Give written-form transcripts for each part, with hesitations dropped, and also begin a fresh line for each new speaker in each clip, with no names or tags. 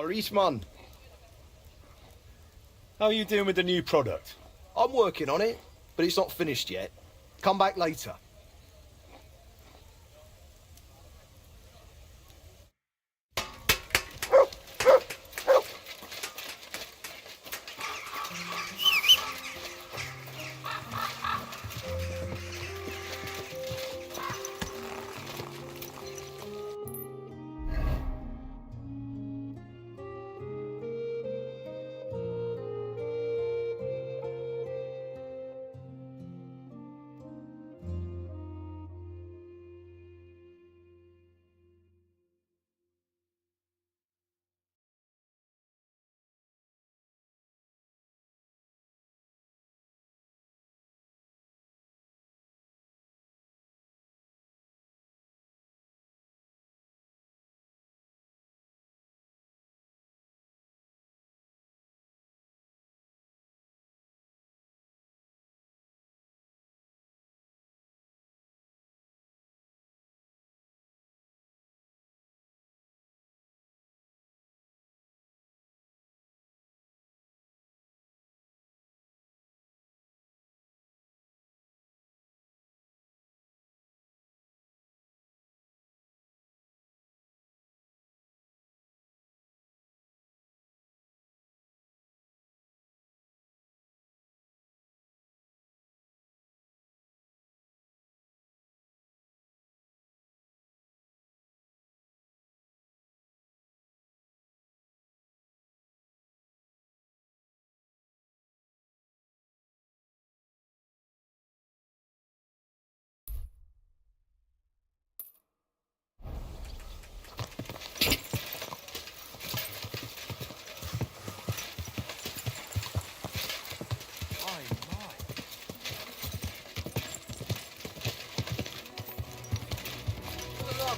worries, man.
How are you doing with the new product?
I'm working on it, but it's not finished yet. Come back later.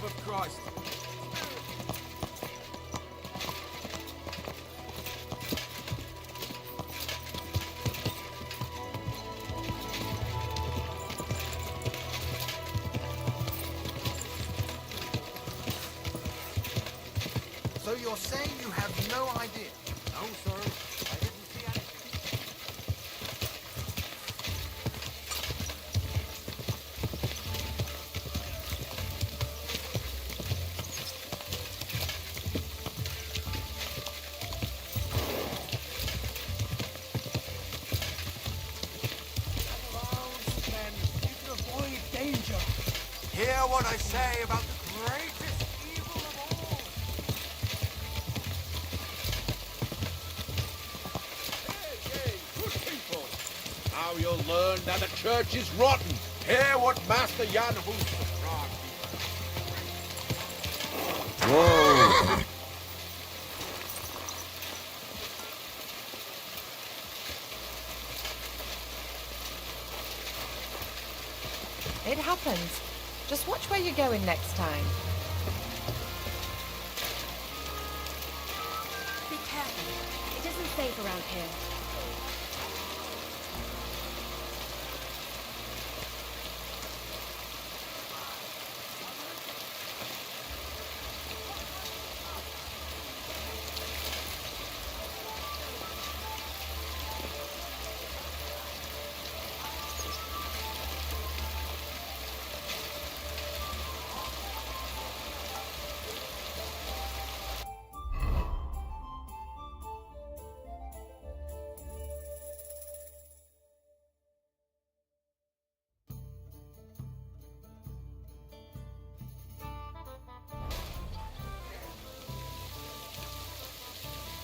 Of Christ.
So you're saying you have no idea?
No, sir. I didn't see anything.
Hear what I say about the greatest evil of all.
Hey, good people. Now you'll learn that the church is rotten. Hear what Master Jan
Whoa!
It happens. Just watch where you're going next time.
Be careful. It isn't safe around here.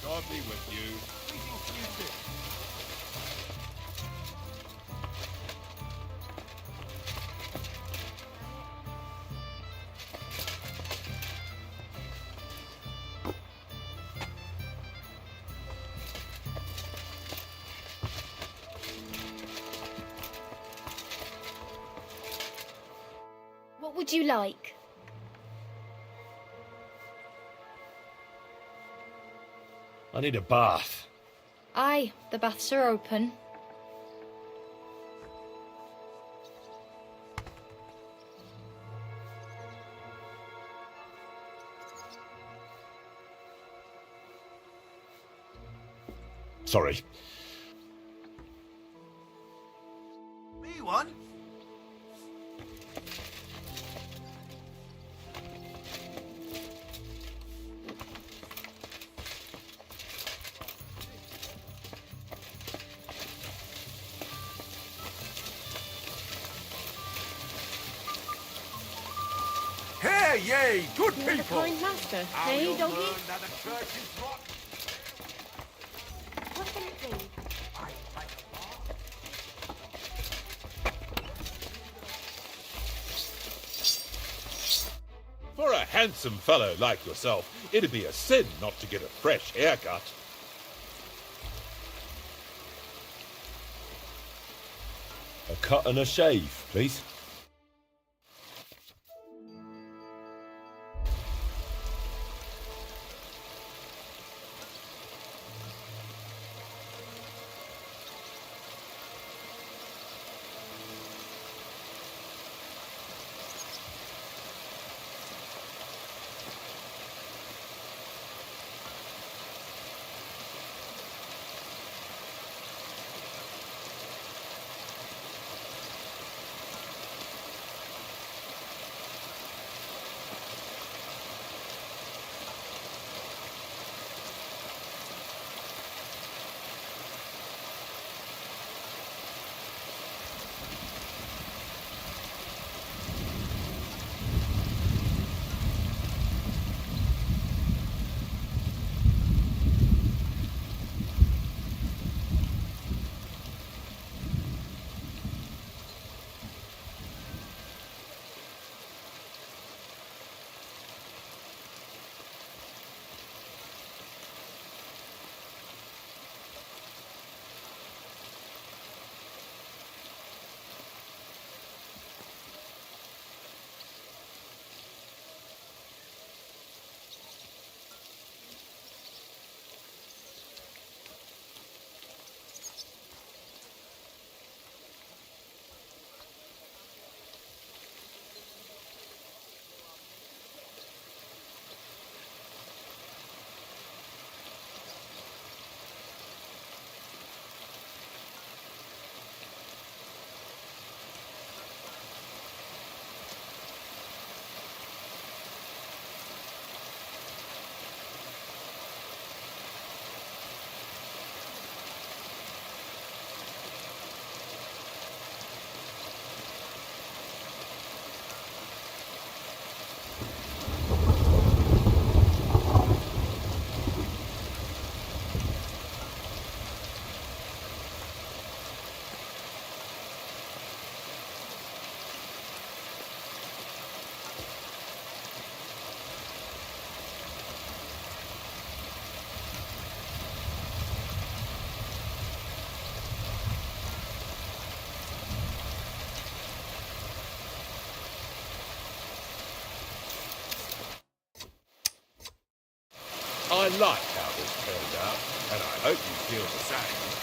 God be with you.
What would you like?
I need a bath.
Aye, the baths are open.
Sorry.
Me one?
Hear ye, good
You're the
people!
kind master,
How
hey,
you'll
doggy?
learn that the church is rotten.
What can it be?
For a handsome fellow like yourself, it'd be a sin not to get a fresh haircut.
A cut and a shave, please.
I like how this turned out, and I hope you feel the same.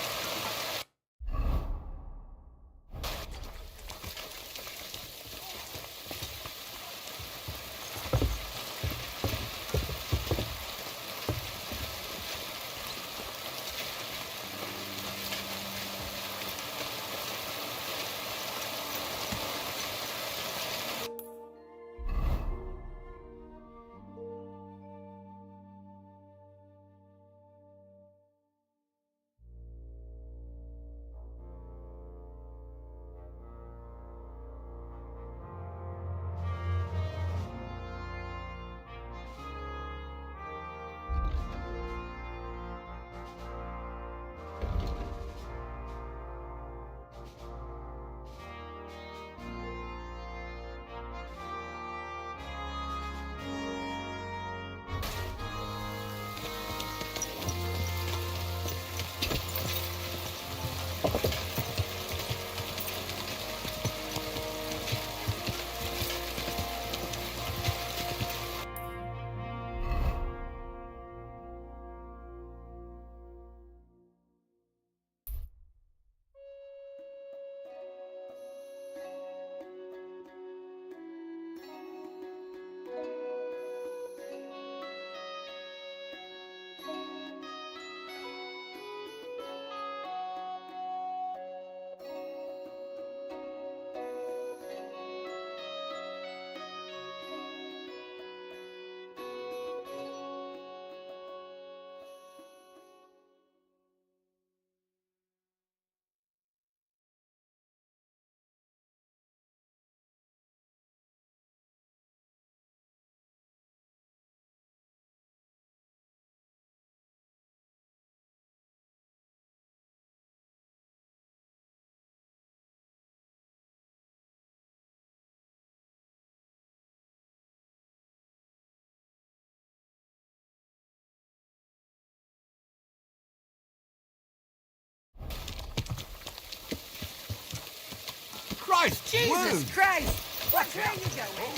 Christ!
Jesus
Whoa.
Christ! Watch where you going.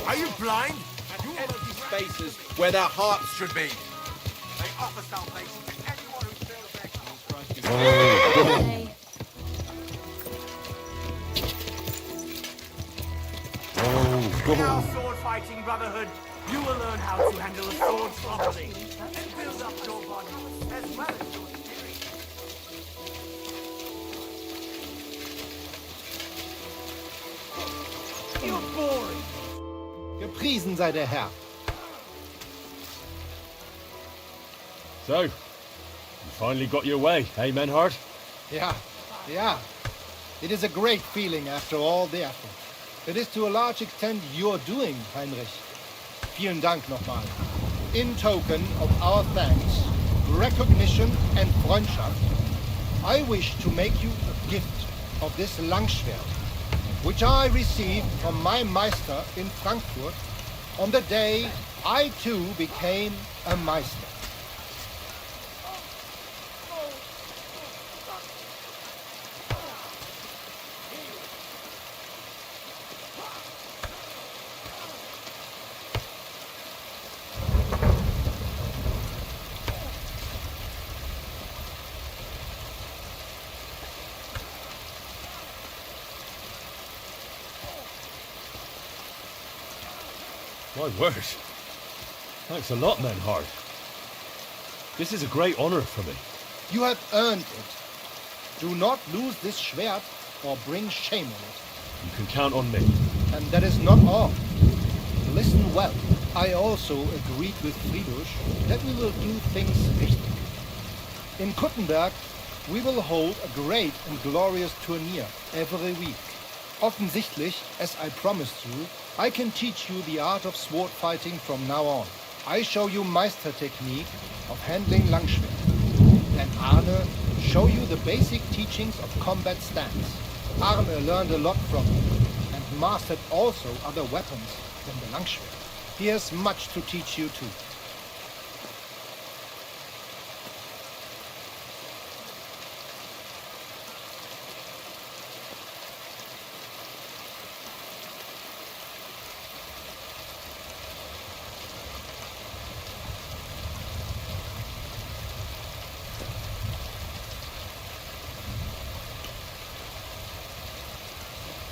Are you blind?
And empty spaces where their hearts
Should be. They offer salvation to anyone who feels their
Hey.
In our sword fighting brotherhood, you will learn how to handle a sword properly and build up your body as well as your spirit.
You're boring.
Gepriesen sei der Herr.
So, you finally got your way, eh, Menhard?
Ja, ja. It is a great feeling after all the effort. It is to a large extent your doing, Heinrich. Vielen Dank nochmal. In token of our thanks, recognition and Freundschaft, I wish to make you a gift of this Langschwert, which I received from my Meister in Frankfurt on the day I too became a Meister.
My word. Thanks a lot, Menhard. This is a great honor for me.
You have earned it. Do not lose this Schwert or bring shame on it.
You can count on me.
And that is not all. Listen well. I also agreed with Friedrich that we will do things richtig. In Kuttenberg, we will hold a great and glorious tourney every week. Offensichtlich, as I promised you, I can teach you the art of sword fighting from now on. I show you Meister technique of handling Langschwert. And Arne show you the basic teachings of combat stance. Arne learned a lot from me and mastered also other weapons than the Langschwert. He has much to teach you too.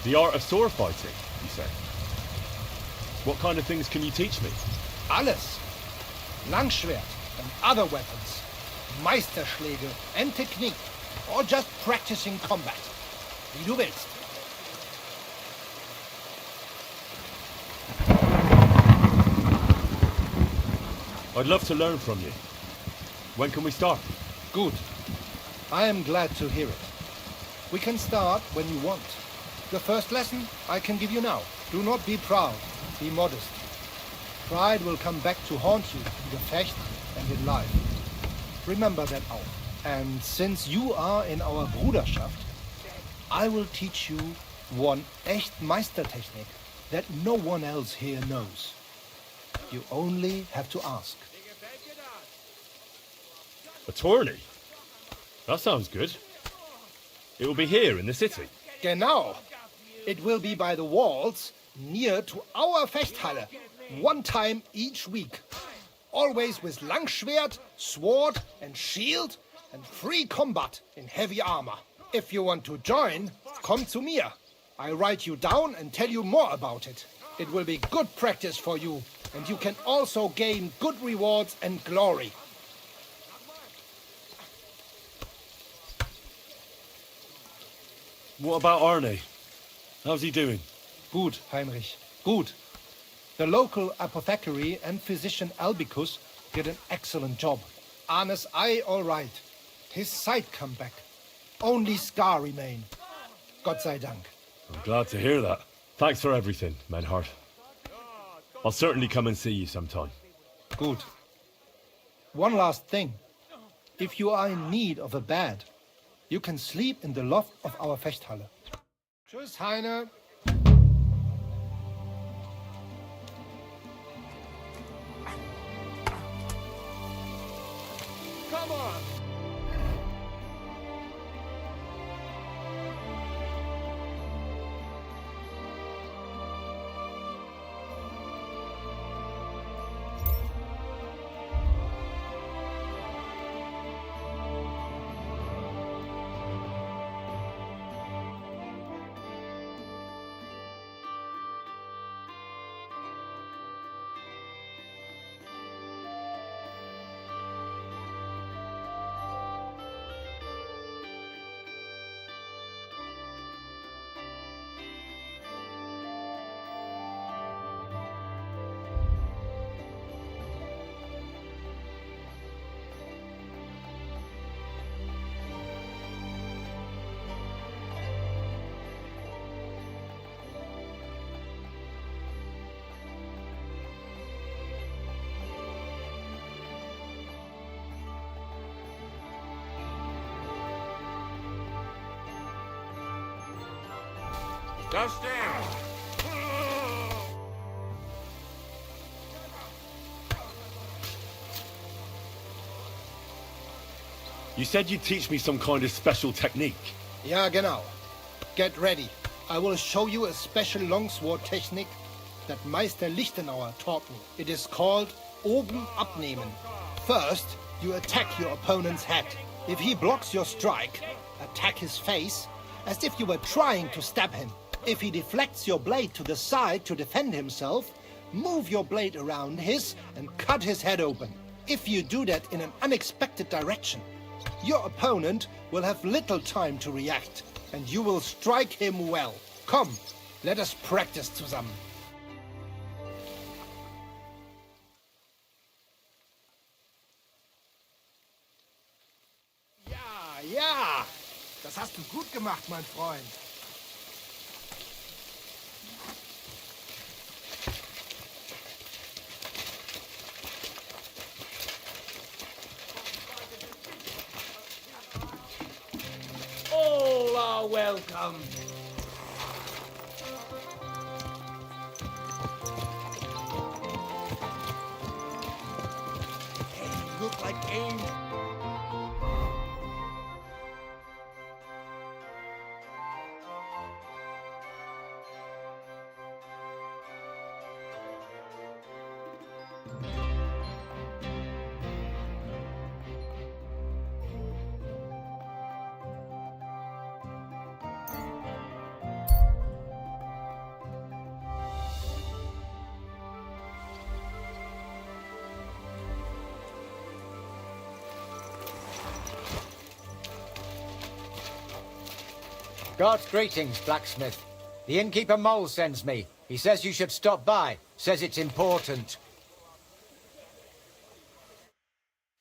The art of sword fighting, you say? What kind of things can you teach me?
Alles. Langschwert and other weapons. Meisterschläge and technique. Or just practicing combat. Wie du willst.
I'd love to learn from you. When can we start?
Good. I am glad to hear it. We can start when you want. The first lesson I can give you now. Do not be proud. Be modest. Pride will come back to haunt you in the Fecht and in life. Remember that auch. And since you are in our Bruderschaft, I will teach you one echt Meistertechnik that no one else here knows. You only have to ask.
A tourney? That sounds good. It will be here in the city.
Genau. It will be by the walls near to our Fechthalle, one time each week. Always with Langschwert, sword and shield and free combat in heavy armor. If you want to join, come to me. I write you down and tell you more about it. It will be good practice for you, and you can also gain good rewards and glory.
What about Arne? How's he doing?
Good, Heinrich. Good. The local apothecary and physician Albicus did an excellent job. Arne's eye all right. His sight come back. Only scar remain. Gott sei Dank.
I'm glad to hear that. Thanks for everything, Menhard. I'll certainly come and see you sometime.
Good. One last thing. If you are in need of a bed, you can sleep in the loft of our Fechthalle. Tschüss, Heine.
Come on! Just stand.
You said you'd teach me some kind of special technique.
Ja, genau. Get ready. I will show you a special longsword technique that Meister Lichtenauer taught me. It is called Oben abnehmen. First, you attack your opponent's head. If he blocks your strike, attack his face as if you were trying to stab him. If he deflects your blade to the side to defend himself, move your blade around his and cut his head open. If you do that in an unexpected direction, your opponent will have little time to react, and you will strike him well. Come, let us practice zusammen. Ja, das hast du gut gemacht, mein Freund.
All are welcome. Hey, look like game.
God's greetings, blacksmith. The innkeeper Mole sends me. He says you should stop by. Says it's important.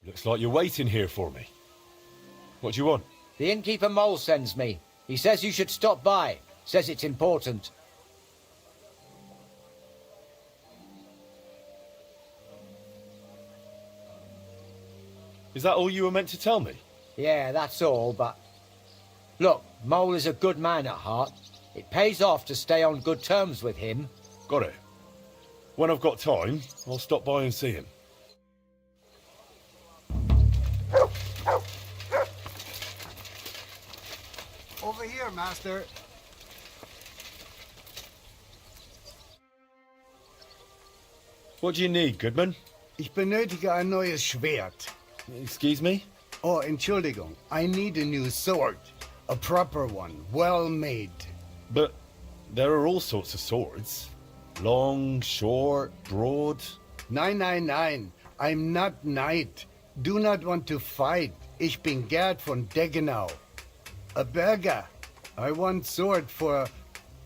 Looks like you're waiting here for me. What do you want?
The innkeeper Mole sends me. He says you should stop by. Says it's important.
Is that all you were meant to tell me?
Yeah, that's all, but... Look, Mole is a good man at heart. It pays off to stay on good terms with him.
Got it. When I've got time, I'll stop by and see him.
Over here, Master.
What do you need, Goodman?
Ich benötige ein neues Schwert.
Excuse me?
Oh, Entschuldigung. I need a new sword. A proper one, well made.
But there are all sorts of swords. Long, short, broad.
Nein. I'm not knight. Do not want to fight. Ich bin Gerd von Deggenau. A burger. I want sword for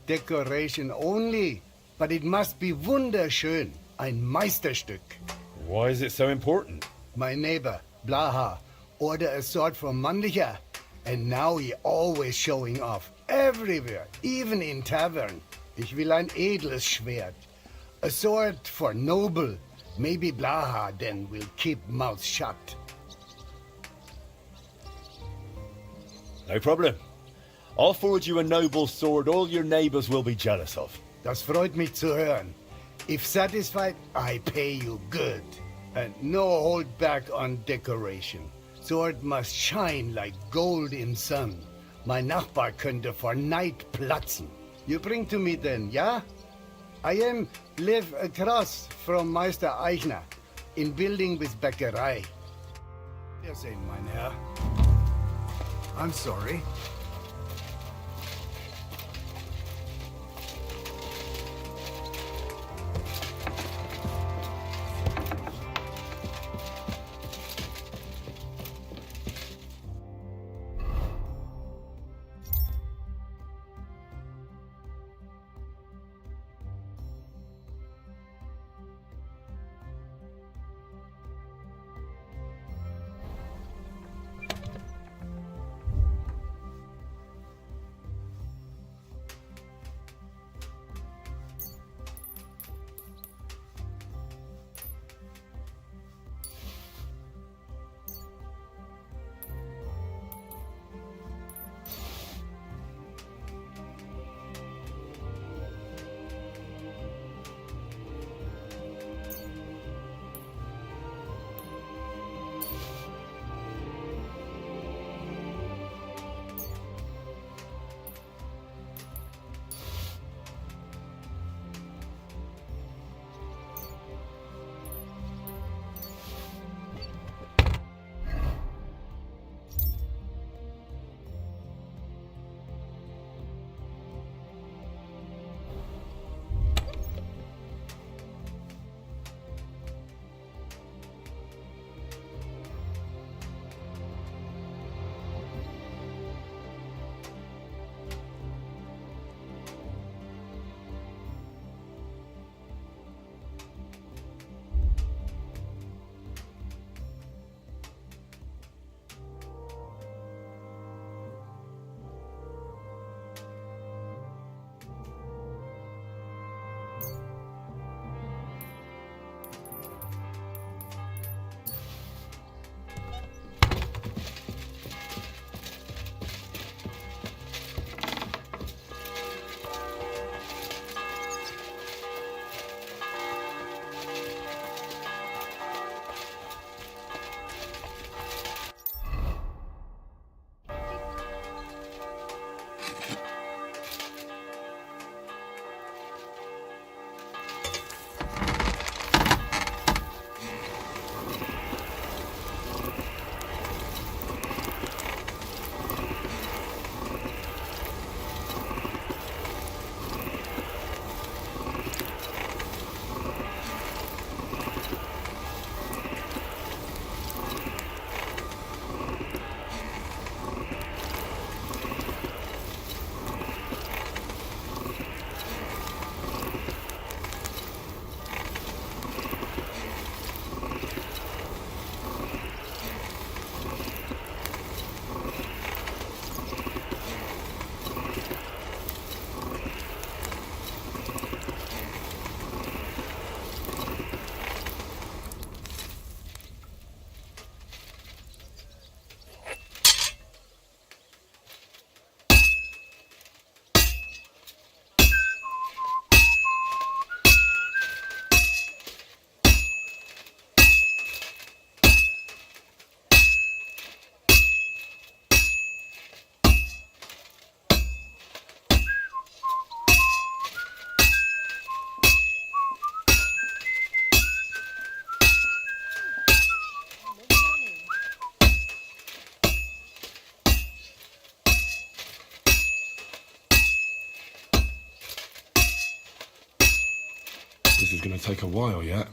decoration only. But it must be wunderschön. Ein Meisterstück.
Why is it so important?
My neighbor, Blaha, ordered a sword from Mannlicher. And now he always showing off. Everywhere, even in tavern. Ich will ein edles Schwert. A sword for noble. Maybe Blaha then will keep mouth shut.
No problem. I'll forward you a noble sword all your neighbors will be jealous of.
Das freut mich zu hören. If satisfied, I pay you good. And no hold back on decoration. Sword must shine like gold in sun. Mein Nachbar könnte vor Neid platzen. You bring to me then, ja? I live across from Meister Eichner, in building with Bäckerei. Wiedersehen, mein Herr.
I'm sorry.
This is going to take a while yet.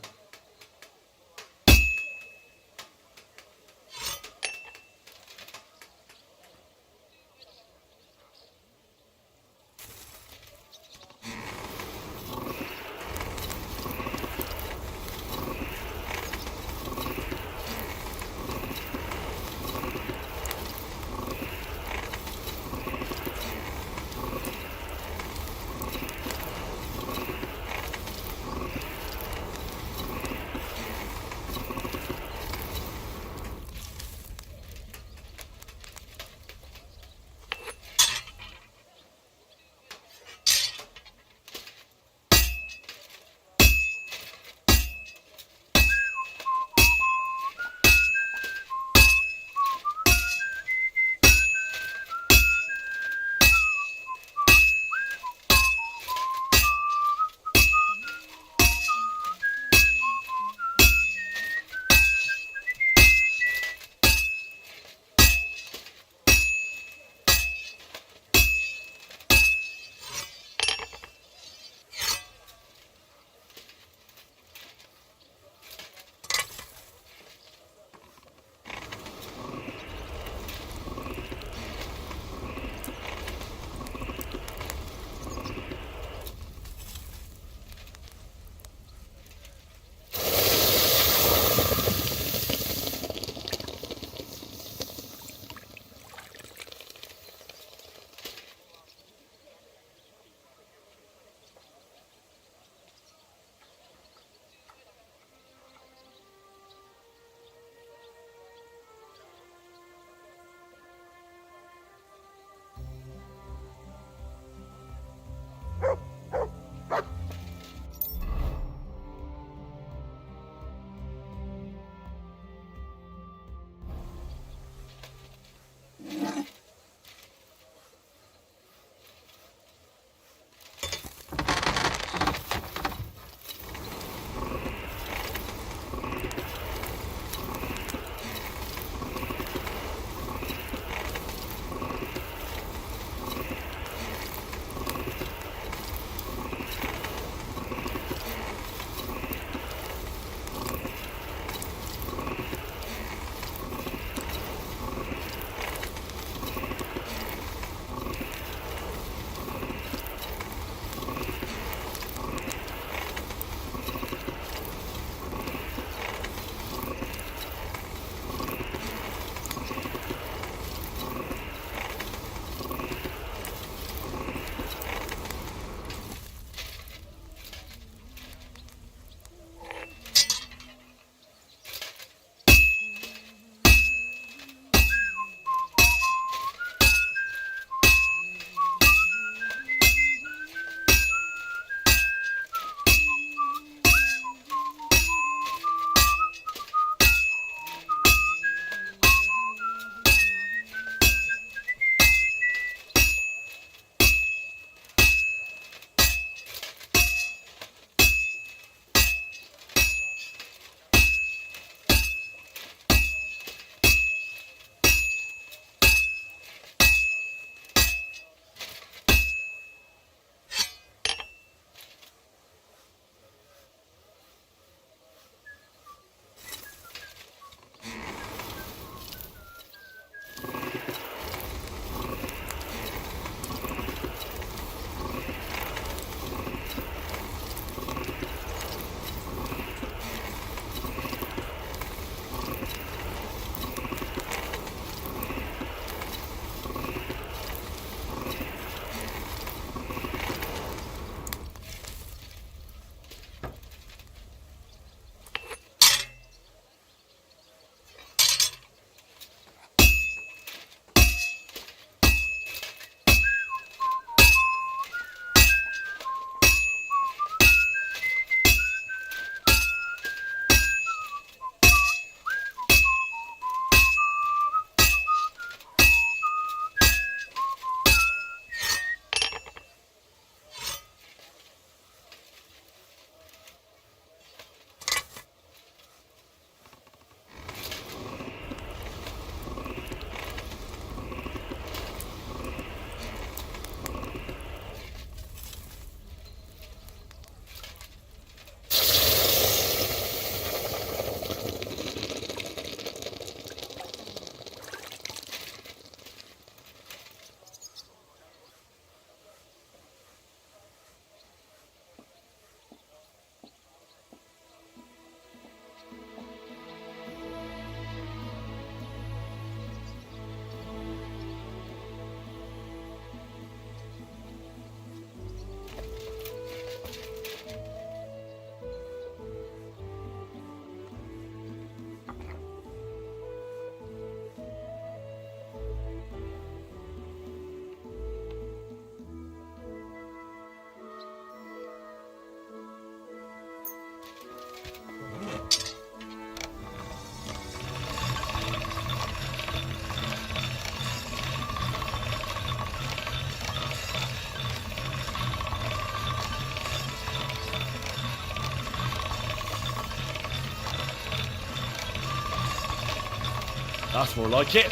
That's more like it.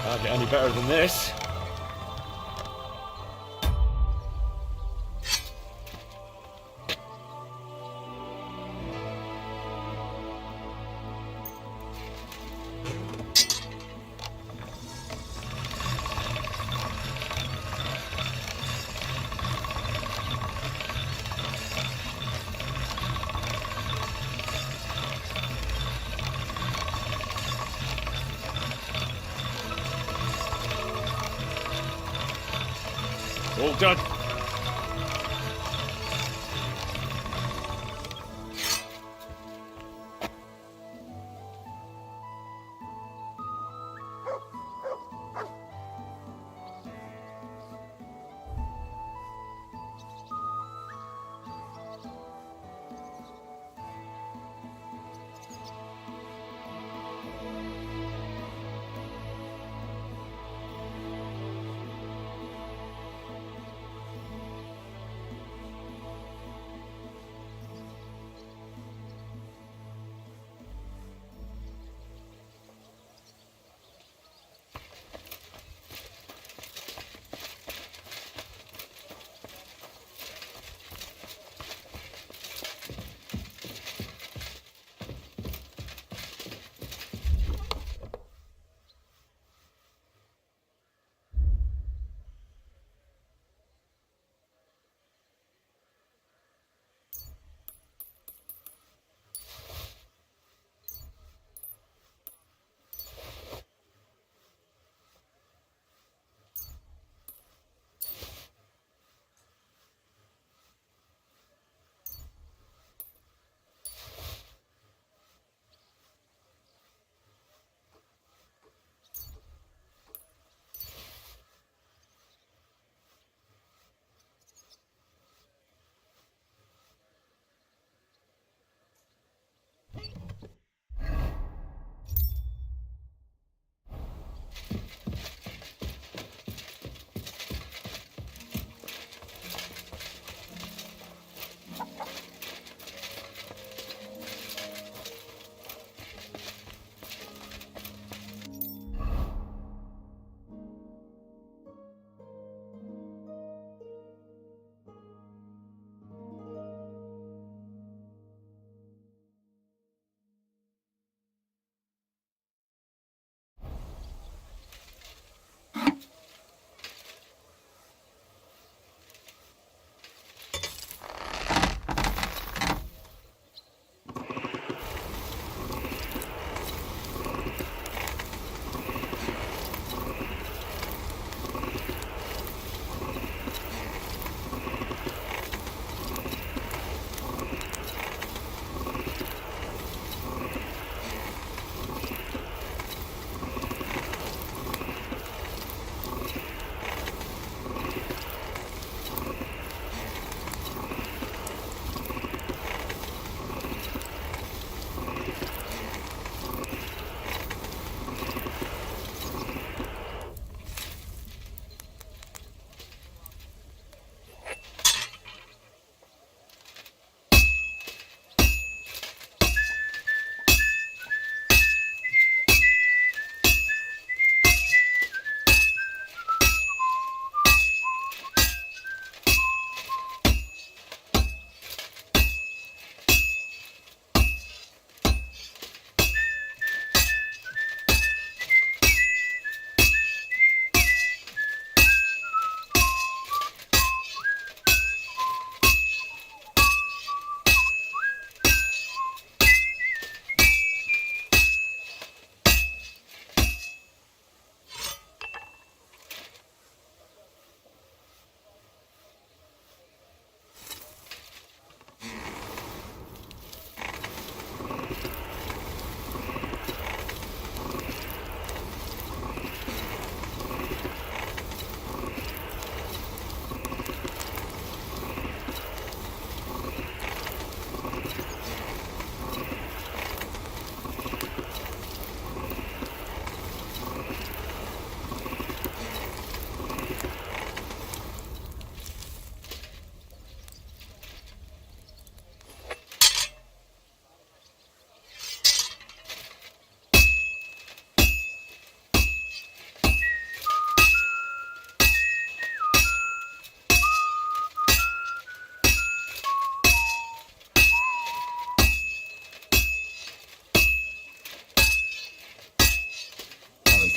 Can't get any better than this. All done.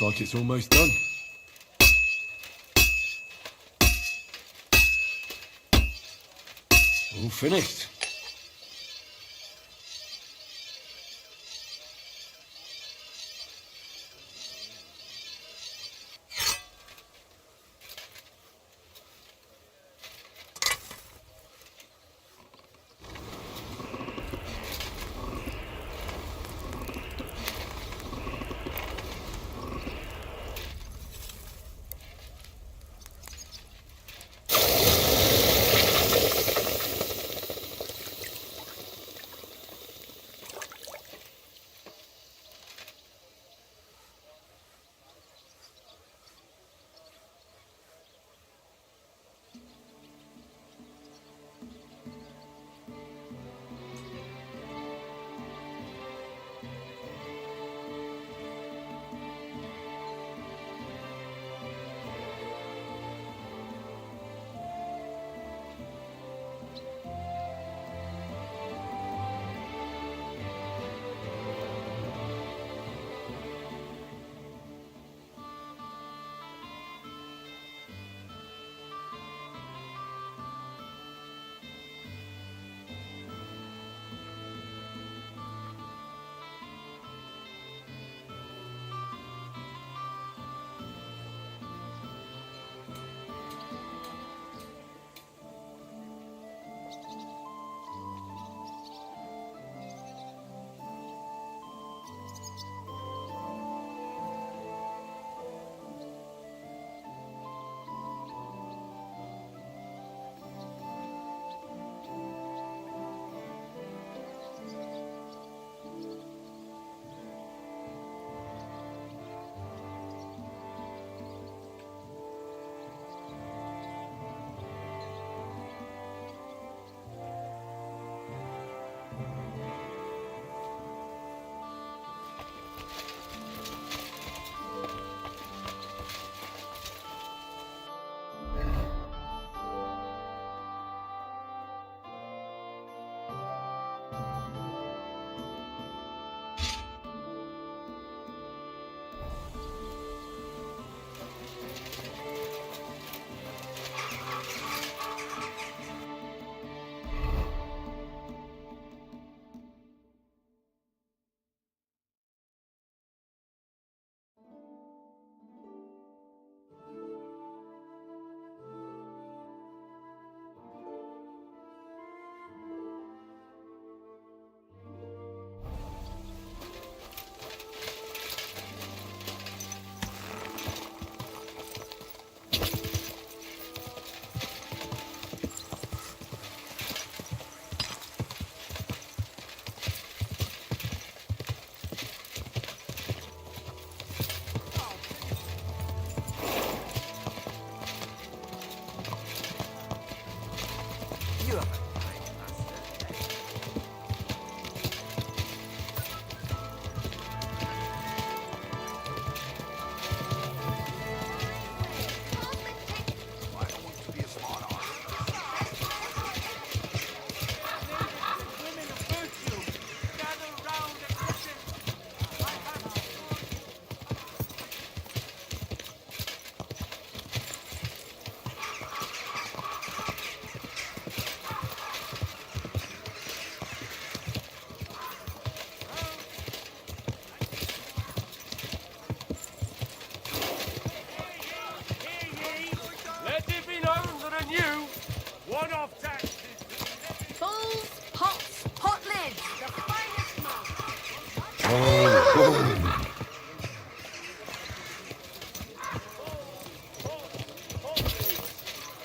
like it's almost done. All finished.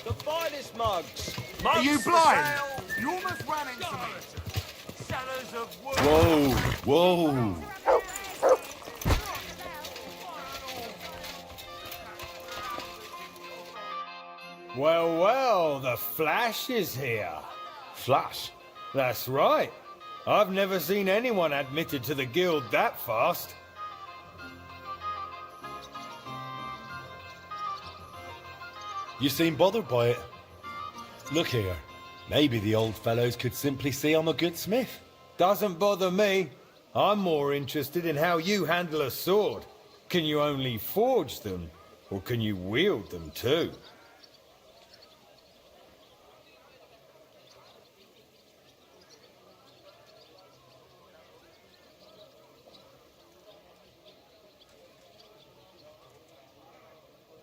The finest mugs.
Are you blind? You almost ran into me. Sellers of wood.
Whoa, whoa.
Well, well, the Flash is here.
Flash?
That's right. I've never seen anyone admitted to the guild that fast.
You seem bothered by it. Look here. Maybe the old fellows could simply see I'm a good smith.
Doesn't bother me. I'm more interested in how you handle a sword. Can you only forge them, or can you wield them too?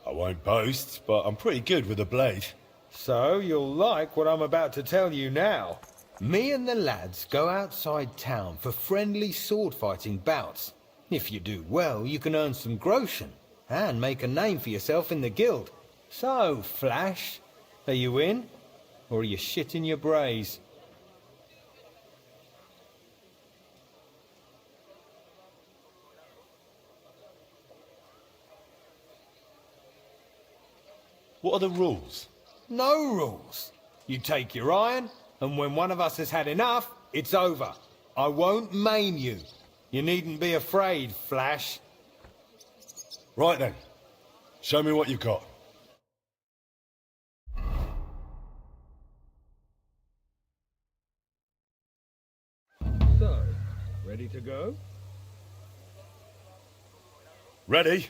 I won't boast, but I'm pretty good with a blade.
So you'll like what I'm about to tell you now. Me and the lads go outside town for friendly sword-fighting bouts. If you do well, you can earn some groschen and make a name for yourself in the guild. So, Flash, are you in? Or are you shitting your brays?
What are the rules?
No rules. You take your iron, and when one of us has had enough, it's over. I won't maim you. You needn't be afraid, Flash.
Right then. Show me what you've got.
So, ready to go?
Ready?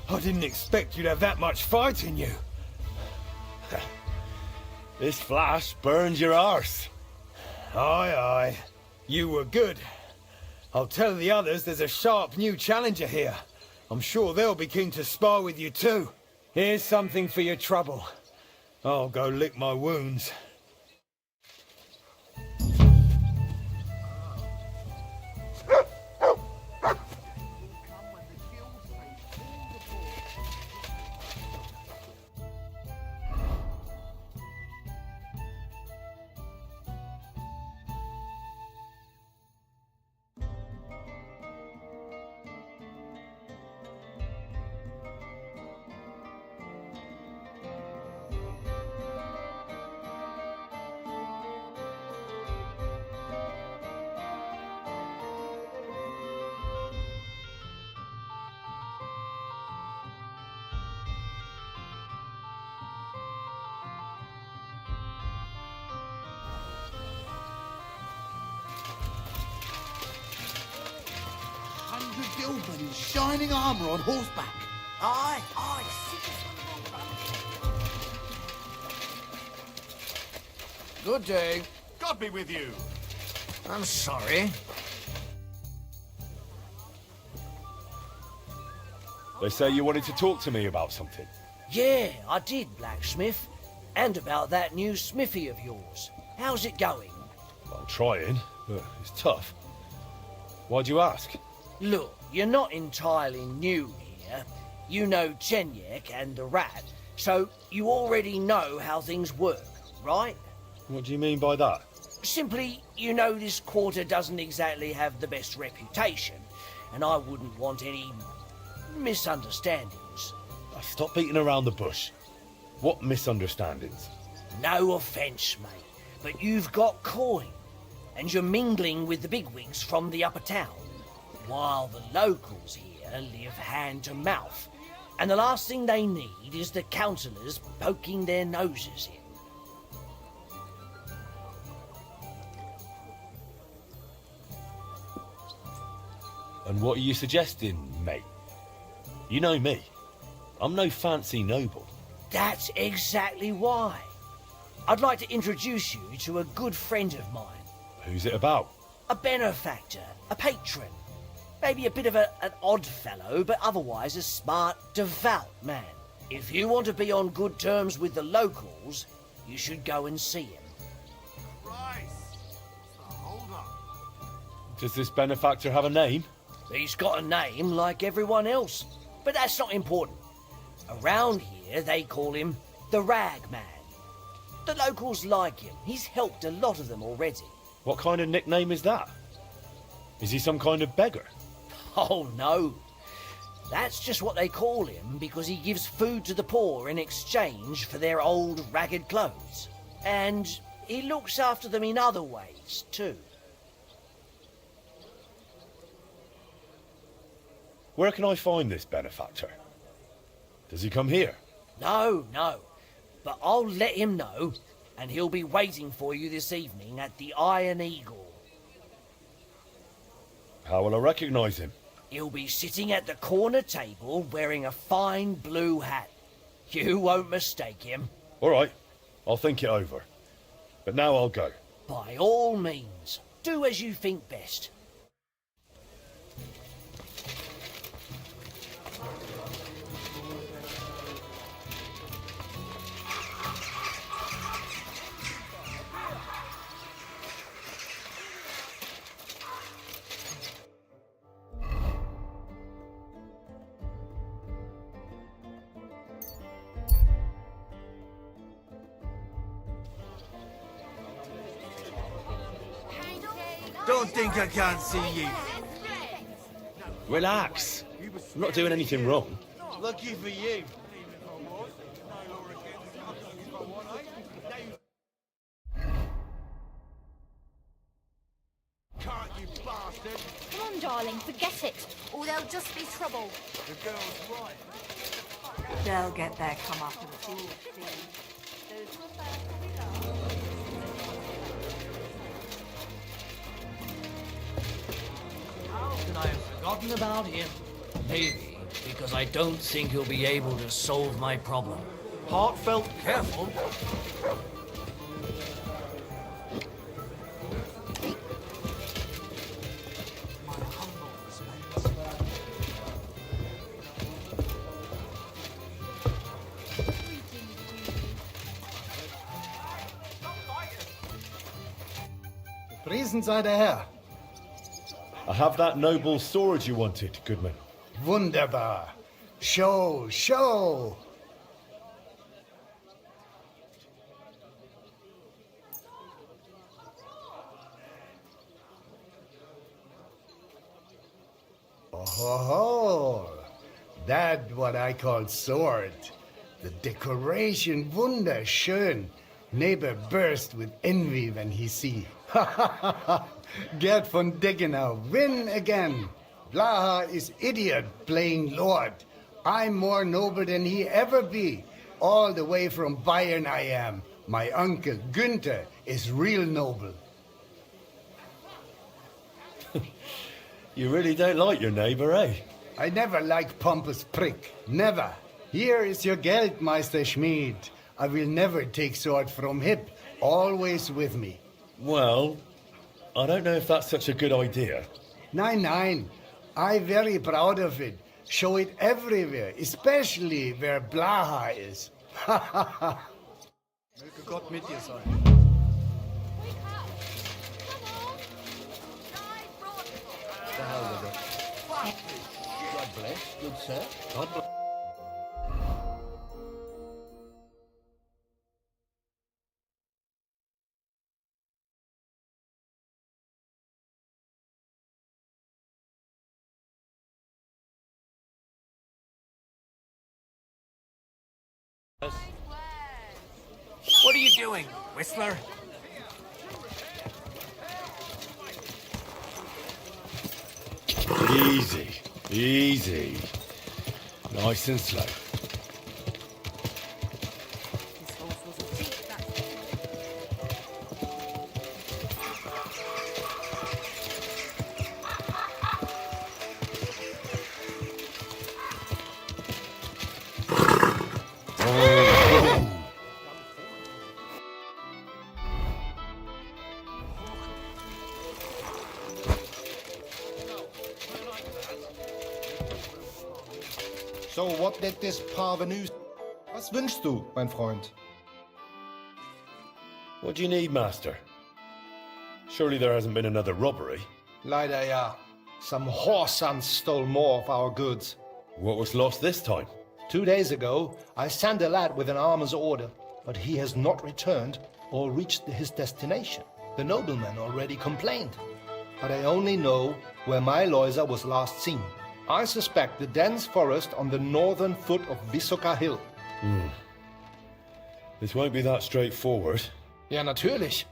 I didn't expect you'd have that much fight in you.
This Flash burns your arse.
Aye, aye. You were good. I'll tell the others there's a sharp new challenger here. I'm sure they'll be keen to spar with you too. Here's something for your trouble. I'll go lick my wounds.
Gilbert in shining armour on horseback.
Aye, aye.
Good day.
God be with you.
I'm sorry.
They say you wanted to talk to me about something.
Yeah, I did, blacksmith. And about that new smithy of yours. How's it going?
I'm trying, but it's tough. Why'd you ask?
Look, you're not entirely new here. You know Chenyek and the Rat, so you already know how things work, right?
What do you mean by that?
Simply, you know this quarter doesn't exactly have the best reputation, and I wouldn't want any misunderstandings.
Stop beating around the bush. What misunderstandings?
No offence, mate, but you've got coin, and you're mingling with the bigwigs from the upper town, while the locals here live hand to mouth, and the last thing they need is the councillors poking their noses in.
And what are you suggesting, mate? You know me. I'm no fancy noble.
That's exactly why. I'd like to introduce you to a good friend of mine.
Who's it about?
A benefactor, a patron. Maybe a bit of an odd fellow, but otherwise a smart, devout man. If you want to be on good terms with the locals, you should go and see him.
Hold up.
Does this benefactor have a name?
He's got a name like everyone else, but that's not important. Around here, they call him the Rag Man. The locals like him. He's helped a lot of them already.
What kind of nickname is that? Is he some kind of beggar?
Oh, no. That's just what they call him because he gives food to the poor in exchange for their old ragged clothes. And he looks after them in other ways, too.
Where can I find this benefactor? Does he come here?
No, no. But I'll let him know, and he'll be waiting for you this evening at the Iron Eagle.
How will I recognize him?
He'll be sitting at the corner table wearing a fine blue hat. You won't mistake him.
All right, I'll think it over. But now I'll go.
By all means, do as you think best.
Don't think I can't see you.
Relax. I'm not doing anything wrong.
Lucky for you. Can't you bastard?
Come on, darling, forget it, or there'll just be trouble.
The girl's right.
They'll get their comeuppance.
How could I have forgotten about him? Maybe because I don't think he'll be able to solve my problem. Heartfelt, careful.
Priesen sei der Herr.
I have that noble sword you wanted, Goodman.
Wunderbar. Show, show. Oh, that what I call sword. The decoration wunderschön. Neighbor burst with envy when he see. Gerd von Deggenau win again. Blaha is idiot playing lord. I'm more noble than he ever be. All the way from Bayern I am. My uncle Günther is real noble.
You really don't like your neighbor, eh?
I never like pompous prick. Never. Here is your Geld, Meister Schmied. I will never take sword from hip. Always with me.
Well, I don't know if that's such a good idea.
Nein. I very proud of it. Show it everywhere, especially where Blaha is.
Möge Gott mit dir sein.
The hell with it. God bless, good sir. God bless.
What are you doing, Whistler?
Easy. Nice and slow.
So, what did this parvenu... Was wünschst du, mein Freund?
What do you need, Master? Surely there hasn't been another robbery.
Leider ja. Some whoreson stole more of our goods.
What was lost this time?
2 days ago, I sent a lad with an armor's order. but he has not returned or reached his destination. The nobleman already complained, but I only know where my Loiser was last seen. I suspect the dense forest on the northern foot of Visoka Hill.
This won't be that straightforward.
Ja, natürlich.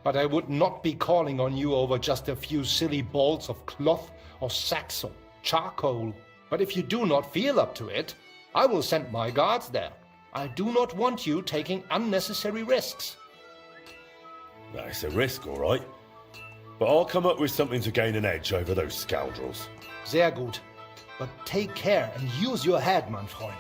But I would not be calling on you over just a few silly balls of cloth or sacks of charcoal. But if you do not feel up to it, I will send my guards there. I do not want you taking unnecessary risks.
It's a risk, all right. But I'll come up with something to gain an edge over those scoundrels.
Sehr gut. But take care and use your head, mein Freund.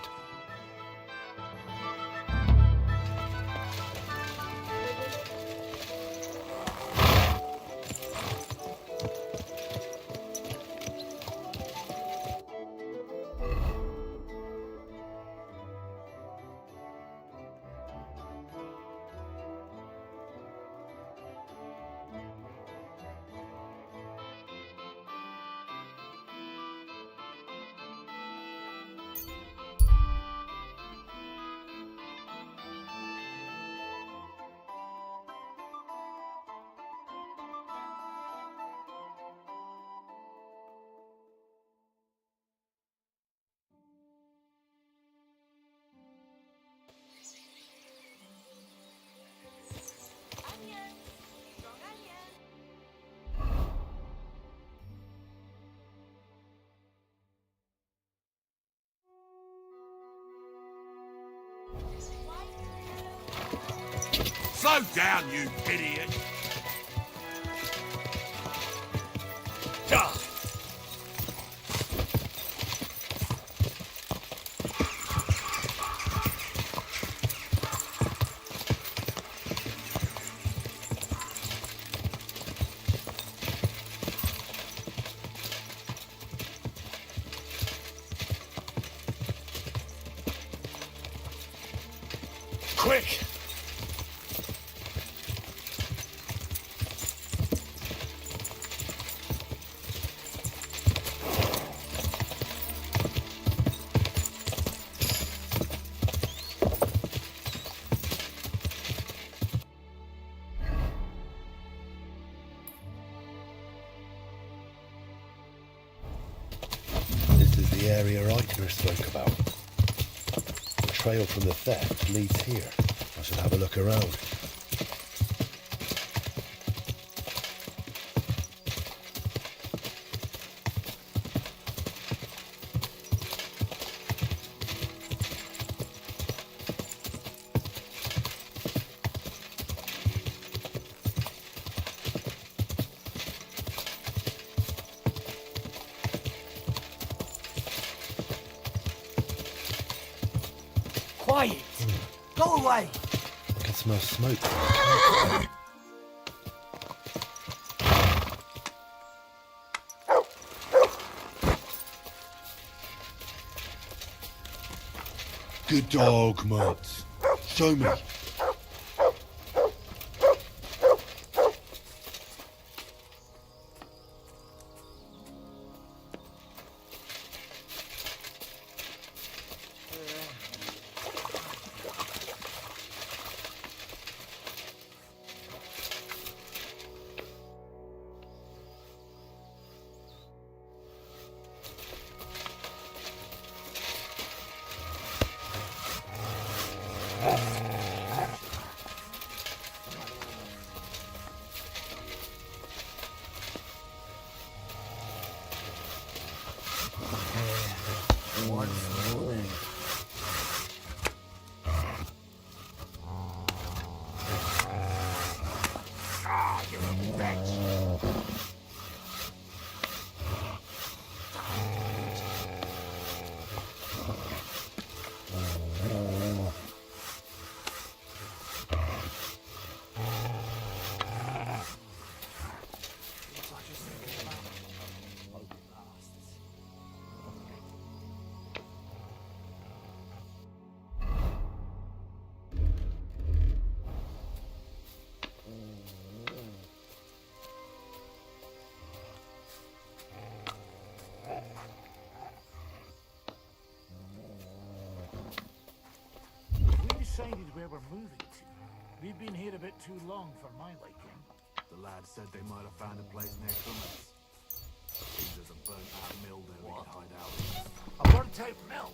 Slow down, you idiot!
Quick! This is the area Eichner spoke about. The trail from the theft leads here. I should have a look around.
Quiet! Go away!
I can smell smoke. Good dog, Mutt. Show me.
where we're moving to. We've been here a bit too long for my liking.
The lads said they might have found a place near Cummins. Seems there's a burnt-out mill there we could hide out in.
A burnt-out mill?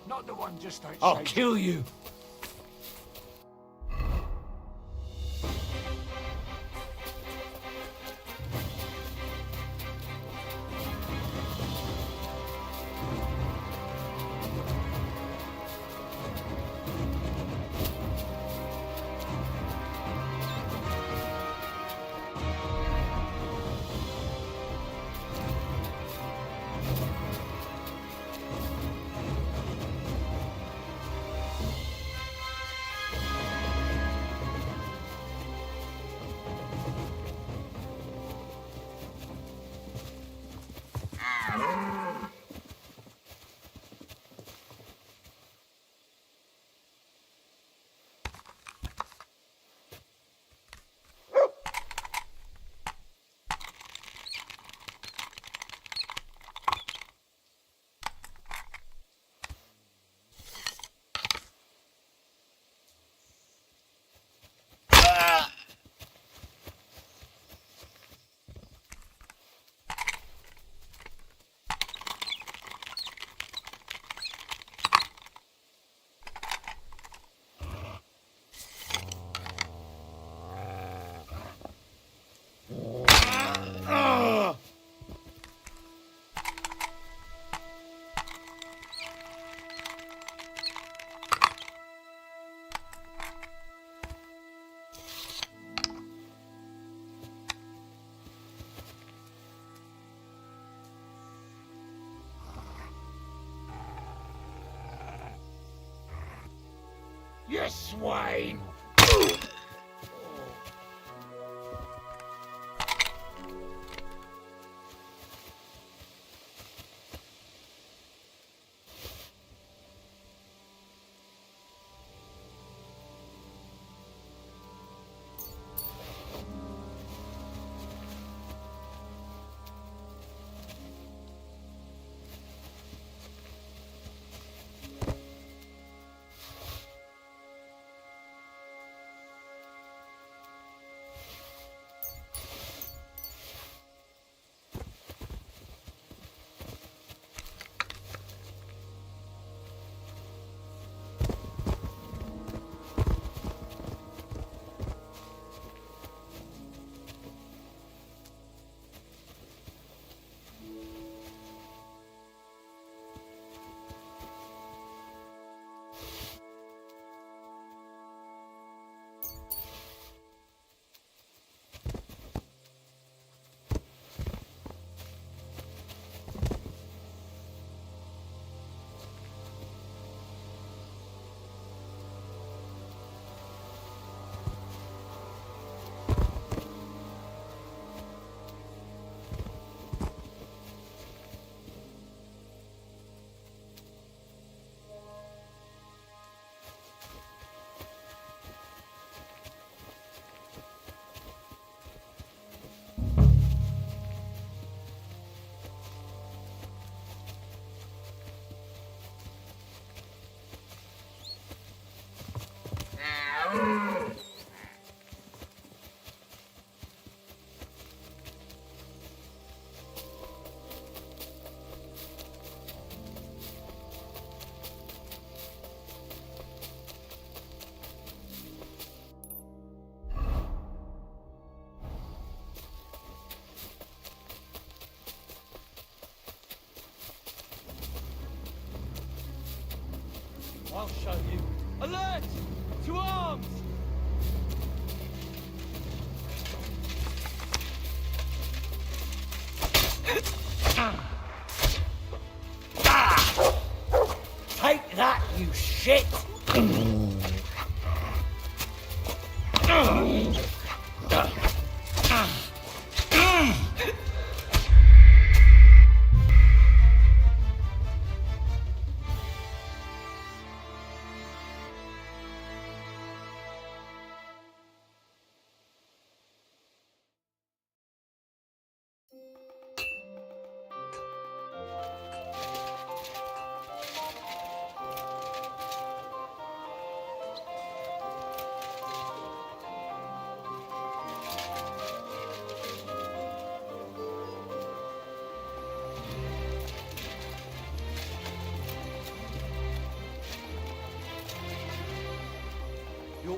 Not the one just outside.
I'll kill you!
You swine!
I'll show you. Alert! To arms!
Take that, you shit!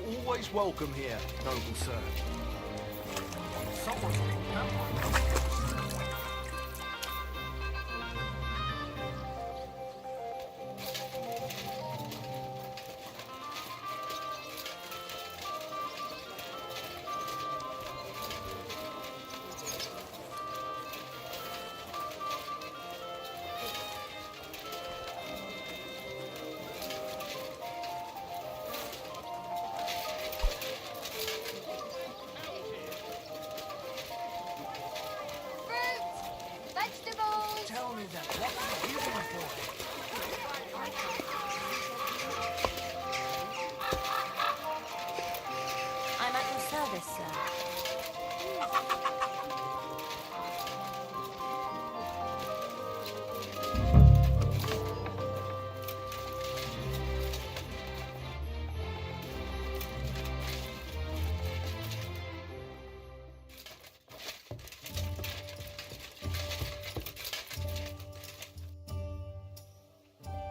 You're always welcome here, noble sir.
Vegetables!
Tell me that. What are you using for?
I'm at your service, sir.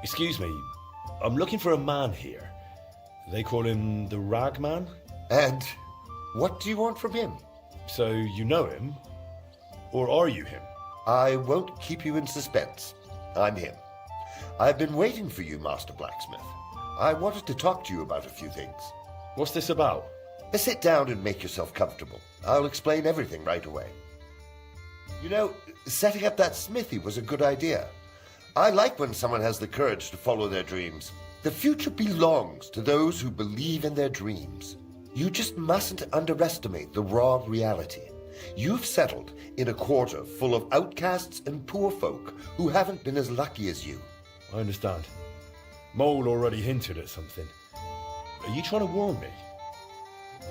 Excuse me, I'm looking for a man here. They call him the Rag Man?
And what do you want from him?
So you know him? Or are you him?
I won't keep you in suspense. I'm him. I've been waiting for you, Master Blacksmith. I wanted to talk to you about a few things.
What's this about?
Sit down and make yourself comfortable. I'll explain everything right away. You know, setting up that smithy was a good idea. I like when someone has the courage to follow their dreams. The future belongs to those who believe in their dreams. You just mustn't underestimate the raw reality. You've settled in a quarter full of outcasts and poor folk who haven't been as lucky as you.
I understand. Mole already hinted at something. Are you trying to warn me?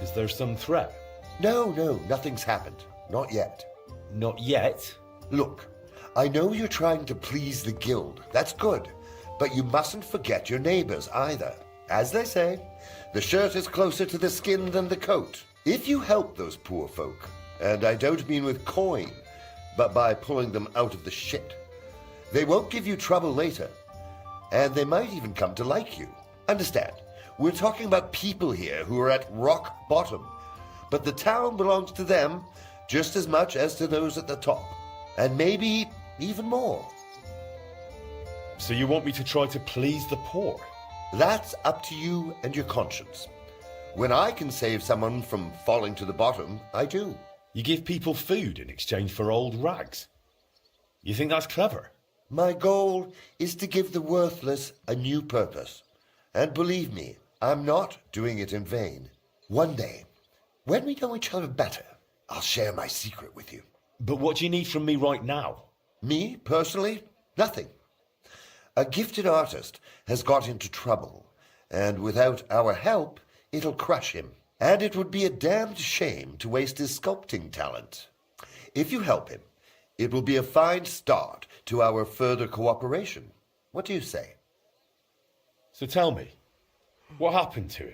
Is there some threat?
No, nothing's happened. Not yet.
Not yet?
Look, I know you're trying to please the guild. That's good. But you mustn't forget your neighbors either. As they say, the shirt is closer to the skin than the coat. If you help those poor folk, and I don't mean with coin, but by pulling them out of the shit, they won't give you trouble later. And they might even come to like you. Understand, we're talking about people here who are at rock bottom. But the town belongs to them just as much as to those at the top. And maybe even more.
So you want me to try to please the poor?
That's up to you and your conscience. When I can save someone from falling to the bottom, I do.
You give people food in exchange for old rags. You think that's clever?
My goal is to give the worthless a new purpose. And believe me, I'm not doing it in vain. One day, when we know each other better, I'll share my secret with you.
But what do you need from me right now?
Me, personally? Nothing. A gifted artist has got into trouble, and without our help, it'll crush him. And it would be a damned shame to waste his sculpting talent. If you help him, it will be a fine start to our further cooperation. What do you say?
So tell me, what happened to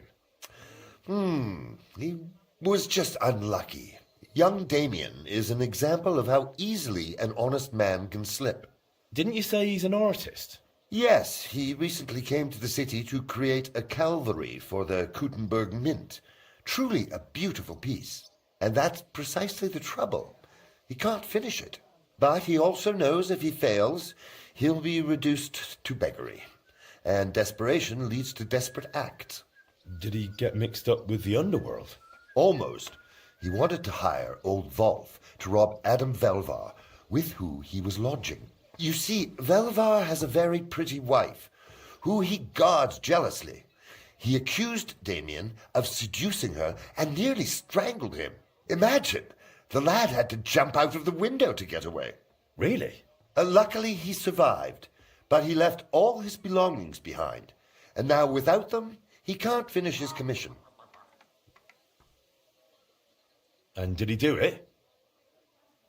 him?
He was just unlucky. Young Damien is an example of how easily an honest man can slip.
Didn't you say he's an artist?
Yes, he recently came to the city to create a Calvary for the Kuttenberg Mint. Truly a beautiful piece. And that's precisely the trouble. He can't finish it. But he also knows if he fails, he'll be reduced to beggary. And desperation leads to desperate acts.
Did he get mixed up with the underworld?
Almost. He wanted to hire old Wolf to rob Adam Velvar, with who he was lodging. You see, Velvar has a very pretty wife, who he guards jealously. He accused Damien of seducing her and nearly strangled him. Imagine, the lad had to jump out of the window to get away.
Really?
Luckily, he survived, but he left all his belongings behind, and now without them, he can't finish his commission.
And did he do it?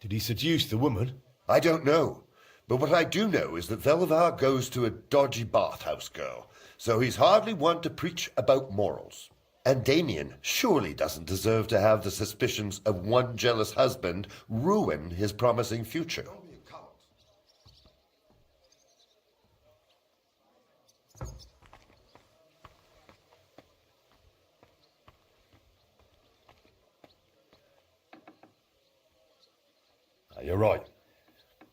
Did he seduce the woman?
I don't know. But what I do know is that Velvar goes to a dodgy bathhouse girl, so he's hardly one to preach about morals. And Damien surely doesn't deserve to have the suspicions of one jealous husband ruin his promising future.
you're right.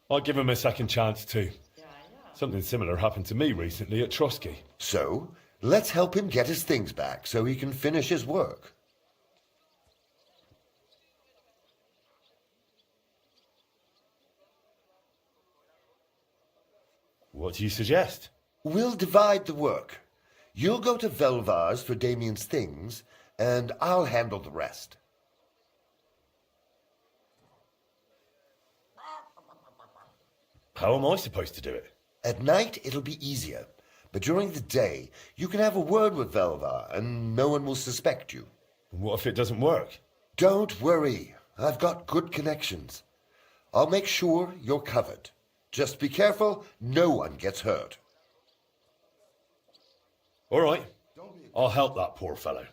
I'd give him a second chance too. Something similar happened to me recently at Trotsky.
So, let's help him get his things back so he can finish his work.
What do you suggest?
We'll divide the work. You'll go to Velvar's for Damien's things, and I'll handle the rest.
How am I supposed to do it?
At night, it'll be easier. But during the day, you can have a word with Velvar, and no one will suspect you.
What if it doesn't work?
Don't worry. I've got good connections. I'll make sure you're covered. Just be careful, no one gets hurt.
All right. I'll help that poor fellow.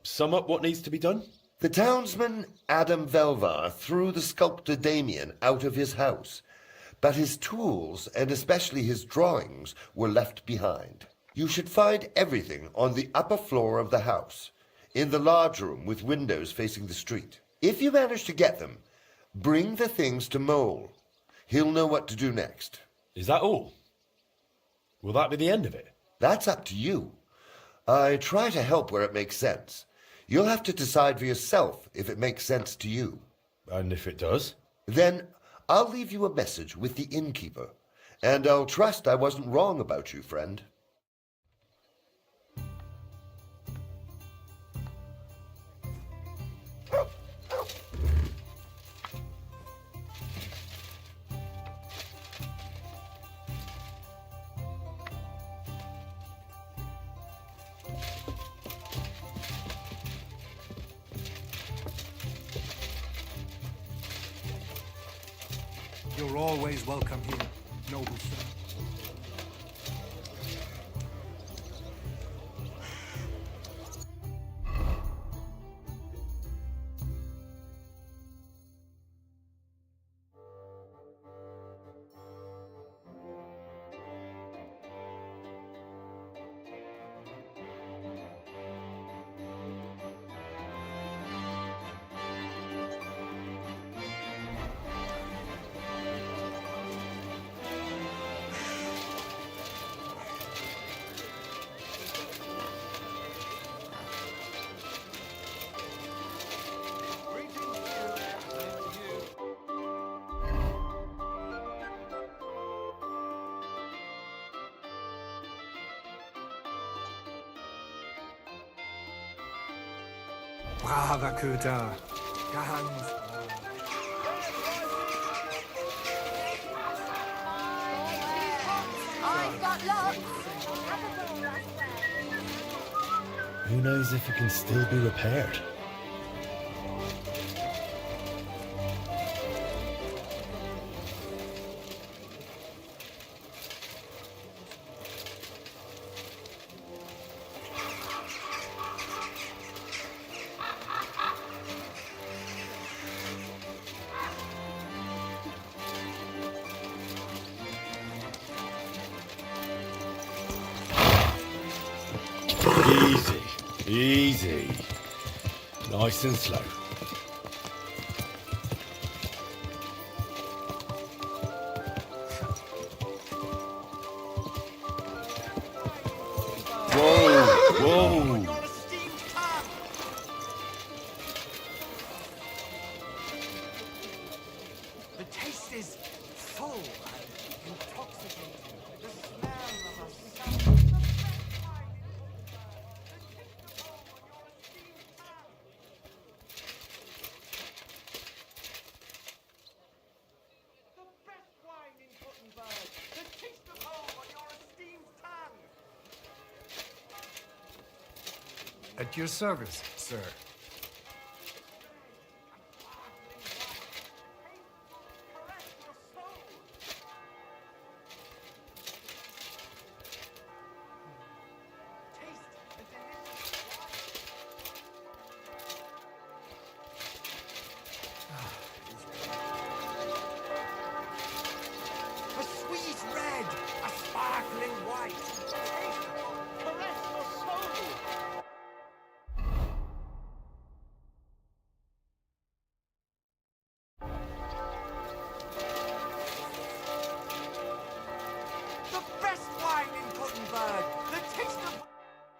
Sum up what needs to be done?
The townsman Adam Velvar threw the sculptor Damien out of his house, but his tools, and especially his drawings, were left behind. You should find everything on the upper floor of the house, in the large room with windows facing the street. If you manage to get them, bring the things to Mole. He'll know what to do next.
Is that all? Will that be the end of it?
That's up to you. I try to help where it makes sense. You'll have to decide for yourself if it makes sense to you.
And if it does?
Then I'll leave you a message with the innkeeper, and I'll trust I wasn't wrong about you, friend.
You're always welcome here, noble sir. Brava Kuta. Ganz.
I've got lots.
Who knows if it can still be repaired? Easy, easy. Nice and slow. Whoa, whoa.
The taste is full and intoxicating. The smell of a summer.
At your service, sir.
A sweet red, a sparkling white. Caress your soul.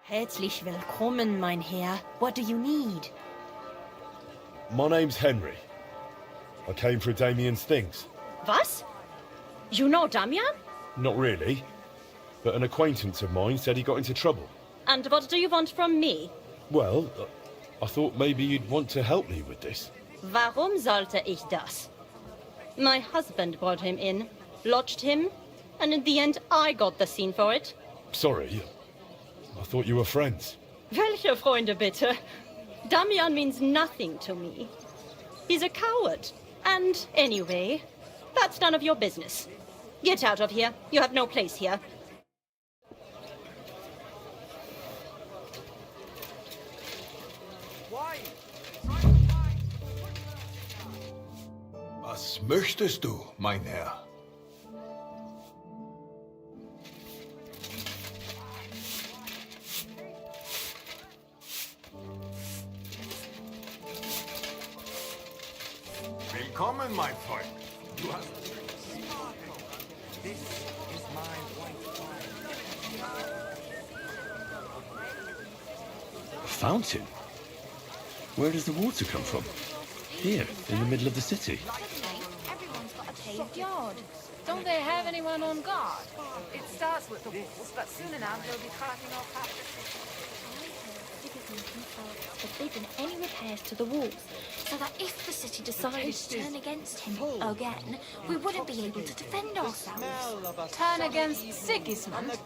Herzlich willkommen, mein Herr. What do you need?
My name's Henry. I came for Damien's things.
Was? You know Damian?
Not really, but an acquaintance of mine said he got into trouble.
And what do you want from me?
Well, I thought maybe you'd want to help me with this.
Warum sollte ich das? My husband brought him in, lodged him, and in the end I got the scene for it.
Sorry, I thought you were friends.
Welche Freunde bitte? Damian means nothing to me. He's a coward. And anyway, that's none of your business. Get out of here. You have no place here.
Was möchtest du, mein Herr?
Willkommen, mein Freund. Du hast...
This is my white
A fountain? Where does the water come from? Here, in the middle of the city.
Everyone's got a paved yard.
Don't they have anyone on guard?
It starts with the walls, but soon enough they'll be carting off half the city.
Forbidden any repairs to the walls, so that if the city decided to turn against him again, we wouldn't be able to defend ourselves.
Turn against Sigismund?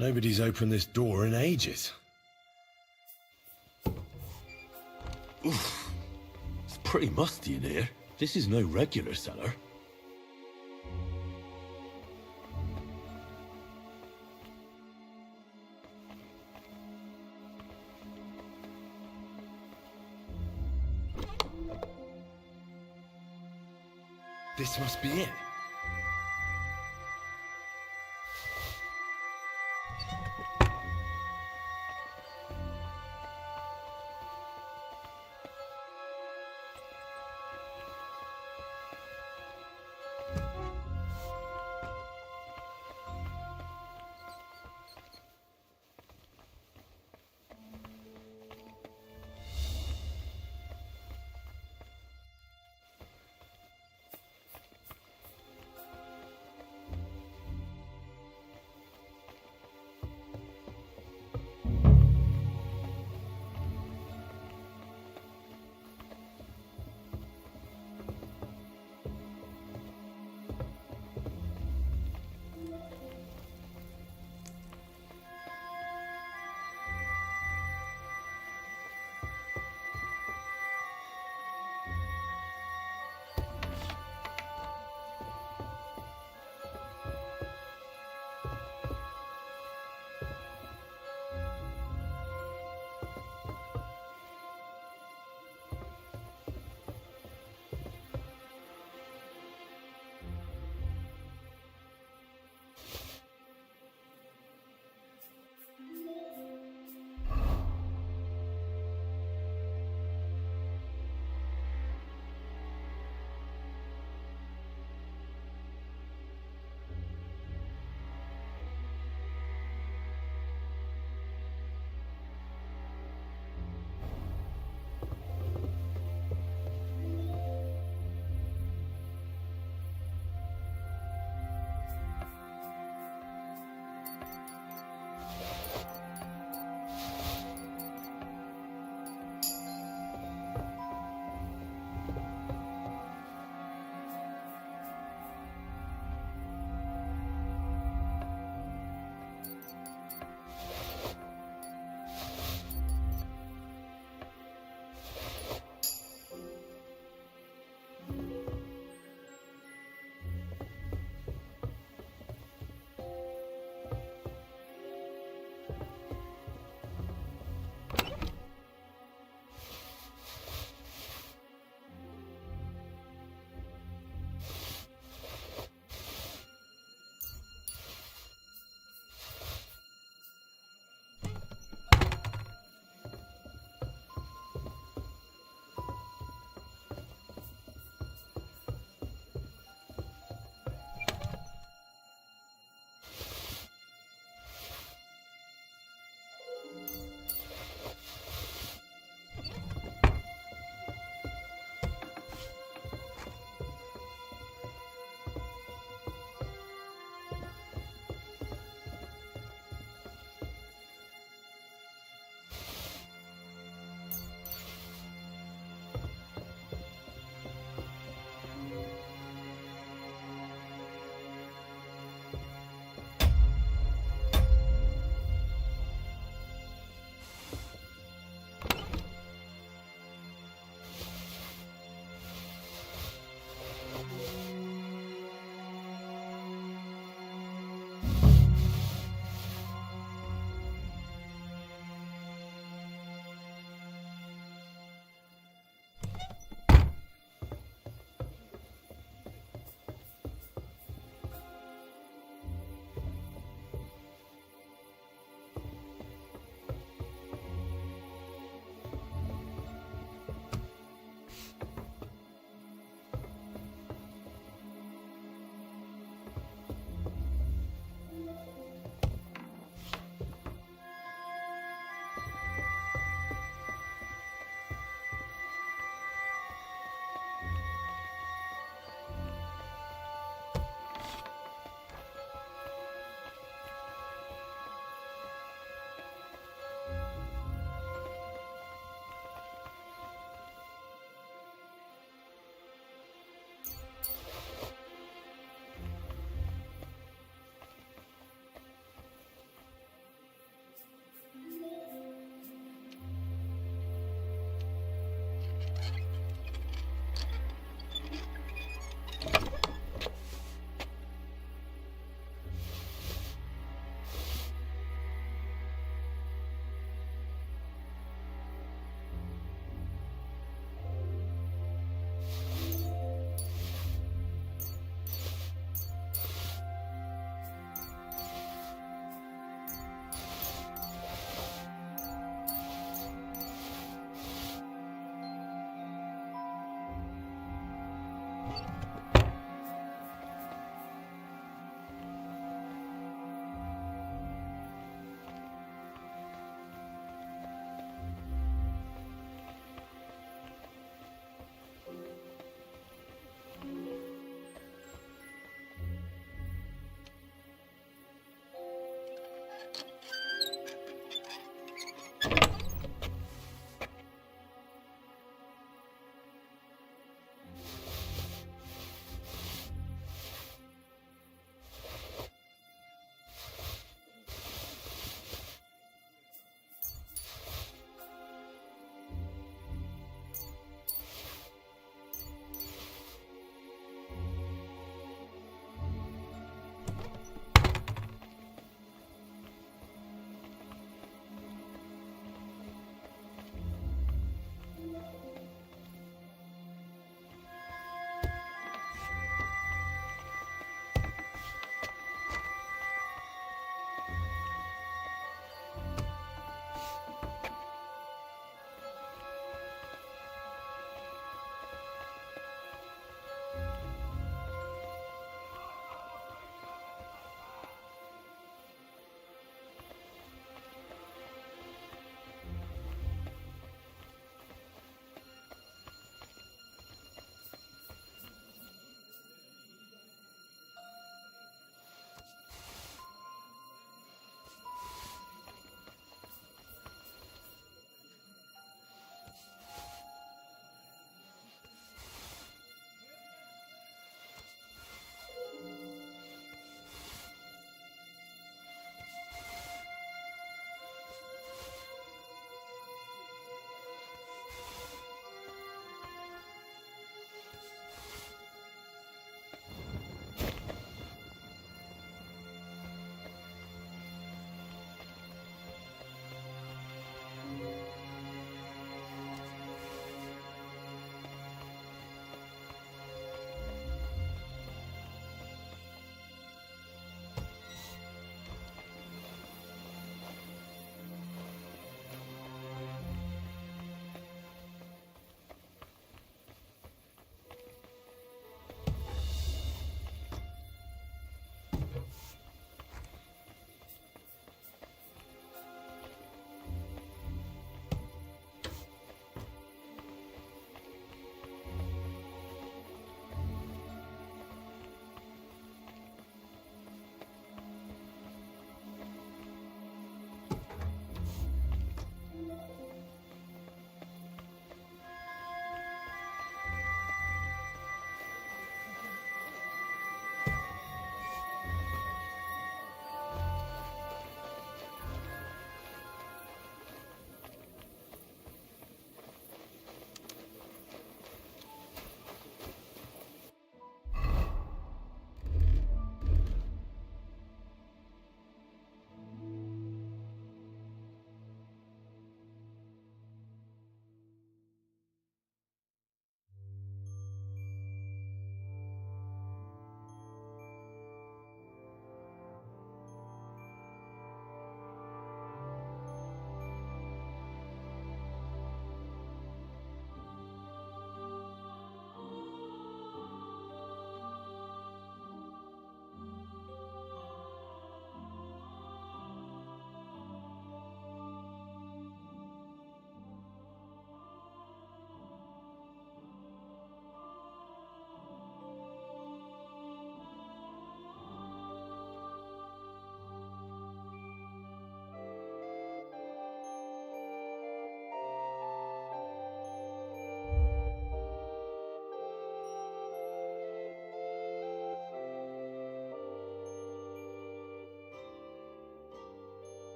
Nobody's opened this door in ages.
Oof. It's pretty musty in here. This is no regular cellar.
This must be it.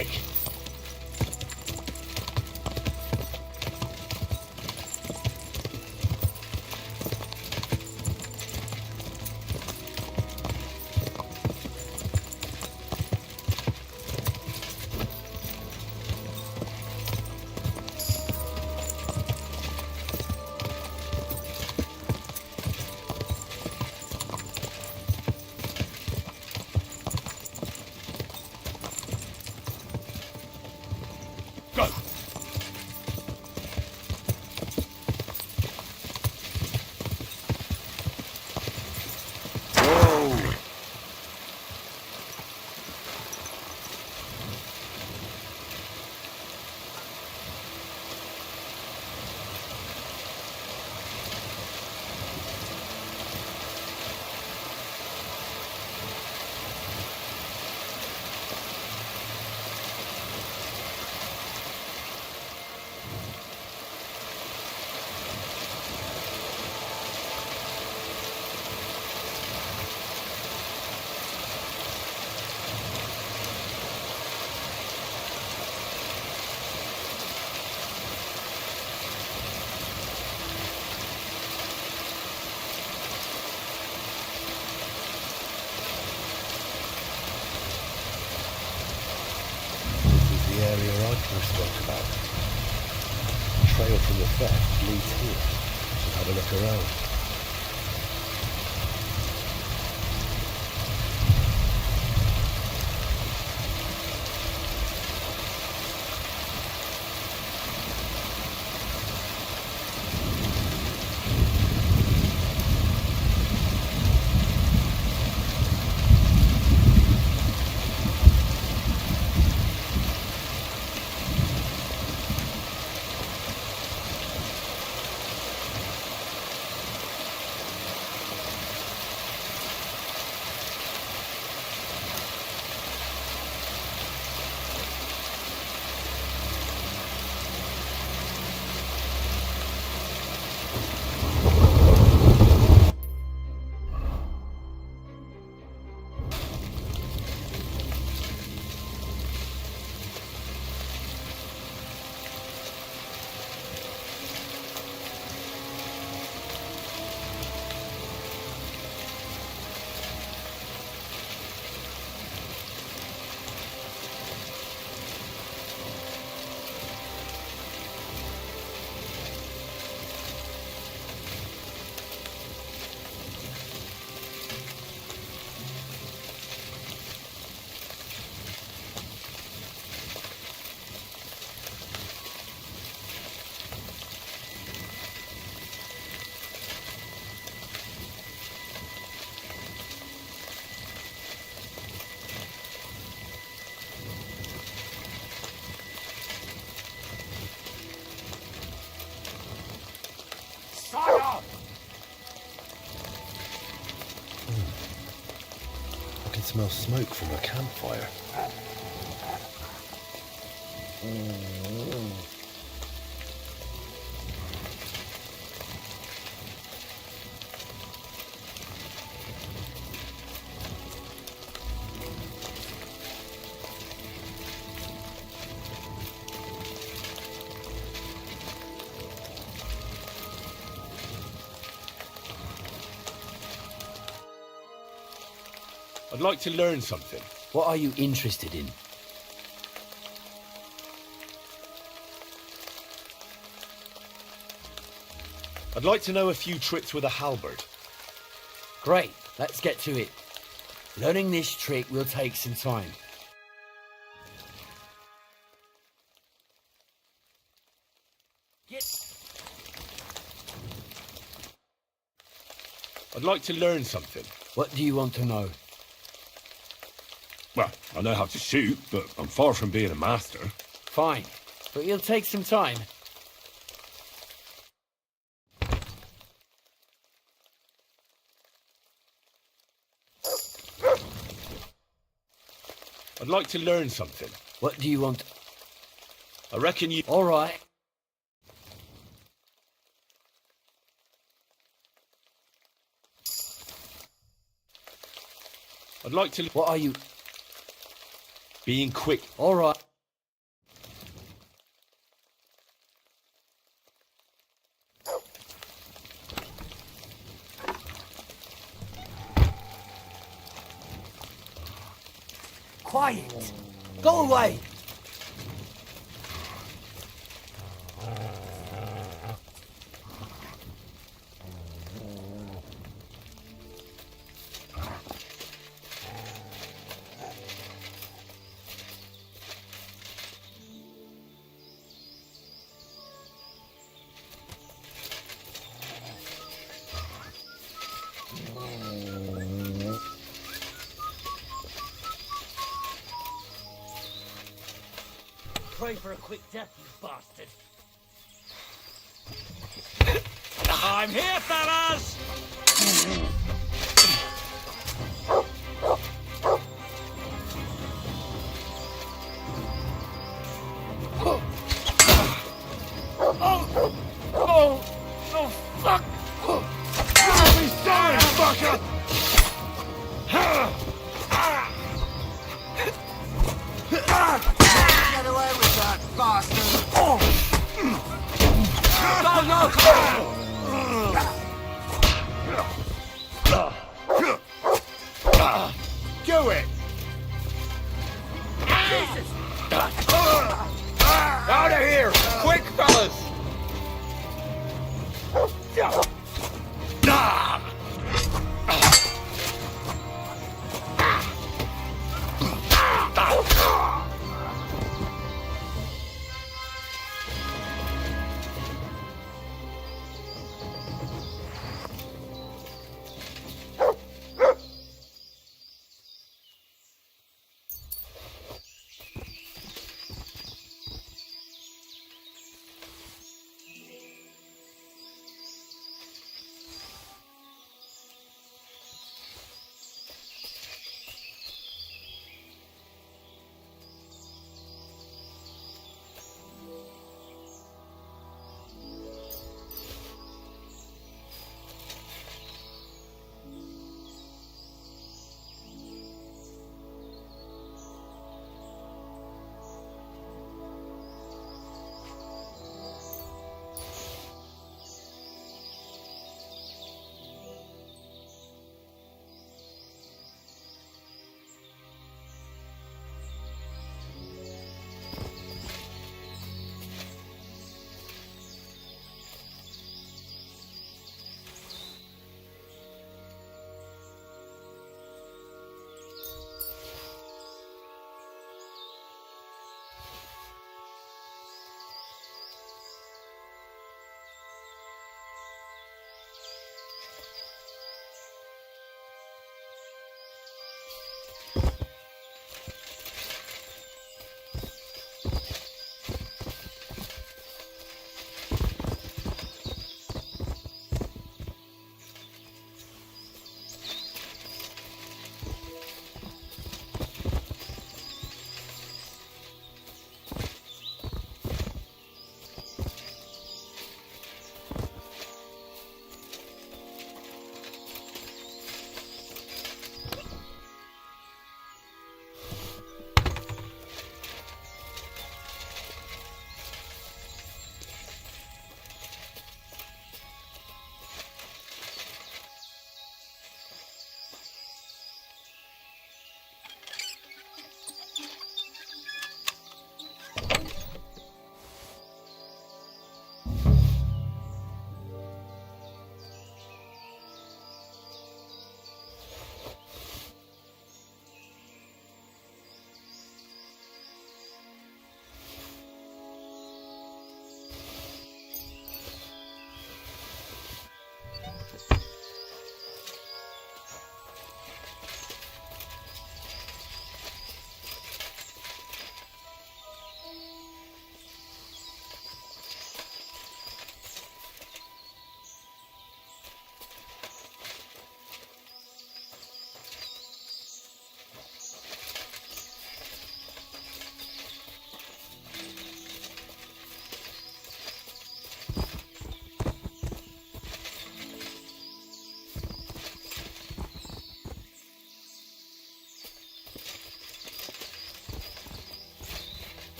quick. Go! Whoa! The area I first spoke about. The trail from the theft leads here. Should have a look around. I can smell smoke from a campfire. I'd like to learn something.
What are you interested in?
I'd like to know a few tricks with a halberd.
Great, let's get to it. Learning this trick will take some time.
I'd like to learn something.
What do you want to know?
Well, I know how to shoot, but I'm far from being a master.
Fine, but it'll take some time.
I'd like to learn something.
What do you want?
I reckon you...
All right.
I'd like to...
What are you...
Being quick.
All right. Quiet. Go away. Pray for a quick death, you bastard.
I'm here, fellas! Oh, fuck! Be sorry, fucker! Get away with that, bastard!
Do it!
Jesus!
Out of here! Quick, fellas!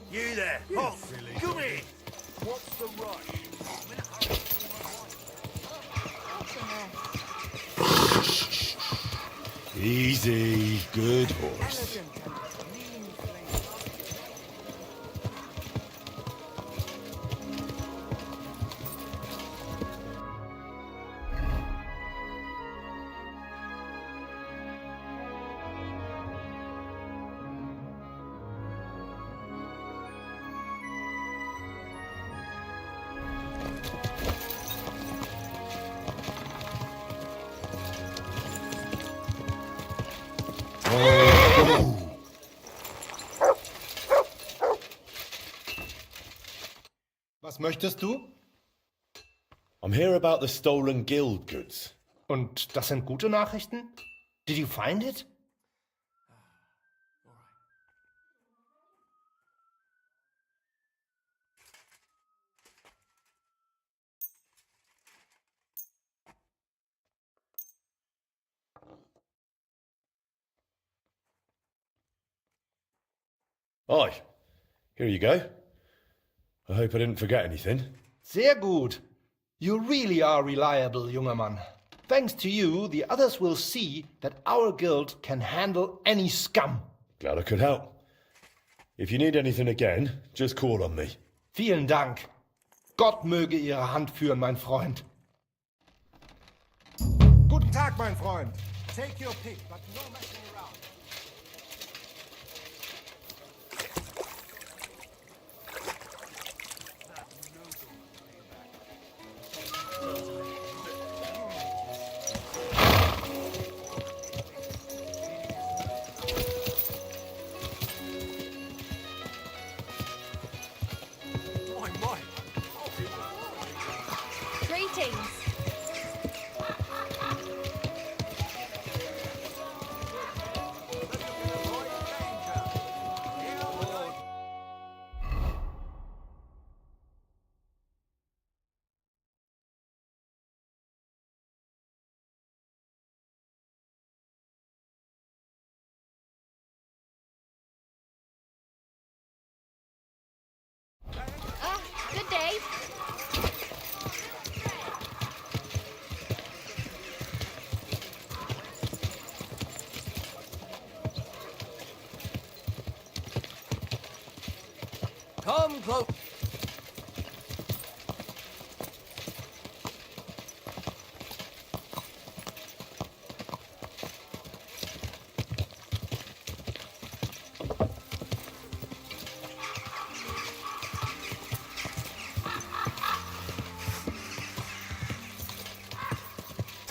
You there, Hop, come in.
What's the rush?
Easy, good horse.
Was möchtest du?
I'm here about the stolen guild goods.
Und das sind gute Nachrichten? Did you find it?
Aye, here you go. I hope I didn't forget anything.
Sehr gut. You really are reliable, junger Mann. Thanks to you, the others will see that our guild can handle any scum.
Glad I could help. If you need anything again, just call on me.
Vielen Dank. Gott möge Ihre Hand führen, mein Freund.
Guten Tag, mein Freund. Take your pick, but no messing around.
Greetings. Good day.
Come close.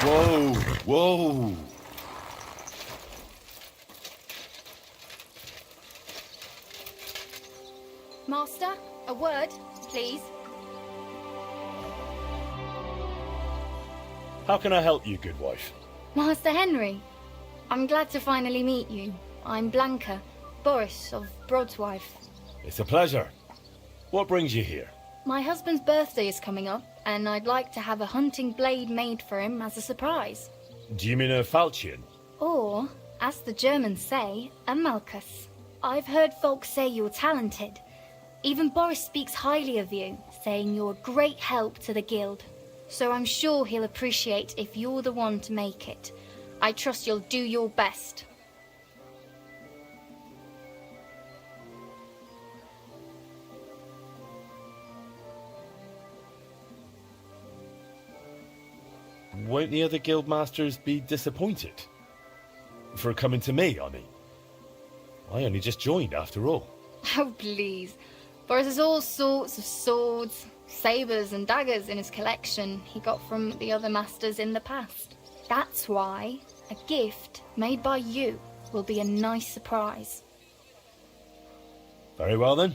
Whoa, whoa.
Master, a word, please.
How can I help you, good wife?
Master Henry, I'm glad to finally meet you. I'm Blanca, Boris of Broadswife.
It's a pleasure. What brings you here?
My husband's birthday is coming up, and I'd like to have a hunting blade made for him as a surprise.
Do you mean a falchion?
Or, as the Germans say, a Malchus. I've heard folks say you're talented. Even Boris speaks highly of you, saying you're a great help to the guild. So I'm sure he'll appreciate if you're the one to make it. I trust you'll do your best.
Won't the other guild masters be disappointed? For coming to me, I mean. I only just joined, after all.
Oh, please. Boris has all sorts of swords, sabres and daggers in his collection he got from the other masters in the past. That's why a gift made by you will be a nice surprise.
Very well then.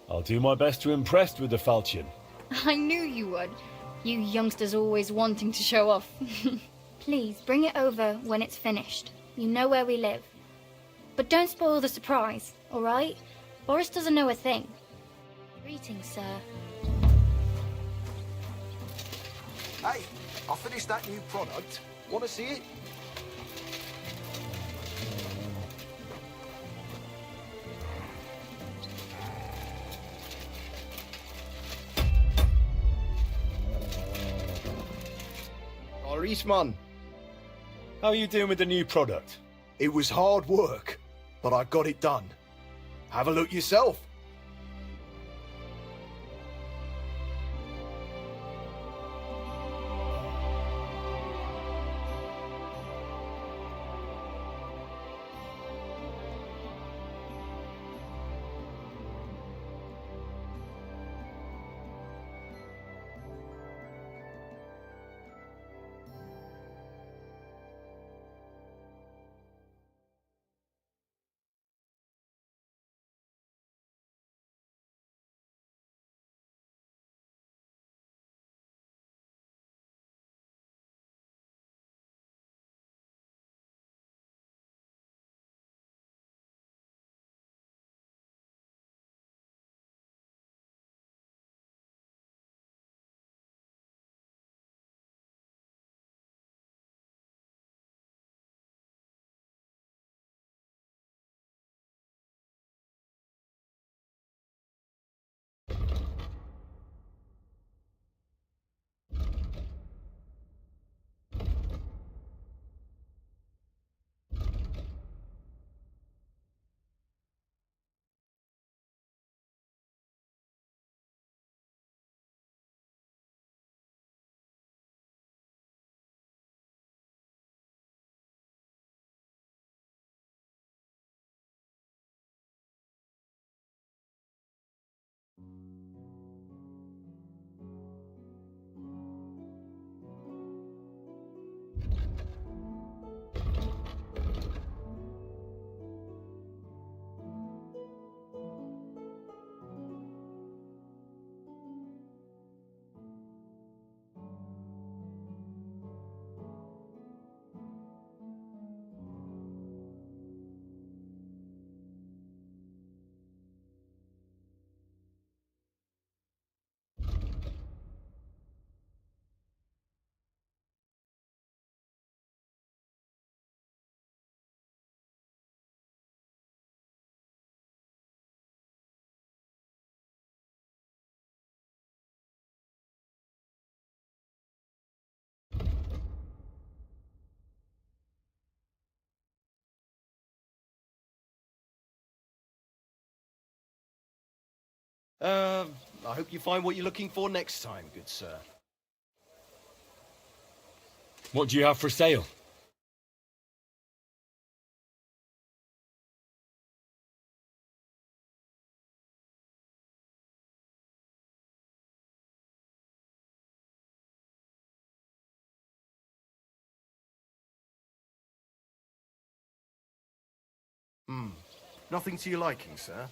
I'll do my best to impress with the falchion.
I knew you would. You youngsters always wanting to show off. Please, bring it over when it's finished. You know where we live. But don't spoil the surprise, all right? Boris doesn't know a thing. Greetings, sir.
Hey, I finished that new product. Want to see it? Greaseman.
How are you doing with the new product?
It was hard work, but I got it done. Have a look yourself. I hope you find what you're looking for next time, good sir.
What do you have for sale?
Nothing to your liking, sir?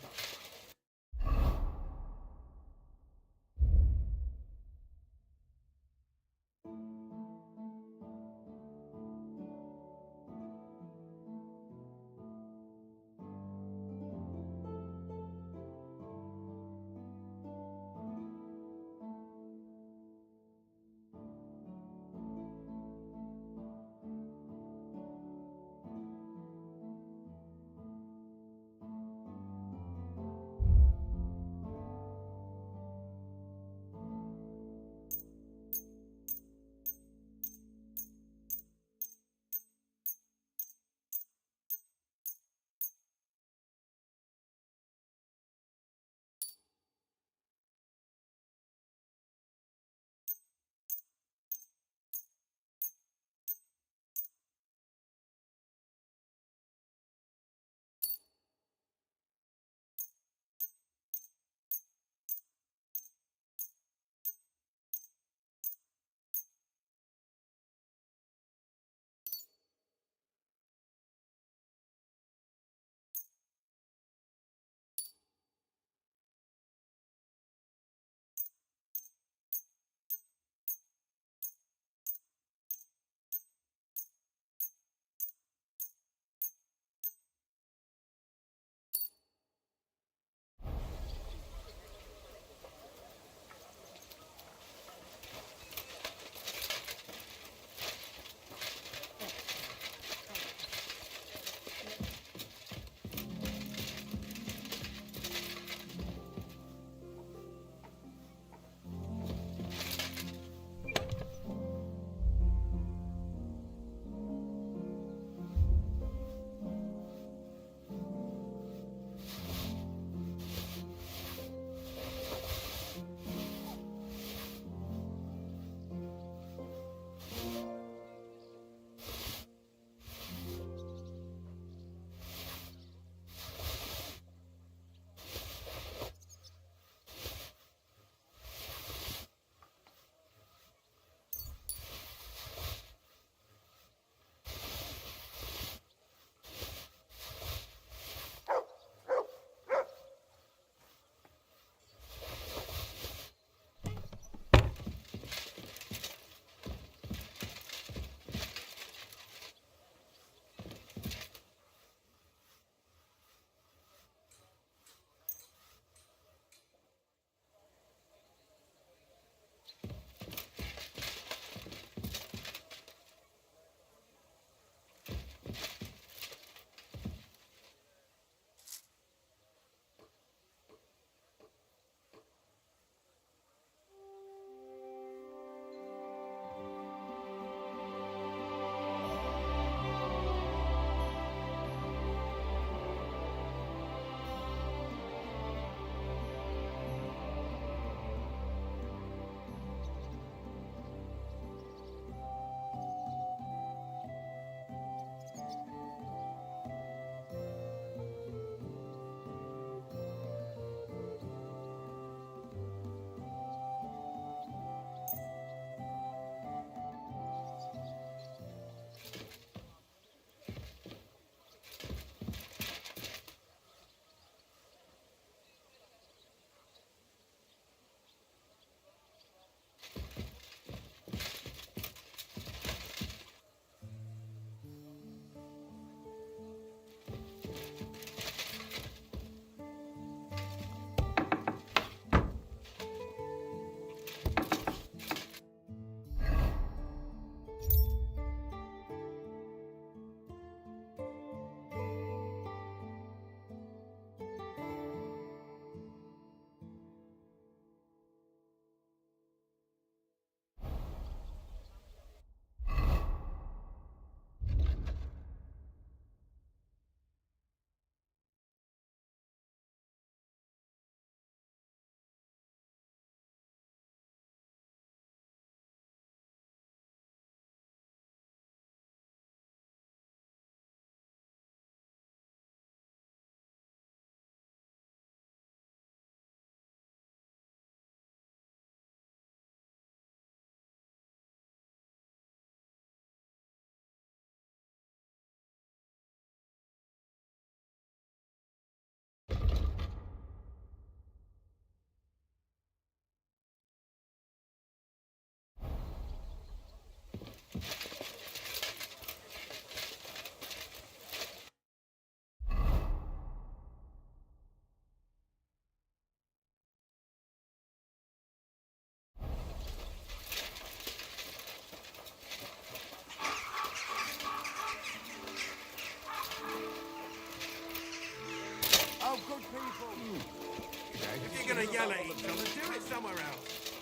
you're gonna yell at each other, do it somewhere else.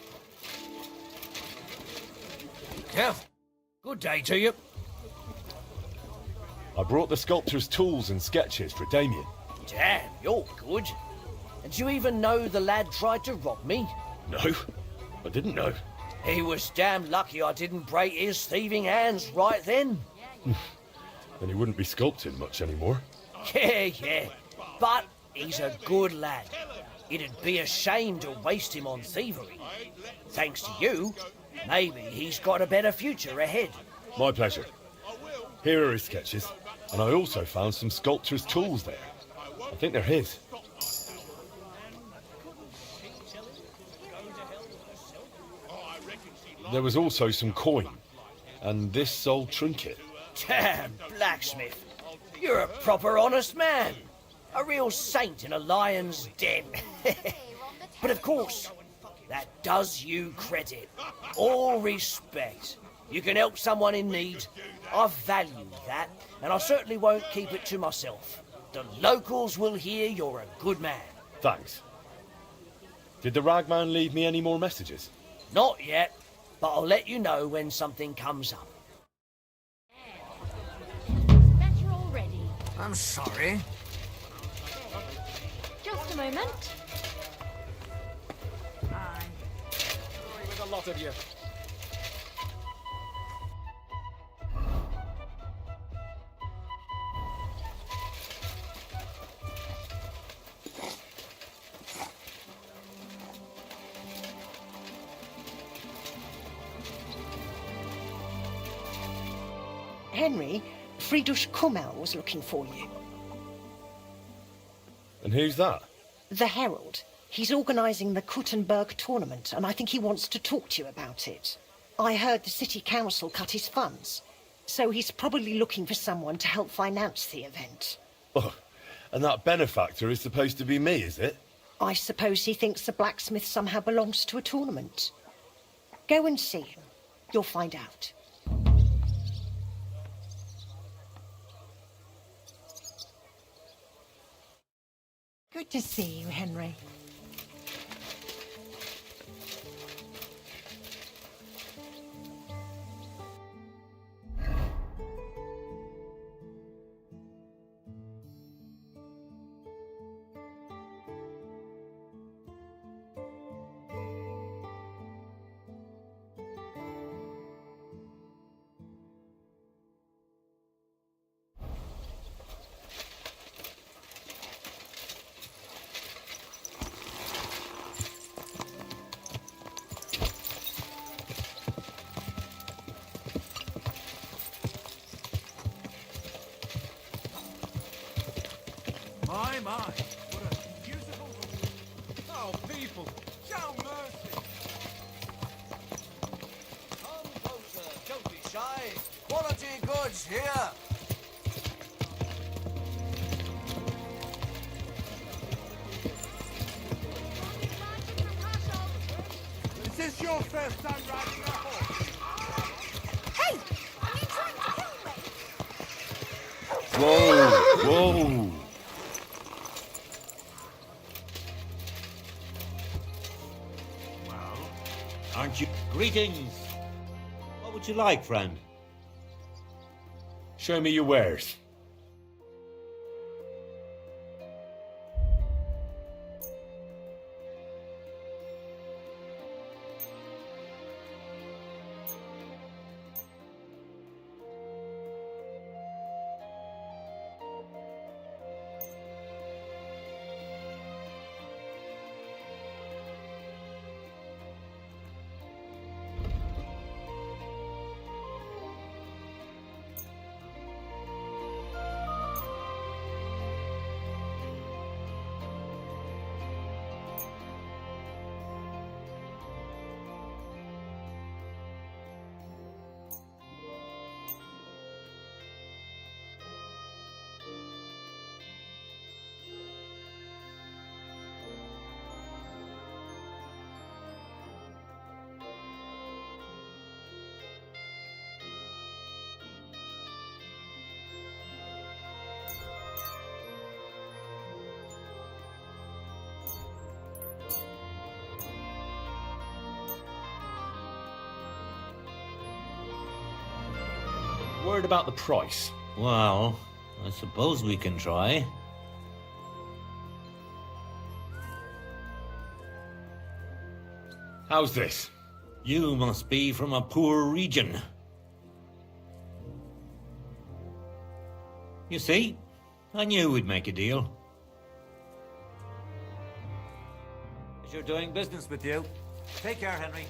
Careful. Good day to you.
I brought the sculptor's tools and sketches for Damien.
Damn, you're good. And do you even know the lad tried to rob me?
No, I didn't know.
He was damn lucky I didn't break his thieving hands right then.
Then he wouldn't be sculpting much anymore.
Yeah. But he's a good lad. It'd be a shame to waste him on thievery. Thanks to you, maybe he's got a better future ahead.
My pleasure. Here are his sketches, and I also found some sculptor's tools there. I think they're his. There was also some coin, and this old trinket.
Damn, blacksmith. You're a proper honest man. A real saint in a lion's den. But of course, that does you credit. All respect. You can help someone in need. I value that, and I certainly won't keep it to myself. The locals will hear you're a good man.
Thanks. Did the ragman leave me any more messages?
Not yet, but I'll let you know when something comes up.
Better already.
I'm sorry.
Just a moment.
Sorry with a lot of you.
Henry, Friedrich Kummel was looking for you.
And who's that?
The Herald. He's organising the Kuttenberg tournament, and I think he wants to talk to you about it. I heard the city council cut his funds, so he's probably looking for someone to help finance the event.
Oh, and that benefactor is supposed to be me, is it?
I suppose he thinks the blacksmith somehow belongs to a tournament. Go and see him. You'll find out. Good to see you, Henry.
My, what a beautiful... Oh, people, show mercy!
Come closer, don't be shy. Quality goods here.
Is this your first time riding a horse?
Hey! Are you trying to kill me?
Whoa!
Aren't you? Greetings! What would you like, friend?
Show me your wares. Word about the price.
Well, I suppose we can try.
How's this?
You must be from a poor region. You see, I knew we'd make a deal. You're doing business with you. Take care, Henry.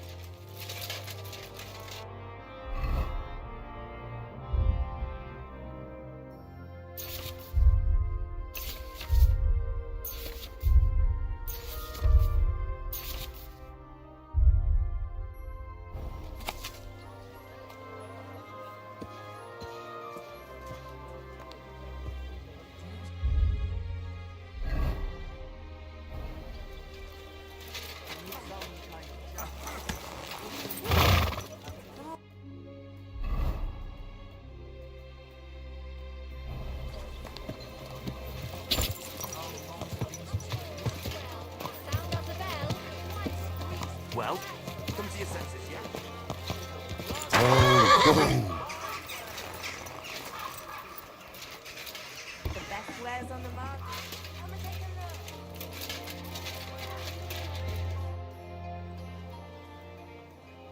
Well, come to your senses, yeah?
The best wares on the market. Come and take a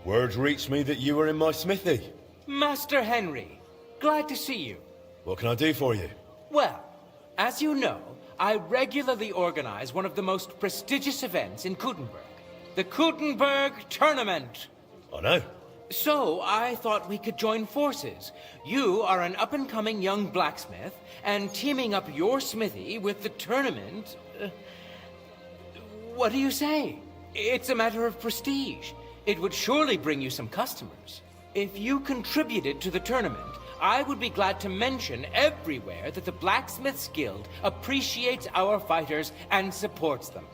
look.
Word reached me that you were in my smithy.
Master Henry, glad to see you.
What can I do for you?
Well, as you know, I regularly organize one of the most prestigious events in Kuttenberg. The Kuttenberg Tournament.
I know.
So, I thought we could join forces. You are an up-and-coming young blacksmith, and teaming up your smithy with the tournament... what do you say? It's a matter of prestige. It would surely bring you some customers. If you contributed to the tournament, I would be glad to mention everywhere that the Blacksmiths Guild appreciates our fighters and supports them.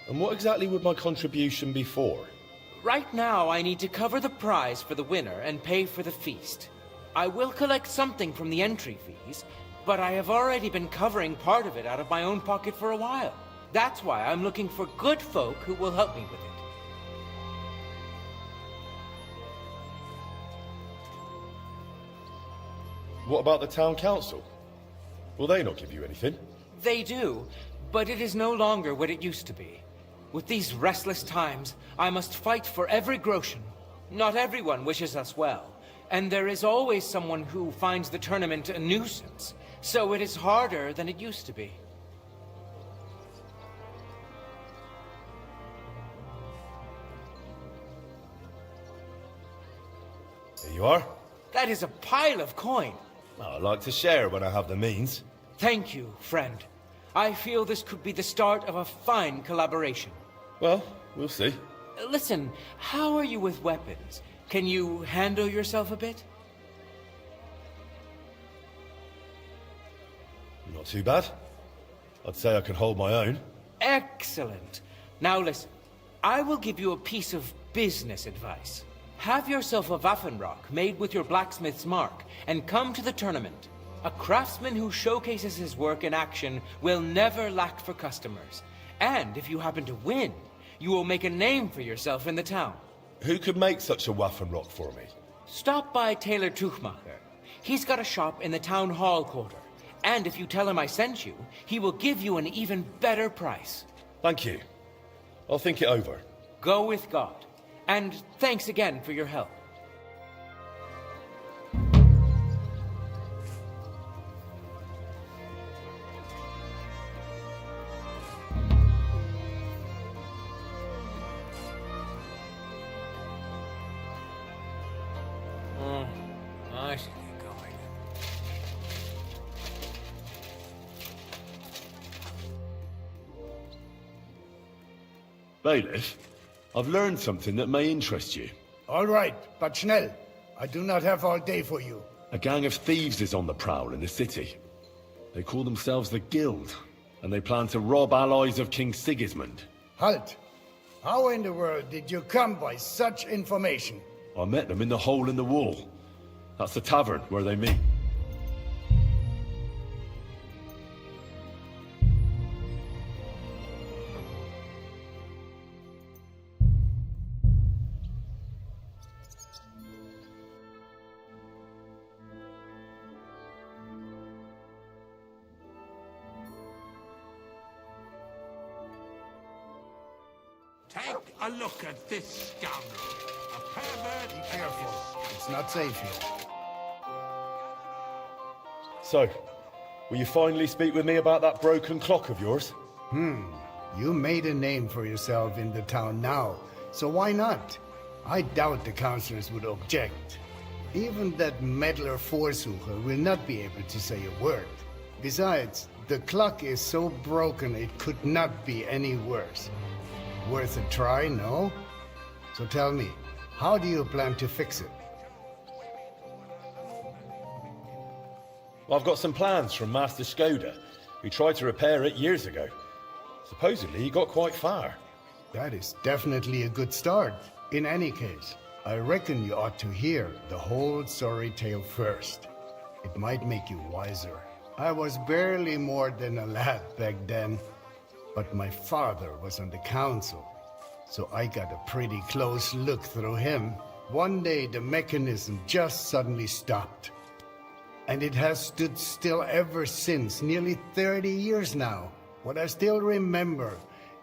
And what exactly would my contribution be for?
Right now, I need to cover the prize for the winner and pay for the feast. I will collect something from the entry fees, but I have already been covering part of it out of my own pocket for a while. That's why I'm looking for good folk who will help me with it.
What about the town council? Will they not give you anything?
They do, but it is no longer what it used to be. With these restless times, I must fight for every groschen. Not everyone wishes us well, and there is always someone who finds the tournament a nuisance, so it is harder than it used to be.
Here you are.
That is a pile of coin.
I like to share when I have the means.
Thank you, friend. I feel this could be the start of a fine collaboration.
Well, we'll see.
Listen, how are you with weapons? Can you handle yourself a bit?
Not too bad. I'd say I can hold my own.
Excellent. Now listen, I will give you a piece of business advice. Have yourself a Waffenrock made with your blacksmith's mark, and come to the tournament. A craftsman who showcases his work in action will never lack for customers. And if you happen to win, you will make a name for yourself in the town.
Who could make such a Waffenrock for me?
Stop by Taylor Tuchmacher. He's got a shop in the town hall quarter. And if you tell him I sent you, he will give you an even better price.
Thank you. I'll think it over.
Go with God. And thanks again for your help. I should get going.
Bailiff, I've learned something that may interest you.
All right, but schnell. I do not have all day for you.
A gang of thieves is on the prowl in the city. They call themselves the Guild, and they plan to rob allies of King Sigismund.
Halt! How in the world did you come by such information?
I met them in the hole in the wall. That's the tavern where they meet.
Take a look at this scoundrel. A pervert.
Be careful. It's not safe here.
So, will you finally speak with me about that broken clock of yours?
You made a name for yourself in the town now, so why not? I doubt the councillors would object. Even that meddler Vorsucher will not be able to say a word. Besides, the clock is so broken it could not be any worse. Worth a try, no? So tell me, how do you plan to fix it?
Well, I've got some plans from Master Skoda, who tried to repair it years ago. Supposedly, he got quite far.
That is definitely a good start. In any case, I reckon you ought to hear the whole sorry tale first. It might make you wiser. I was barely more than a lad back then, but my father was on the council, so I got a pretty close look through him. One day the mechanism just suddenly stopped. And it has stood still ever since, nearly 30 years now. What I still remember,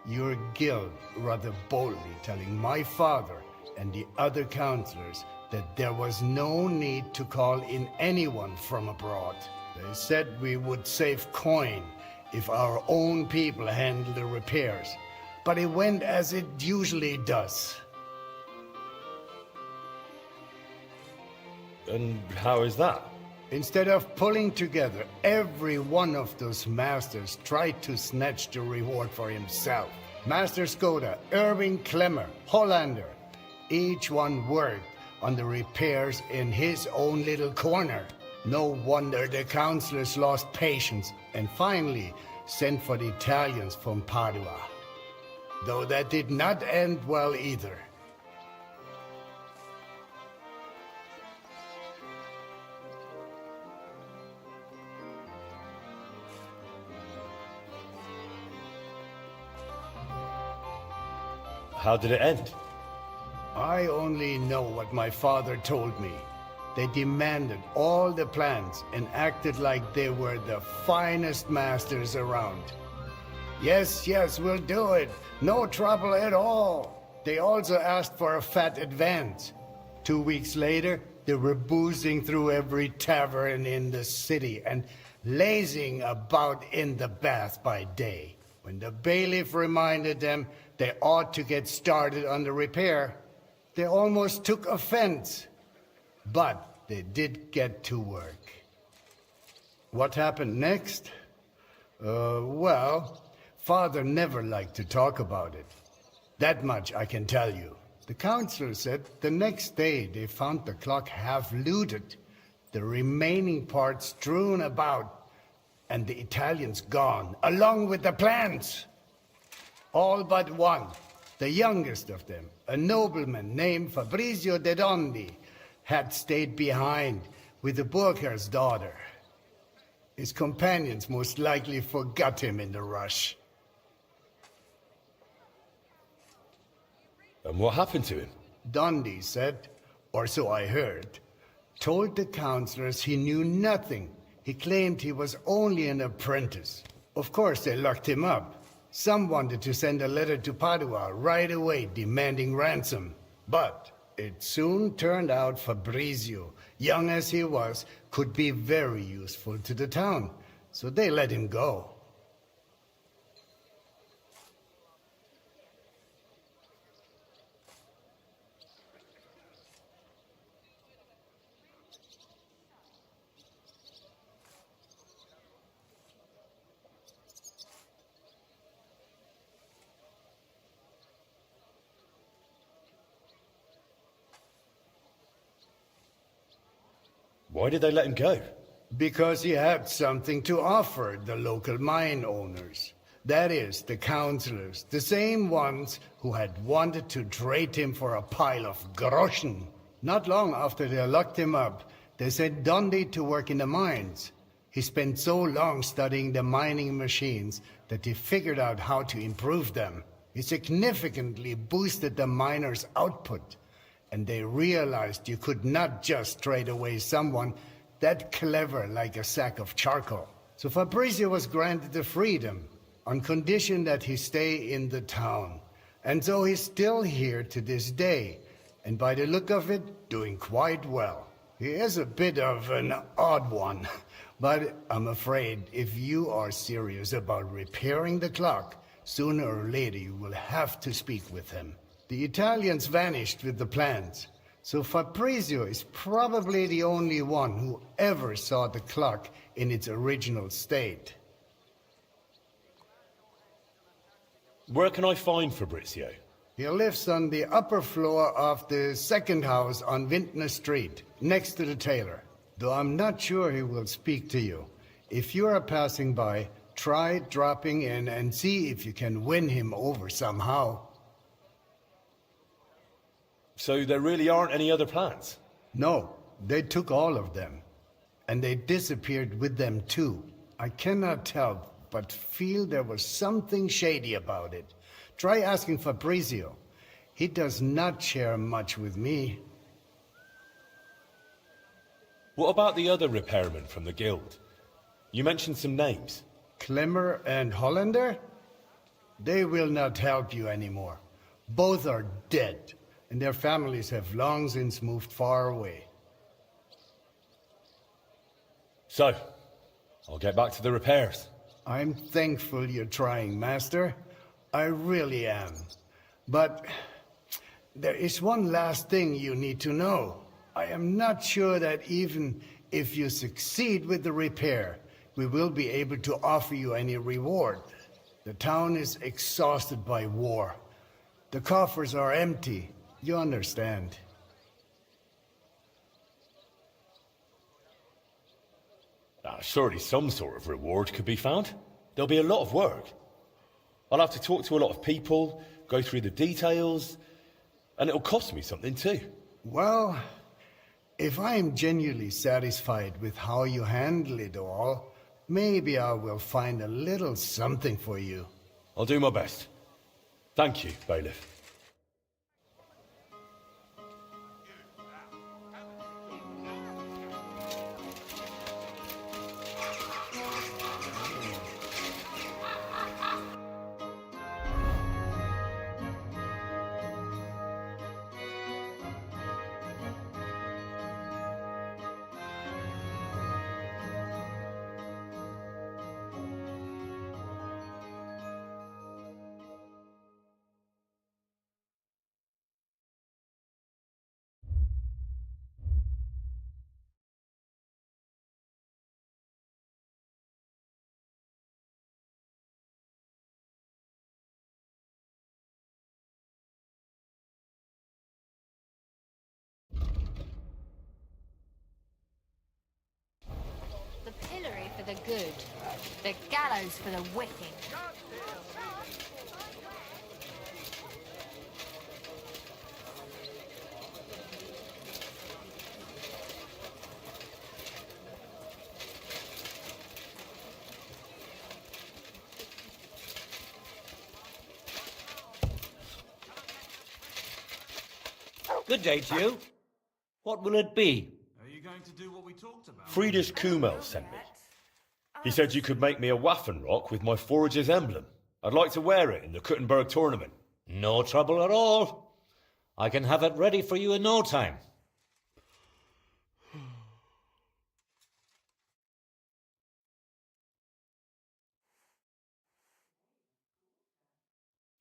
your guild rather boldly telling my father and the other councillors that there was no need to call in anyone from abroad. They said we would save coin if our own people handled the repairs. But it went as it usually does.
And how is that?
Instead of pulling together, every one of those masters tried to snatch the reward for himself. Master Skoda, Irving Klemmer, Hollander, each one worked on the repairs in his own little corner. No wonder the councillors lost patience and finally sent for the Italians from Padua. Though that did not end well either.
How did it end?
I only know what my father told me. They demanded all the plans and acted like they were the finest masters around. Yes, we'll do it. No trouble at all. They also asked for a fat advance. 2 weeks later, they were boozing through every tavern in the city and lazing about in the bath by day. When the bailiff reminded them they ought to get started on the repair, they almost took offense. But they did get to work. What happened next? Well, Father never liked to talk about it. That much I can tell you. The councillor said the next day they found the clock half looted, the remaining parts strewn about, and the Italians gone, along with the plans. All but one, the youngest of them, a nobleman named Fabrizio de Dondi, had stayed behind with the Burgherr's daughter. His companions most likely forgot him in the rush.
And what happened to him?
Dondi said, or so I heard, told the councillors he knew nothing. He claimed he was only an apprentice. Of course they locked him up. Some wanted to send a letter to Padua right away demanding ransom. But it soon turned out Fabrizio, young as he was, could be very useful to the town. So they let him go.
Why did they let him go?
Because he had something to offer the local mine owners. That is, the councillors, the same ones who had wanted to trade him for a pile of groschen. Not long after they locked him up, they sent Dundee to work in the mines. He spent so long studying the mining machines that he figured out how to improve them. He significantly boosted the miners' output, and they realized you could not just trade away someone that clever like a sack of charcoal. So Fabrizio was granted the freedom, on condition that he stay in the town. And so he's still here to this day, and by the look of it, doing quite well. He is a bit of an odd one, but I'm afraid if you are serious about repairing the clock, sooner or later you will have to speak with him. The Italians vanished with the plans, so Fabrizio is probably the only one who ever saw the clock in its original state.
Where can I find Fabrizio?
He lives on the upper floor of the second house on Vintner Street, next to the tailor. Though I'm not sure he will speak to you. If you are passing by, try dropping in and see if you can win him over somehow.
So there really aren't any other plans?
No, they took all of them. And they disappeared with them too. I cannot tell, but feel there was something shady about it. Try asking Fabrizio. He does not share much with me.
What about the other repairmen from the guild? You mentioned some names.
Klemmer and Hollander? They will not help you anymore. Both are dead, and their families have long since moved far away.
So, I'll get back to the repairs.
I'm thankful you're trying, Master. I really am. But there is one last thing you need to know. I am not sure that even if you succeed with the repair, we will be able to offer you any reward. The town is exhausted by war. The coffers are empty. You understand.
Surely some sort of reward could be found. There'll be a lot of work. I'll have to talk to a lot of people, go through the details, and it'll cost me something too.
Well, if I am genuinely satisfied with how you handle it all, maybe I will find a little something for you.
I'll do my best. Thank you, Bailiff.
The pillory for the good, the gallows for the wicked.
Good day to you. What will it be?
Are you going to do what we talked about?
Friedrich Kummel sent me. He said you could make me a Waffenrock with my forager's emblem. I'd like to wear it in the Kuttenberg tournament.
No trouble at all. I can have it ready for you in no time.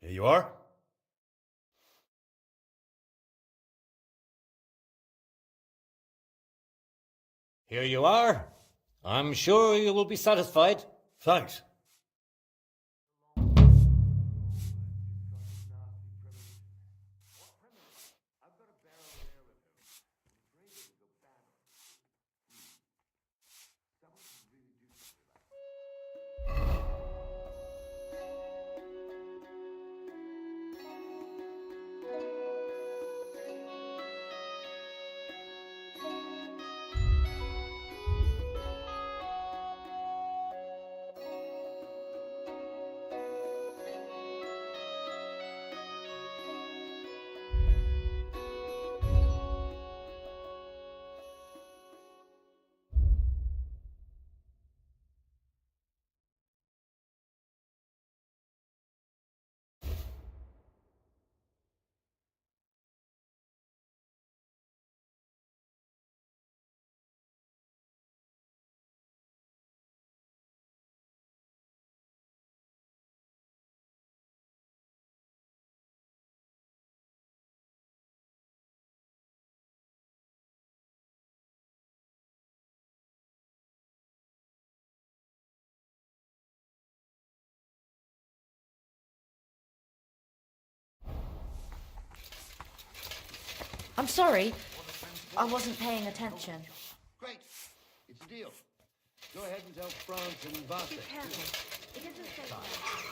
Here you are.
Here you are. I'm sure you will be satisfied.
Thanks.
I'm sorry. I wasn't paying attention.
Great. It's a deal. Go ahead and tell France and Vasse.
Be careful. It isn't safe.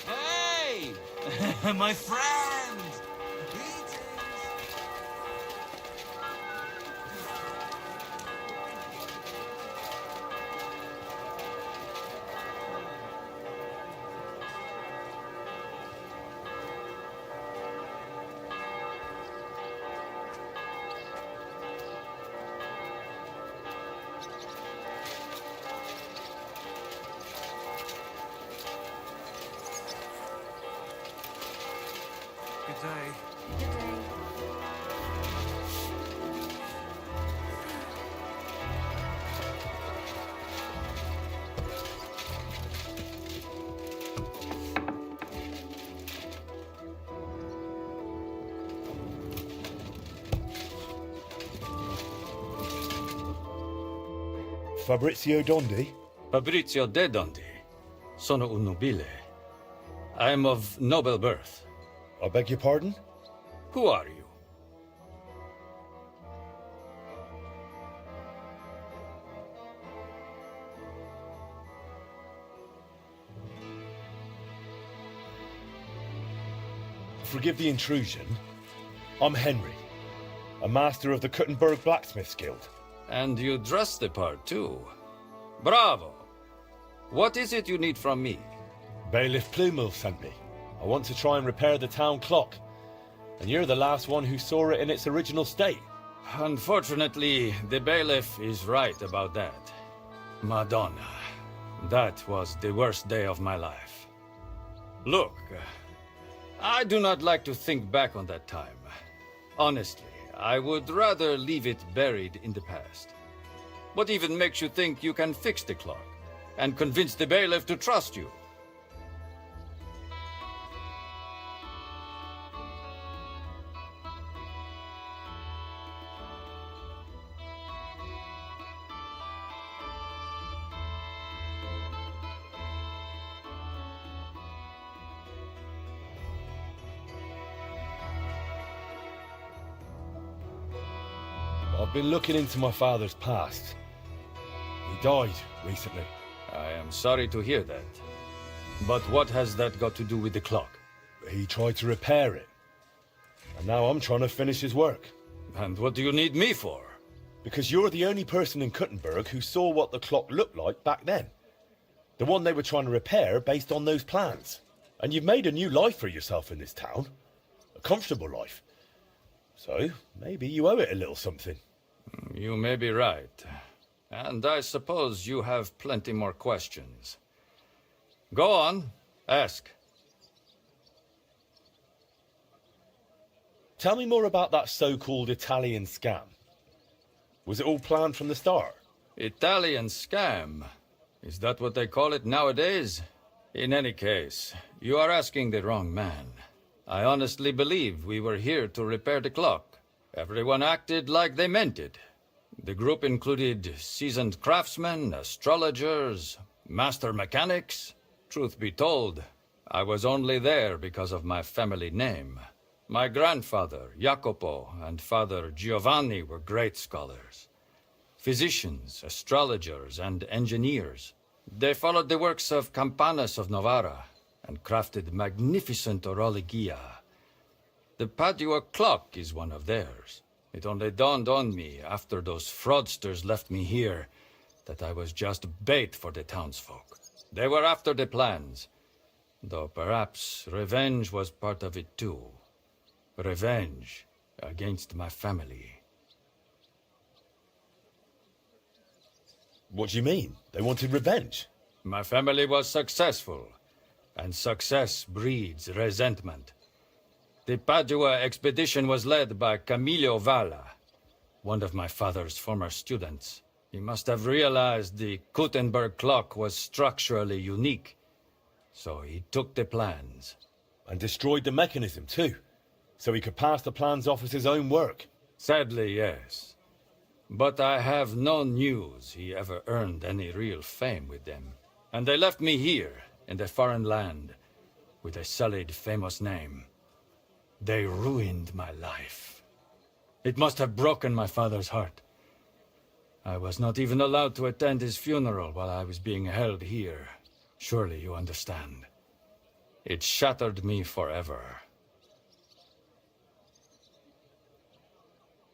Hey! My friend!
Good day.
Good day.
Fabrizio Dondi?
Fabrizio de Dondi. Sono un nobile. I am of noble birth.
I beg your pardon?
Who are you?
Forgive the intrusion. I'm Henry, a master of the Kuttenberg Blacksmiths Guild.
And you dress the part, too. Bravo! What is it you need from me?
Bailiff Plumel sent me. I want to try and repair the town clock. And you're the last one who saw it in its original state.
Unfortunately, the bailiff is right about that. Madonna, that was the worst day of my life. Look, I do not like to think back on that time. Honestly, I would rather leave it buried in the past. What even makes you think you can fix the clock and convince the bailiff to trust you?
I've been looking into my father's past. He died recently.
I am sorry to hear that. But what has that got to do with the clock?
He tried to repair it. And now I'm trying to finish his work.
And what do you need me for?
Because you're the only person in Kuttenberg who saw what the clock looked like back then. The one they were trying to repair based on those plans. And you've made a new life for yourself in this town. A comfortable life. So, maybe you owe it a little something.
You may be right. And I suppose you have plenty more questions. Go on, ask.
Tell me more about that so-called Italian scam. Was it all planned from the start?
Italian scam? Is that what they call it nowadays? In any case, you are asking the wrong man. I honestly believe we were here to repair the clock. Everyone acted like they meant it. The group included seasoned craftsmen, astrologers, master mechanics. Truth be told, I was only there because of my family name. My grandfather, Jacopo, and father Giovanni were great scholars. Physicians, astrologers, and engineers. They followed the works of Campanus of Novara and crafted magnificent orologia. The Padua clock is one of theirs. It only dawned on me after those fraudsters left me here that I was just bait for the townsfolk. They were after the plans, though perhaps revenge was part of it too. Revenge against my family.
What do you mean? They wanted revenge?
My family was successful, and success breeds resentment. The Padua expedition was led by Camillo Valla, one of my father's former students. He must have realized the Gutenberg clock was structurally unique, so he took the plans.
And destroyed the mechanism too, so he could pass the plans off as his own work?
Sadly, yes. But I have no news he ever earned any real fame with them. And they left me here, in a foreign land, with a sullied, famous name. They ruined my life. It must have broken my father's heart. I was not even allowed to attend his funeral while I was being held here. Surely you understand. It shattered me forever.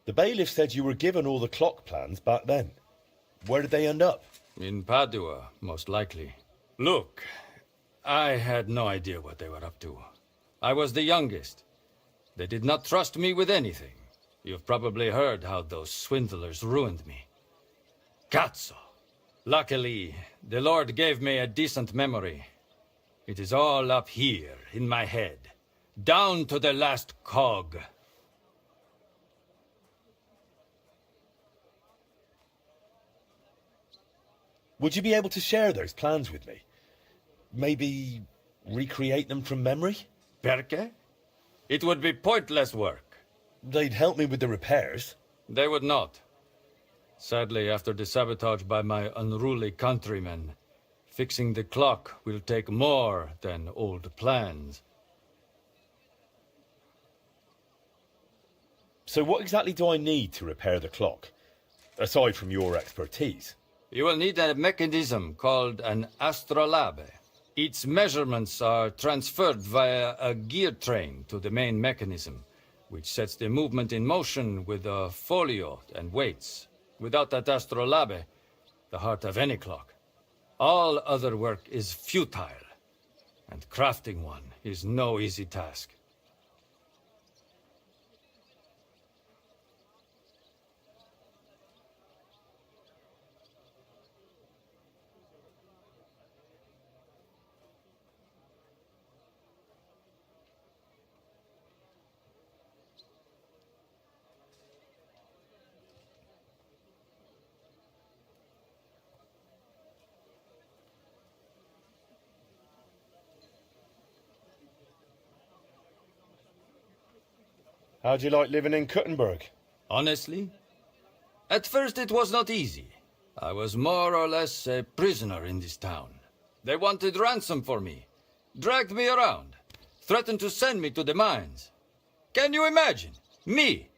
The bailiff said you were given all the clock plans back then. Where did they end up?
In Padua, most likely. Look, I had no idea what they were up to. I was the youngest. They did not trust me with anything. You've probably heard how those swindlers ruined me. Cazzo! Luckily, the Lord gave me a decent memory. It is all up here, in my head. Down to the last cog.
Would you be able to share those plans with me? Maybe recreate them from memory?
Perché? It would be pointless work.
They'd help me with the repairs.
They would not. Sadly, after the sabotage by my unruly countrymen, fixing the clock will take more than old plans.
So what exactly do I need to repair the clock, aside from your expertise?
You will need a mechanism called an astrolabe. Its measurements are transferred via a gear train to the main mechanism, which sets the movement in motion with a folio and weights. Without that astrolabe, the heart of any clock, all other work is futile, and crafting one is no easy task.
How'd you like living in Gutenberg?
Honestly? At first it was not easy. I was more or less a prisoner in this town. They wanted ransom for me, dragged me around, threatened to send me to the mines. Can you imagine? Me,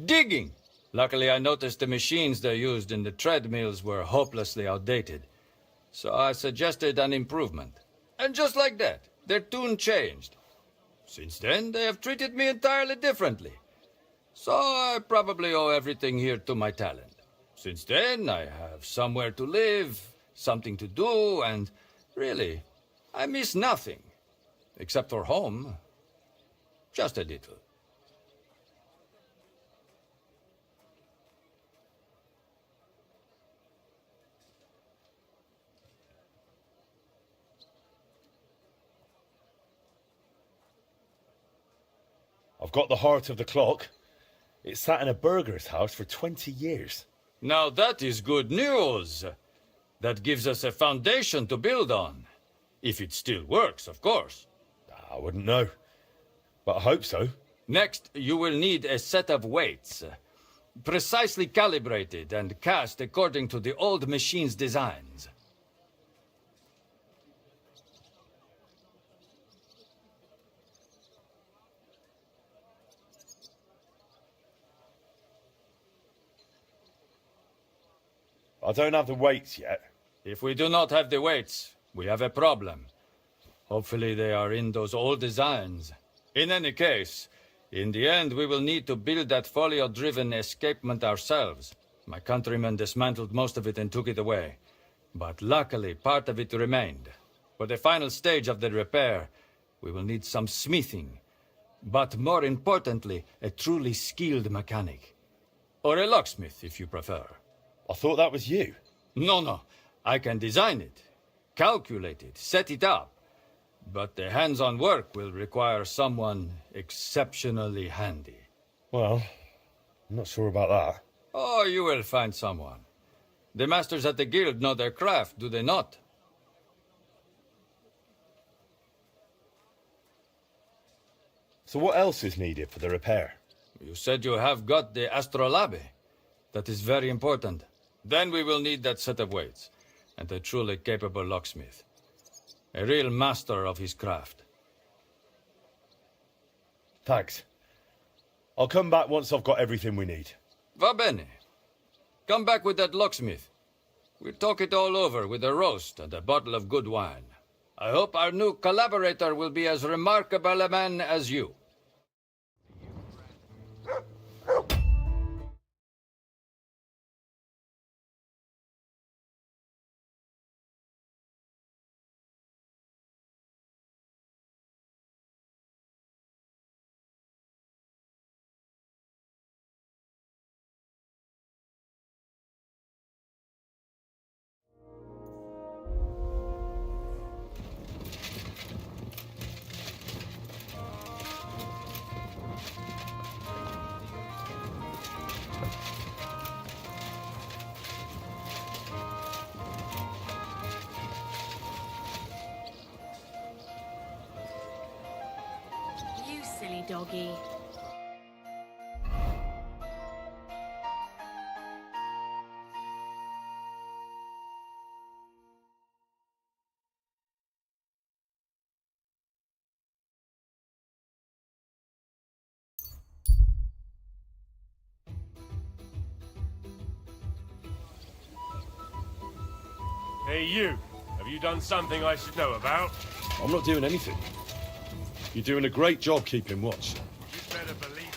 digging! Luckily I noticed the machines they used in the treadmills were hopelessly outdated. So I suggested an improvement. And just like that, their tune changed. Since then, they have treated me entirely differently. So I probably owe everything here to my talent. Since then, I have somewhere to live, something to do, and really, I miss nothing. Except for home. Just a little.
I've got the heart of the clock. It sat in a burgher's house for 20 years.
Now that is good news. That gives us a foundation to build on. If it still works, of course.
I wouldn't know, but I hope so.
Next, you will need a set of weights. Precisely calibrated and cast according to the old machine's designs.
I don't have the weights yet.
If we do not have the weights, we have a problem. Hopefully they are in those old designs. In any case, In the end, we will need to build that folio-driven escapement ourselves. My countrymen dismantled most of it and took it away. But luckily, part of it remained. For the final stage of the repair, we will need some smithing. But more importantly, a truly skilled mechanic. Or a locksmith, if you prefer.
I thought that was you.
No. I can design it, calculate it, set it up. But the hands-on work will require someone exceptionally handy.
Well, I'm not sure about that.
Oh, you will find someone. The masters at the guild know their craft, do they not?
So what else is needed for the repair?
You said you have got the astrolabe. That is very important. Then we will need that set of weights, and a truly capable locksmith. A real master of his craft.
Thanks. I'll come back once I've got everything we need.
Va bene. Come back with that locksmith. We'll talk it all over with a roast and a bottle of good wine. I hope our new collaborator will be as remarkable a man as you.
You silly doggy.
Hey, you. Have you done something I should know about?
I'm not doing anything. You're doing a great job keeping watch.
You'd better believe it.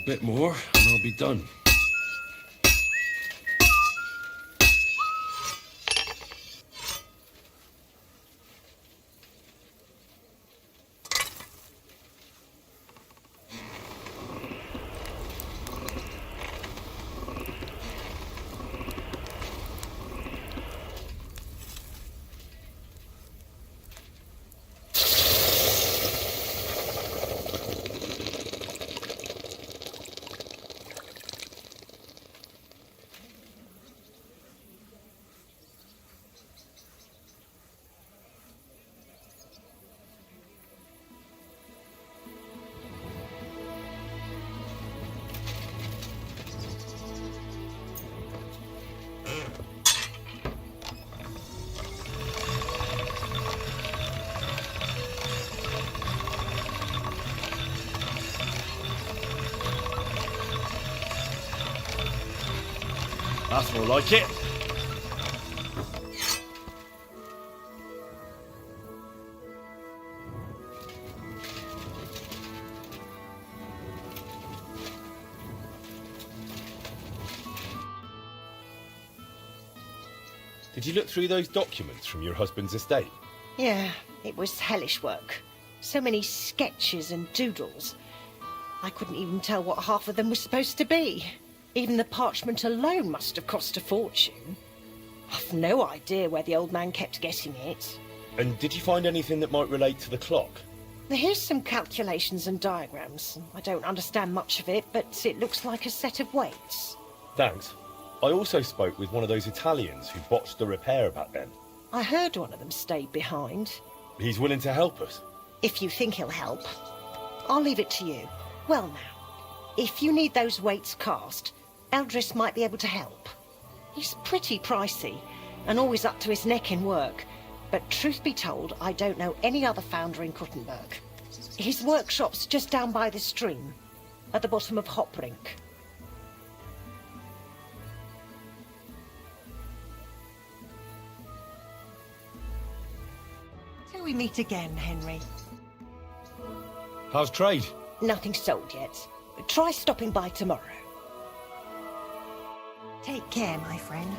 bit more, and I'll be done.
That's more like it. Did you look through those documents from your husband's estate?
Yeah, it was hellish work. So many sketches and doodles. I couldn't even tell what half of them was supposed to be. Even the parchment alone must have cost a fortune. I've no idea where the old man kept getting it.
And did you find anything that might relate to the clock?
Here's some calculations and diagrams. I don't understand much of it, but it looks like a set of weights.
Thanks. I also spoke with one of those Italians who botched the repair back then.
I heard one of them stayed behind.
He's willing to help us.
If you think he'll help. I'll leave it to you. Well now, if you need those weights cast, Eldris might be able to help. He's pretty pricey, and always up to his neck in work. But truth be told, I don't know any other founder in Kuttenberg. His workshop's just down by the stream, at the bottom of Hopbrink. Till we meet again, Henry.
How's trade?
Nothing sold yet. Try stopping by tomorrow.
Take care, my friend.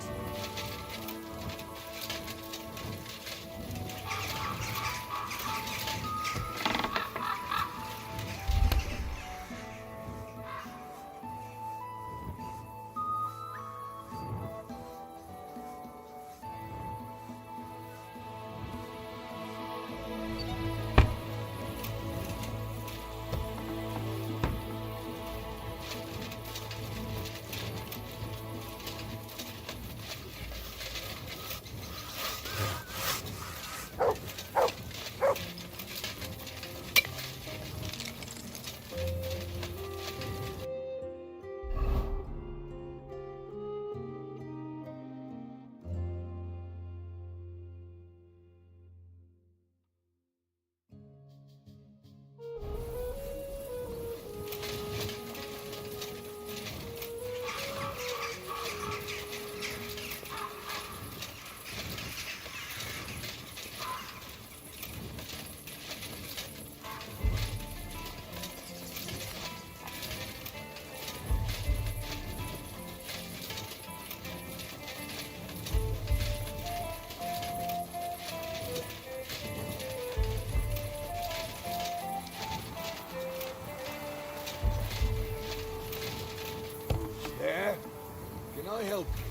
Can I help you?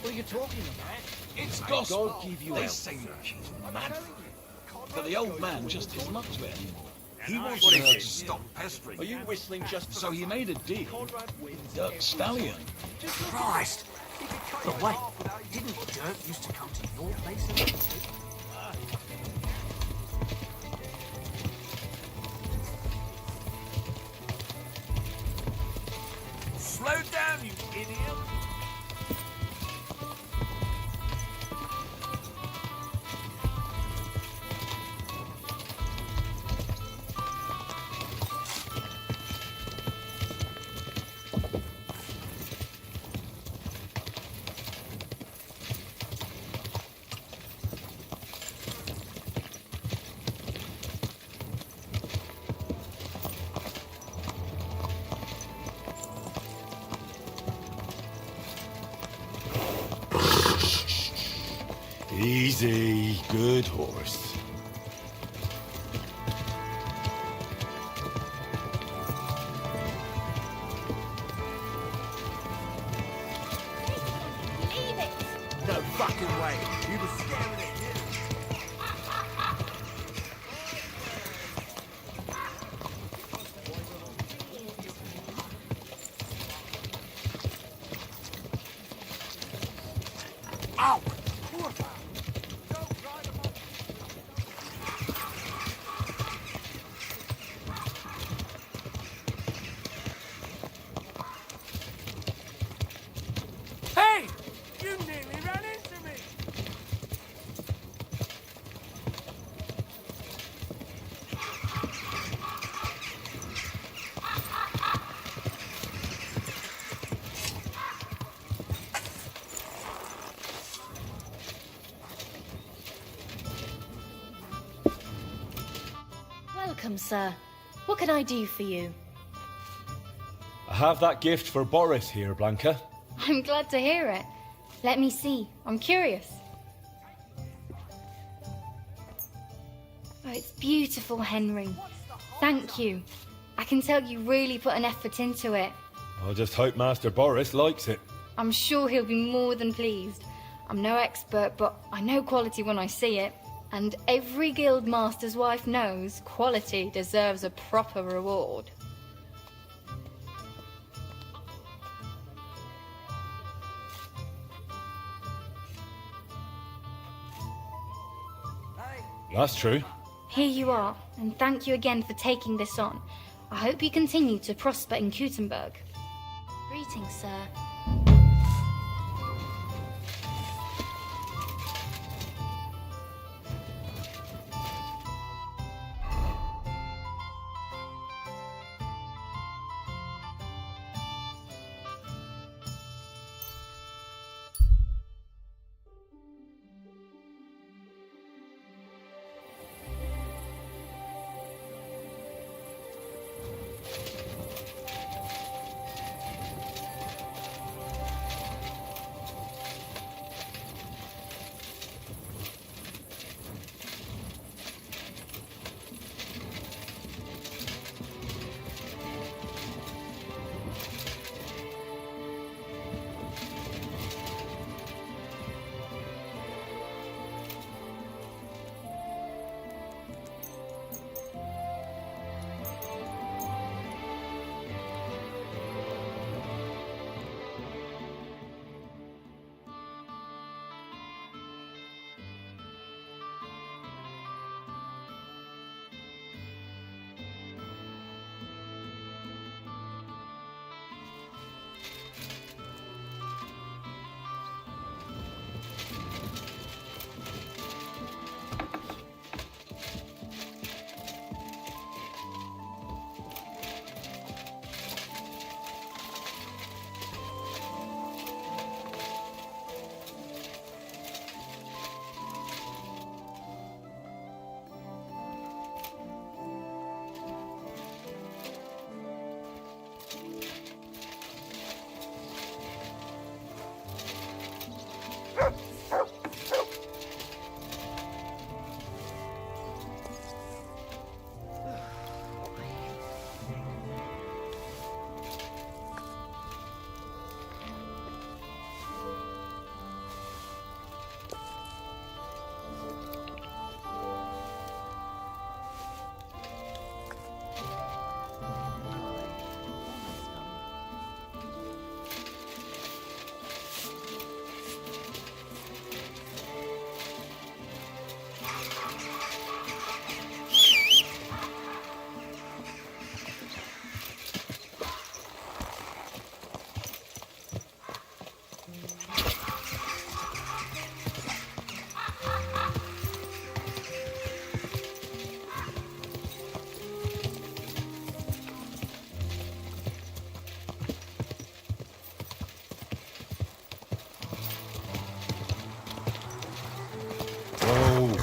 What are you talking about?
It's
gospel.
God give you
They
help.
say that she's mad for him. But the old man just isn't up to it anymore. He
What
wanted
is
her
it?
to stop pestering
Are you
him.
whistling just for
So he made a deal with Dirk Stallion.
Christ! But wait, didn't Dirk used to come to your place and visit?
Slow down, you idiot!
Easy, good horse.
Leave it! No fucking way. He was staring at you. Ow! Poor man. Don't ride him on. Hey! You nearly ran into me!
Welcome, sir. What can I do for you?
I have that gift for Boris here, Blanca.
I'm glad to hear it. Let me see. I'm curious. Oh, it's beautiful, Henry. Thank you. I can tell you really put an effort into it.
I just hope Master Boris likes it.
I'm sure he'll be more than pleased. I'm no expert, but I know quality when I see it. And every guild master's wife knows quality deserves a proper reward.
That's true.
Here you are, and thank you again for taking this on. I hope you continue to prosper in Kuttenberg. Greetings, sir.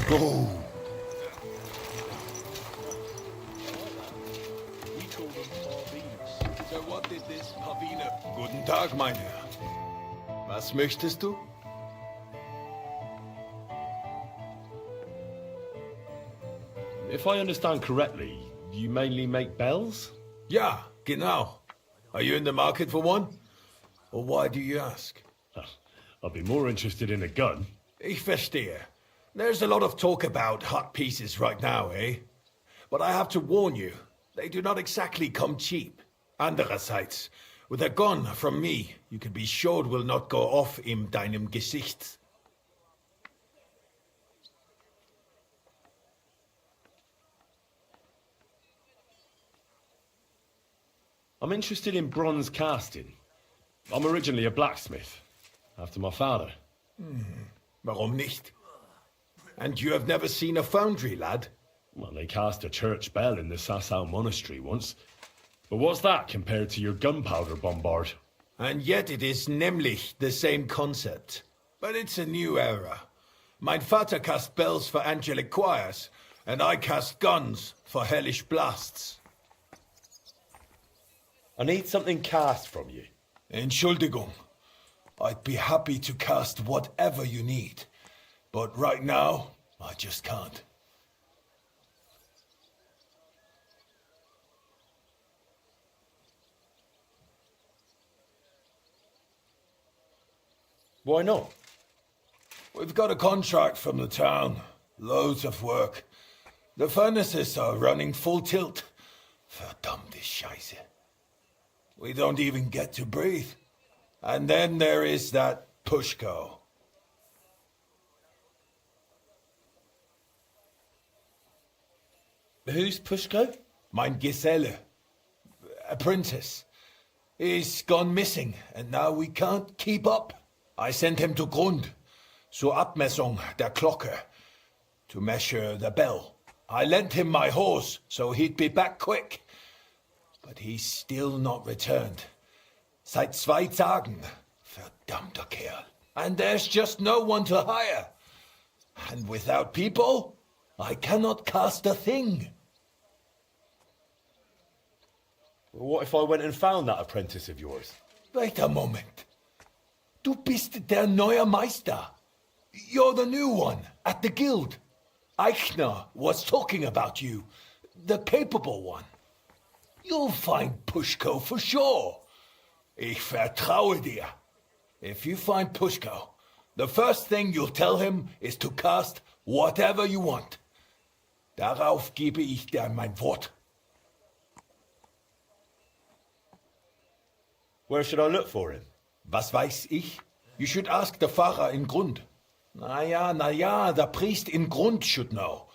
Go!
So what is this, Pavina? Guten Tag, mein Herr. Was möchtest du?
If I understand correctly, you mainly make bells?
Ja, genau. Are you in the market for one? Or why do you ask?
I'd be more interested in a gun.
Ich verstehe. There's a lot of talk about hot pieces right now, eh? But I have to warn you, they do not exactly come cheap. Andererseits, with a gun from me, you can be sure it will not go off in deinem Gesicht.
I'm interested in bronze casting. I'm originally a blacksmith, after my father.
Warum nicht? And you have never seen a foundry, lad?
Well, they cast a church bell in the Sassau monastery once. But what's that compared to your gunpowder bombard?
And yet it is nämlich the same concept. But it's a new era. Mein Vater cast bells for angelic choirs, and I cast guns for hellish blasts.
I need something cast from you.
Entschuldigung. I'd be happy to cast whatever you need. But right now, I just can't.
Why not?
We've got a contract from the town. Loads of work. The furnaces are running full tilt. Verdammte Scheiße. We don't even get to breathe. And then there is that Pushko.
Who's Pushko?
Mein Geselle. Apprentice. He's gone missing, and now we can't keep up. I sent him to Grund, zur Abmessung der Glocke, to measure the bell. I lent him my horse, so he'd be back quick. But he's still not returned. Seit 2 Tagen. Verdammter Kerl. And there's just no one to hire. And without people, I cannot cast a thing.
What if I went and found that apprentice of yours?
Wait a moment. Du bist der neue Meister. You're the new one at the guild. Eichner was talking about you. The capable one. You'll find Pushko for sure. Ich vertraue dir. If you find Pushko, the first thing you'll tell him is to cast whatever you want. Darauf gebe ich dir mein Wort.
Where should I look for him?
Was weiß ich? You should ask the Pfarrer in Grund. Na ja, the priest in Grund should know.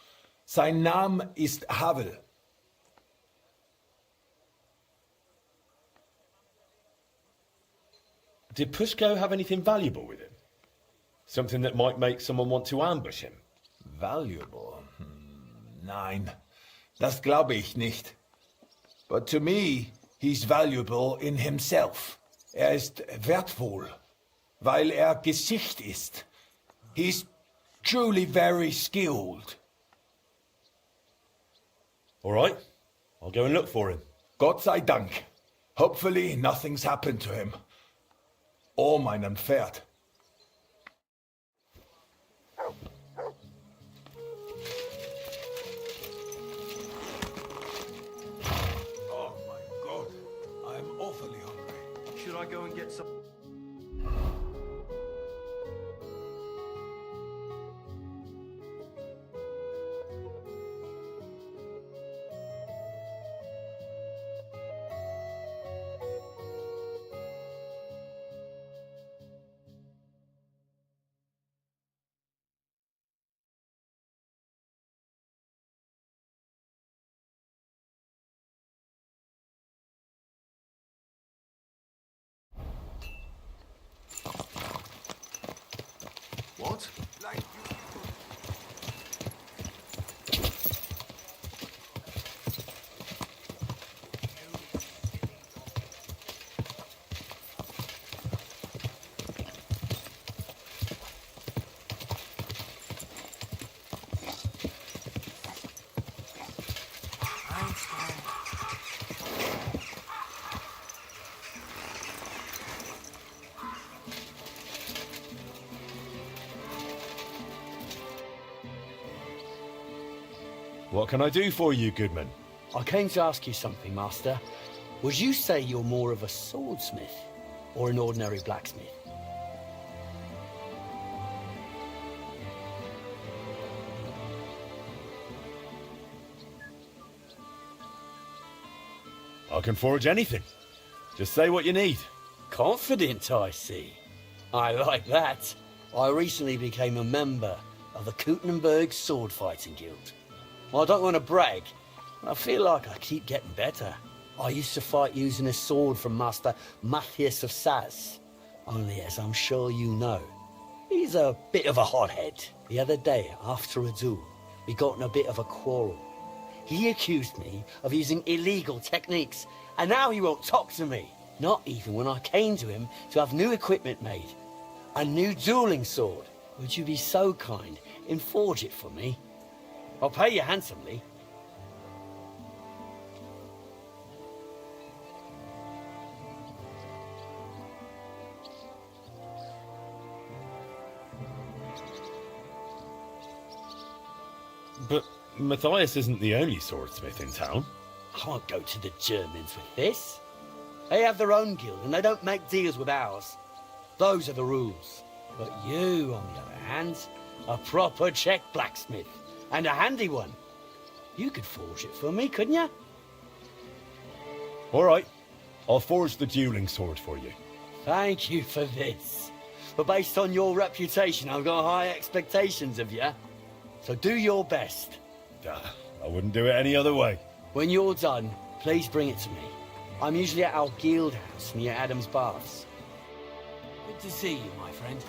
Sein Name ist Havel.
Did Pushko have anything valuable with him? Something that might make someone want to ambush him?
Valuable? Nein, das glaube ich nicht. But to me, he's valuable in himself. Ist wertvoll, weil Gesicht ist. He's truly very skilled.
All right, I'll go and look for him.
Gott sei Dank. Hopefully nothing's happened to him. Or meinem Pferd. Oh my God, I'm awfully hungry.
Should I go and get some?
What can I do for you, Goodman?
I came to ask you something, Master. Would you say you're more of a swordsmith or an ordinary blacksmith?
I can forge anything. Just say what you need.
Confident, I see. I like that. I recently became a member of the Kuttenberg Sword Fighting Guild. Well, I don't want to brag, but I feel like I keep getting better. I used to fight using a sword from Master Matthias of Saz. Only, as I'm sure you know, he's a bit of a hothead. The other day, after a duel, we got in a bit of a quarrel. He accused me of using illegal techniques, and now he won't talk to me. Not even when I came to him to have new equipment made. A new dueling sword. Would you be so kind and forge it for me? I'll pay you handsomely.
But Matthias isn't the only swordsmith in town.
I won't go to the Germans with this. They have their own guild and they don't make deals with ours. Those are the rules. But you, on the other hand, a proper Czech blacksmith, and a handy one. You could forge it for me, couldn't you?
All right. I'll forge the dueling sword for you.
Thank you for this. But based on your reputation, I've got high expectations of you. So do your best.
I wouldn't do it any other way.
When you're done, please bring it to me. I'm usually at our guild house near Adam's Baths. Good to see you, my friend.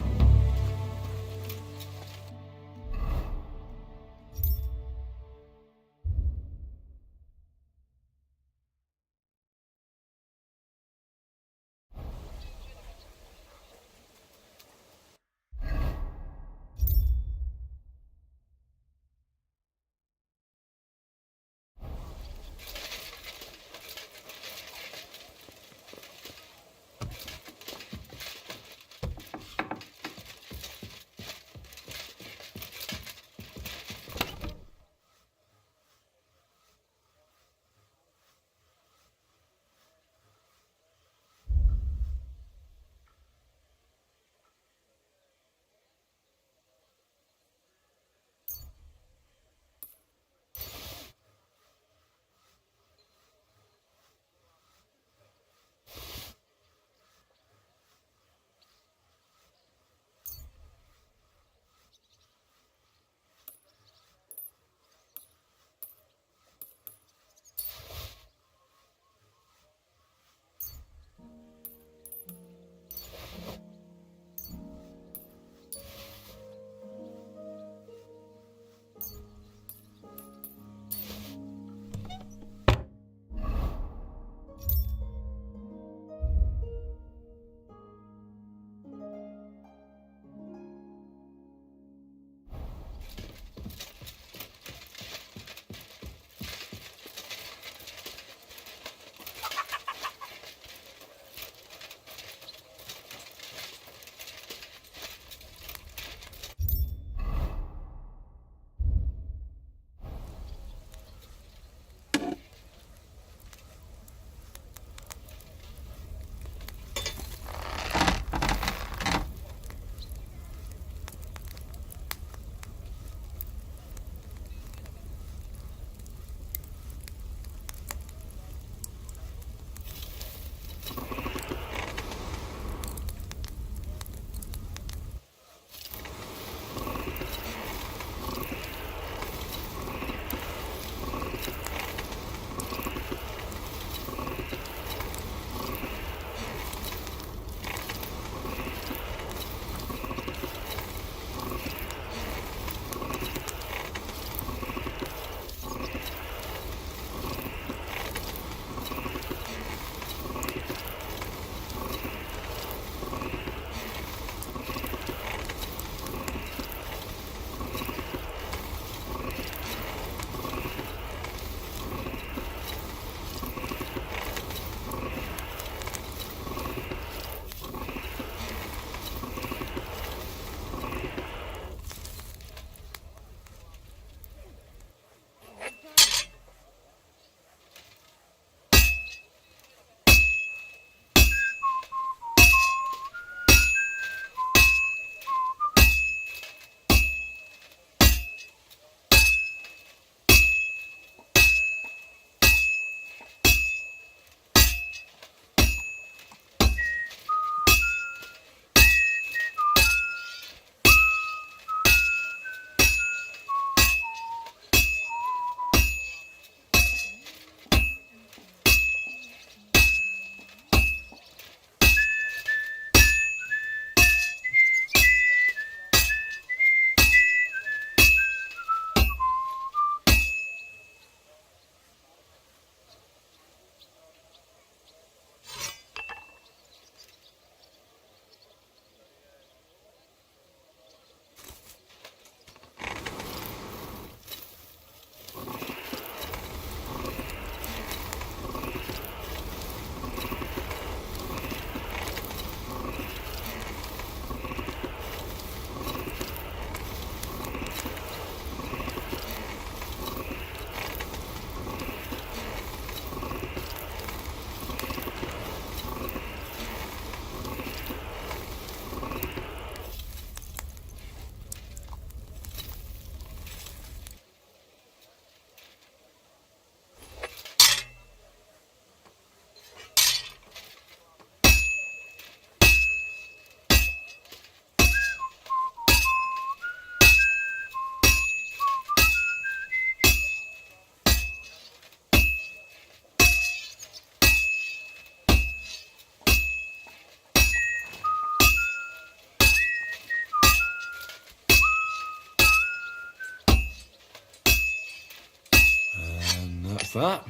There's that.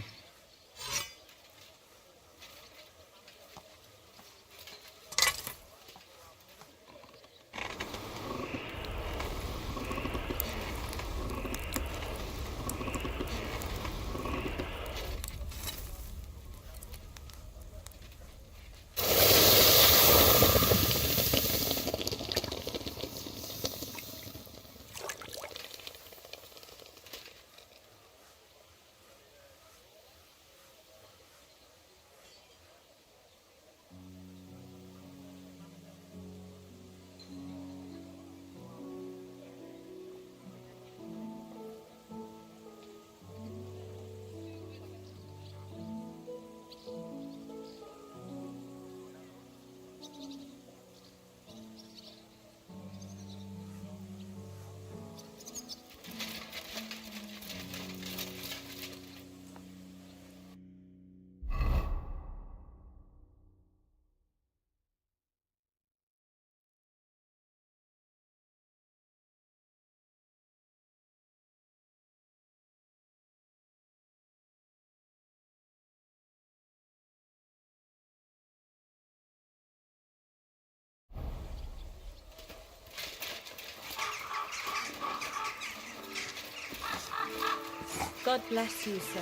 God bless you, sir.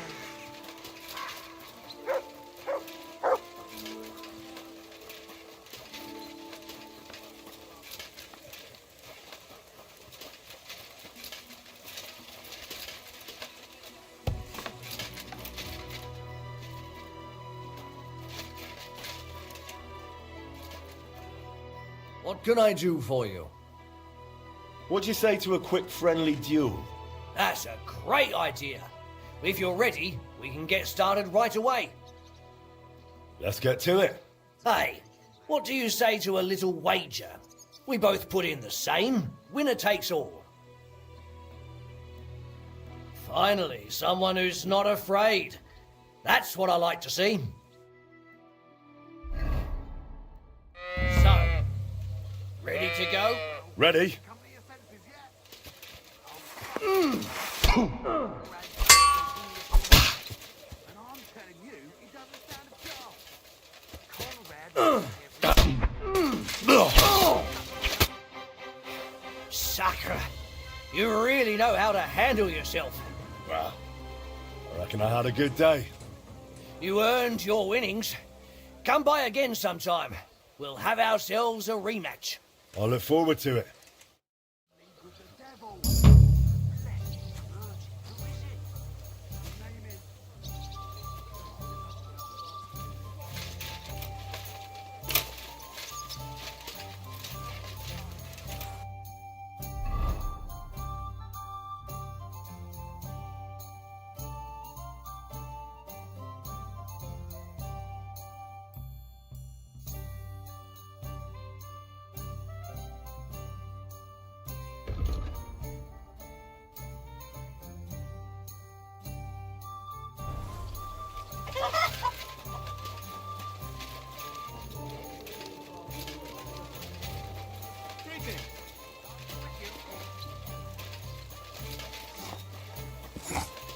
What can I do for you?
What do you say to a quick friendly duel?
That's a great idea. If you're ready, we can get started right away.
Let's get to it.
Hey, what do you say to a little wager? We both put in the same, winner takes all. Finally, someone who's not afraid. That's what I like to see. So, ready to go?
Ready?
Sucker! You really know how to handle yourself.
Well, I reckon I had a good day.
You earned your winnings. Come by again sometime. We'll have ourselves a rematch.
I look forward to it.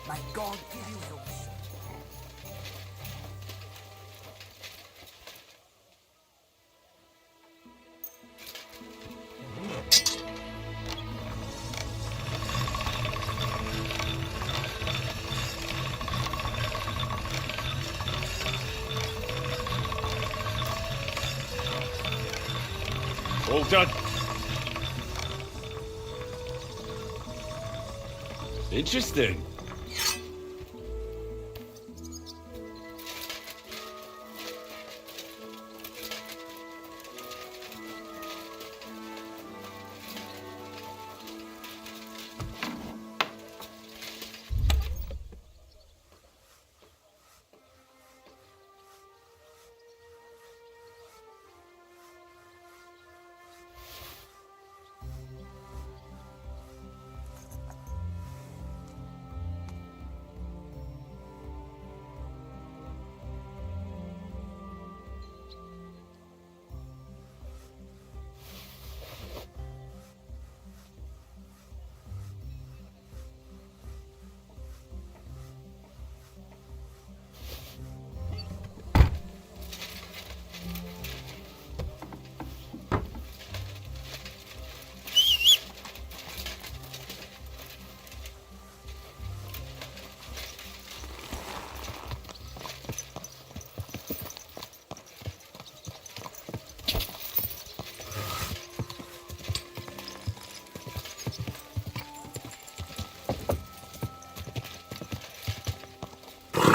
May God give you help, sir.
All done. Interesting.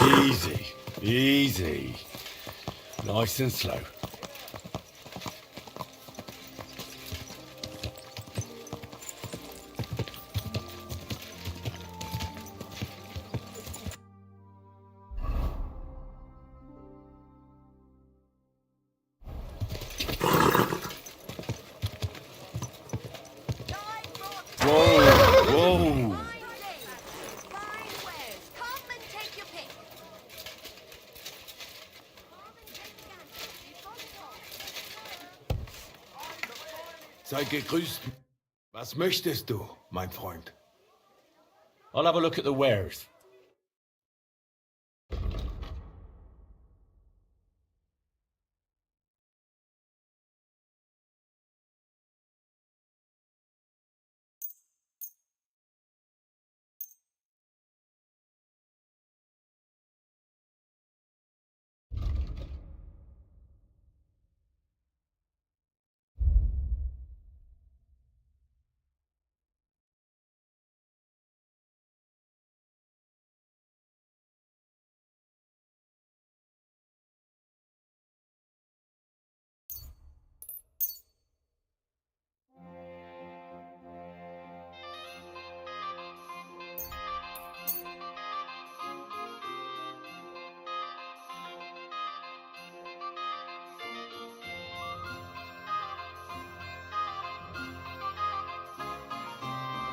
Easy, easy. Nice and slow. Whoa, whoa.
Sei gegrüßt. Was möchtest du, mein Freund?
I'll have a look at the wares.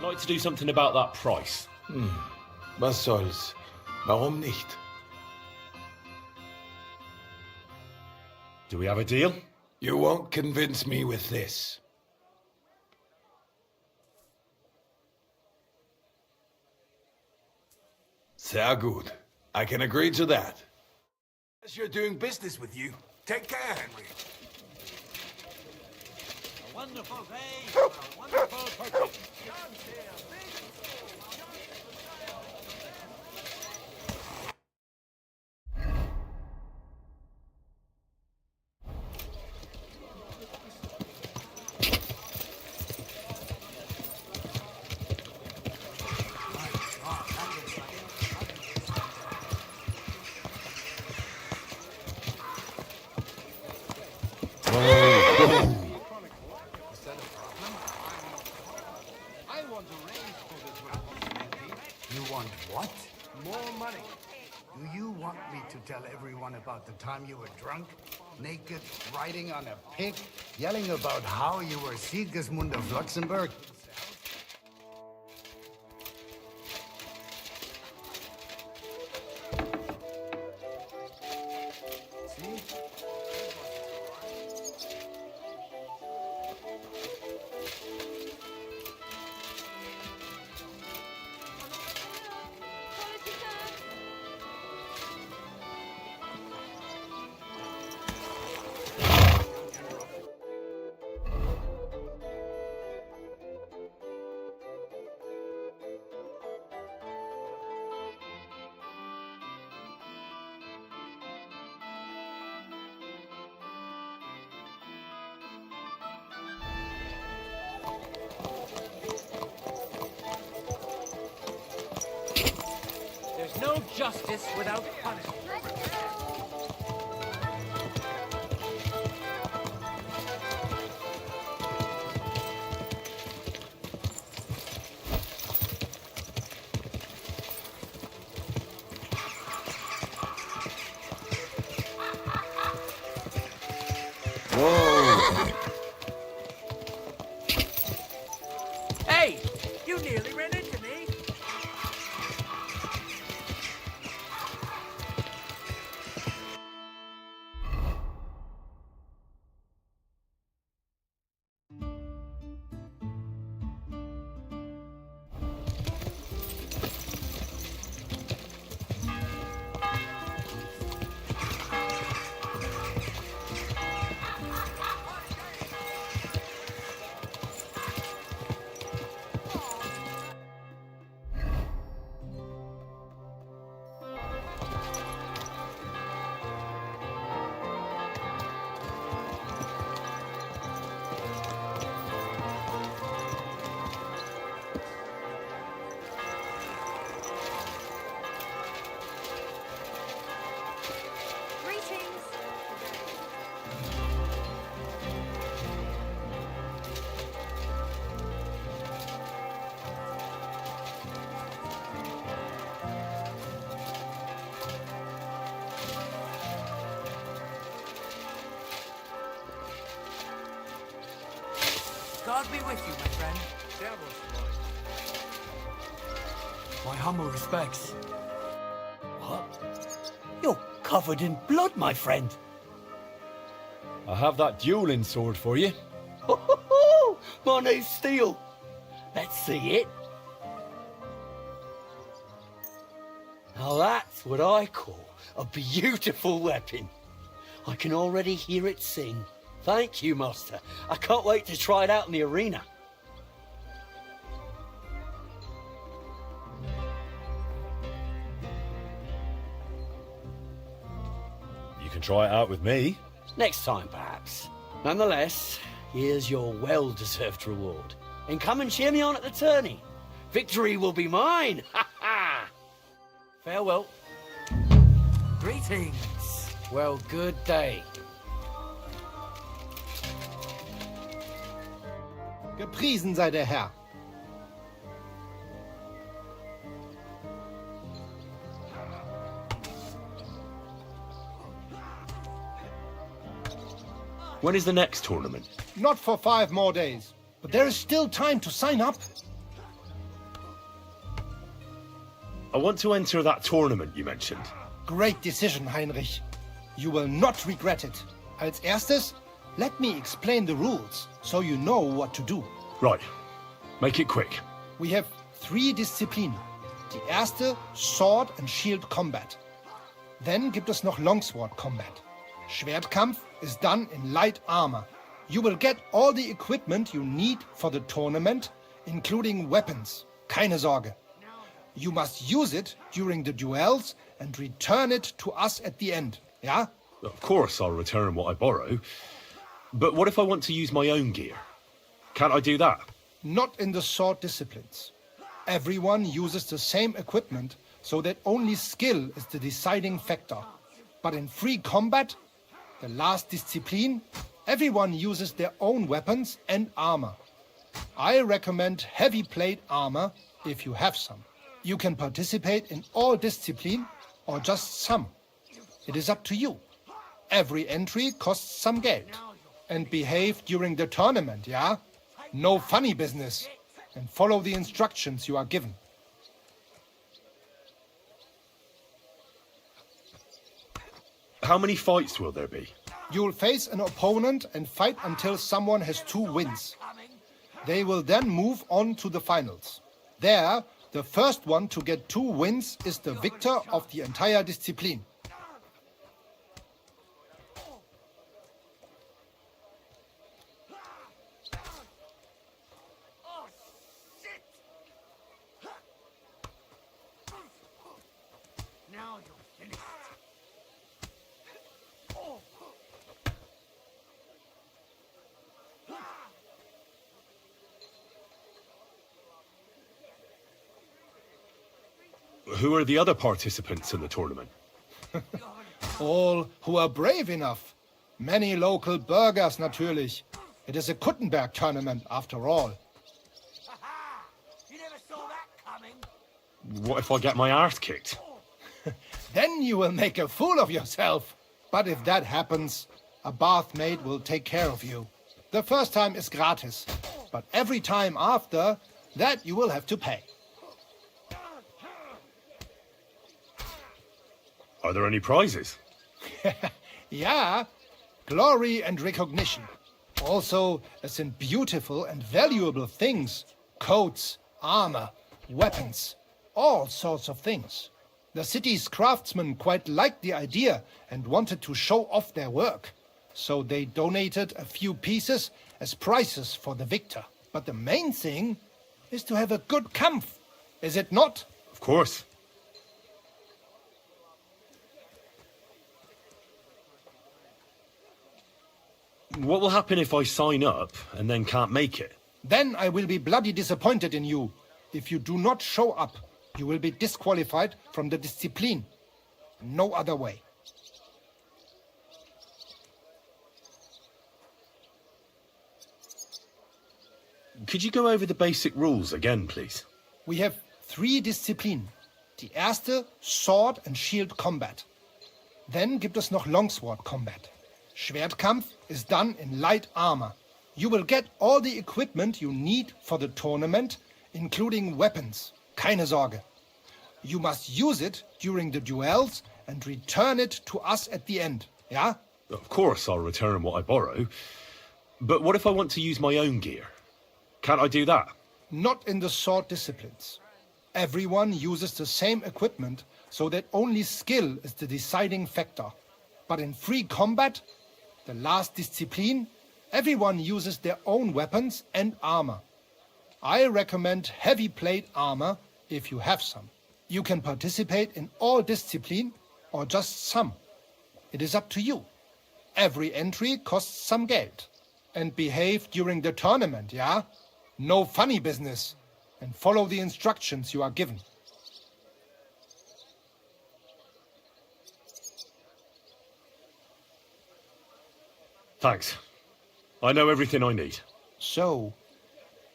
I'd like to do something about that price.
Was soll's? Warum nicht?
Do we have a deal?
You won't convince me with this. Sehr gut. I can agree to that.
As you're doing business with you. Take care, Henry.
A wonderful day, a wonderful purchase.
You want what? More money. Do you want me to tell everyone about the time you were drunk, naked, riding on a pig, yelling about how you were Sigismund of Luxembourg?
There's no justice without punishment.
Whoa.
Hey! You nearly ran into me! God be with you, my friend.
My humble respects. What? You're covered in blood, my friend.
I have that dueling sword for you.
My new steel. Let's see it. Now that's what I call a beautiful weapon. I can already hear it sing. Thank you, Master. I can't wait to try it out in the arena.
You can try it out with me.
Next time, perhaps. Nonetheless, here's your well-deserved reward. And come and cheer me on at the tourney. Victory will be mine! Ha ha! Farewell.
Greetings.
Well, good day.
Gepriesen sei der Herr.
When is the next tournament?
Not for 5 more days. But there is still time to sign up.
I want to enter that tournament you mentioned.
Great decision, Heinrich. You will not regret it. Als erstes, let me explain the rules, so you know what to do.
Right. Make it quick.
We have 3 Disziplinen. Die erste, Sword and Shield Combat. Then gibt es noch Longsword Combat. Schwertkampf is done in light armor. You will get all the equipment you need for the tournament, including weapons. Keine Sorge. You must use it during the duels and return it to us at the end, yeah?
Of course I'll return what I borrow. But what if I want to use my own gear? Can't I do that?
Not in the sword disciplines. Everyone uses the same equipment, so that only skill is the deciding factor. But in free combat, the last discipline, everyone uses their own weapons and armor. I recommend heavy plate armor if you have some. You can participate in all discipline or just some. It is up to you. Every entry costs some Geld. And behave during the tournament, yeah? No funny business. And follow the instructions you are given.
How many fights will there be?
You'll face an opponent and fight until someone has 2 wins. They will then move on to the finals. There, the first one to get 2 wins is the victor of the entire discipline.
Who are the other participants in the tournament?
All who are brave enough. Many local burghers, natürlich. It is a Kuttenberg tournament, after all.
What if I get my arse kicked?
Then you will make a fool of yourself. But if that happens, a bathmaid will take care of you. The first time is gratis, but every time after, that you will have to pay.
Are there any prizes?
Yeah, glory and recognition. Also, as in beautiful and valuable things. Coats, armor, weapons, all sorts of things. The city's craftsmen quite liked the idea and wanted to show off their work. So they donated a few pieces as prizes for the victor. But the main thing is to have a good Kampf, is it not?
Of course. What will happen if I sign up and then can't make it?
Then I will be bloody disappointed in you. If you do not show up, you will be disqualified from the discipline. No other way.
Could you go over the basic rules again, please?
We have 3 Disziplinen. Die erste, Sword and Shield Combat. Then gibt es noch Longsword Combat. Schwertkampf is done in light armor. You will get all the equipment you need for the tournament, including weapons. Keine Sorge. You must use it during the duels and return it to us at the end, yeah?
Of course I'll return what I borrow. But what if I want to use my own gear? Can't I do that?
Not in the sword disciplines. Everyone uses the same equipment, so that only skill is the deciding factor. But in free combat, the last discipline, everyone uses their own weapons and armor. I recommend heavy plate armor if you have some. You can participate in all discipline or just some. It is up to you. Every entry costs some Geld. And behave during the tournament, yeah? No funny business. And follow the instructions you are given.
Thanks. I know everything I need.
So,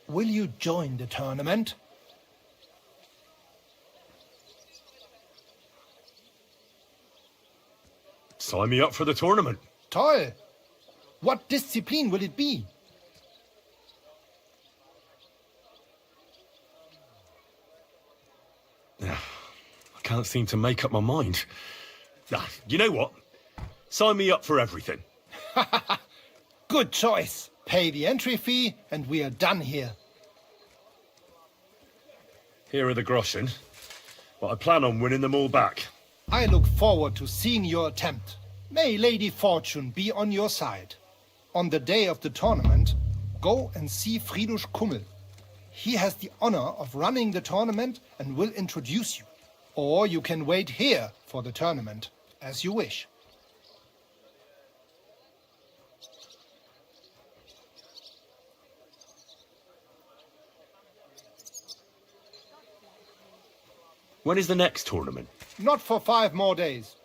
will you join the tournament?
Sign me up for the tournament.
Toll! What discipline will it be?
I can't seem to make up my mind. You know what? Sign me up for everything.
Good choice. Pay the entry fee and we are done here.
Here are the groschen, but I plan on winning them all back.
I look forward to seeing your attempt. May Lady Fortune be on your side. On the day of the tournament, go and see Friedrich Kummel. He has the honor of running the tournament and will introduce you. Or you can wait here for the tournament, as you wish.
When is the next tournament?
Not for 5 more days.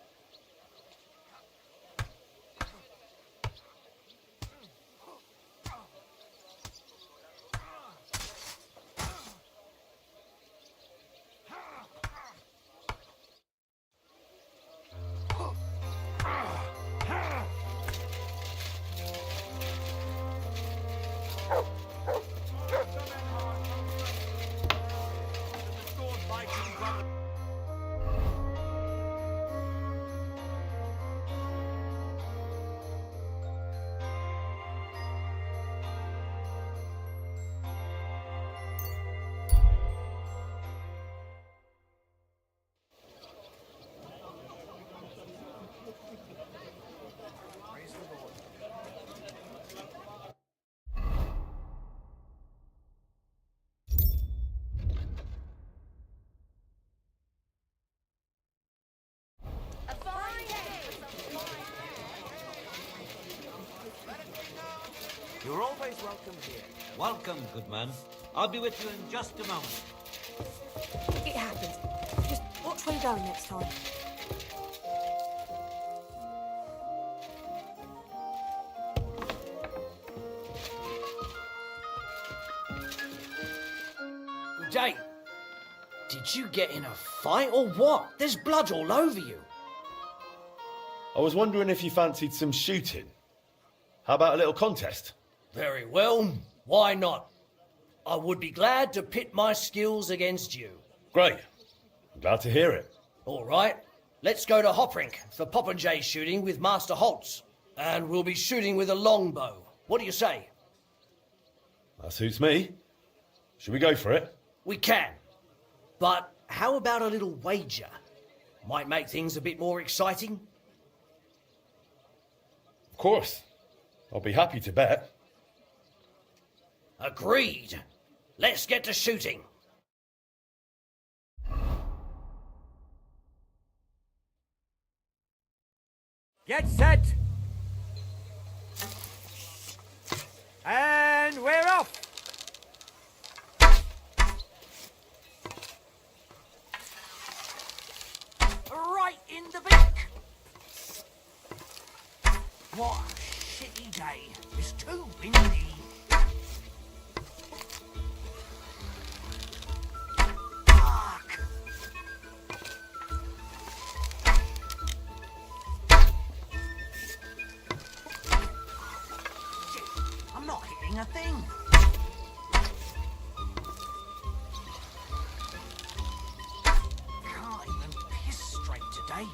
You're always welcome here. Welcome, good man. I'll be with you in just a moment.
It happens. Just watch where you're going next time.
Good day. Did you get in a fight or what? There's blood all over you.
I was wondering if you fancied some shooting. How about a little contest?
Very well. Why not? I would be glad to pit my skills against you.
Great. I'm glad to hear it.
All right. Let's go to Hoprink for popinjay shooting with Master Holtz. And we'll be shooting with a longbow. What do you say?
That suits me. Should we go for it?
We can. But how about a little wager? Might make things a bit more exciting.
Of course. I'll be happy to bet.
Agreed. Let's get to shooting.
Get set! And we're off! Right in the beak! What a shitty day. It's too windy. Fuck! Shit, I'm not hitting. eh?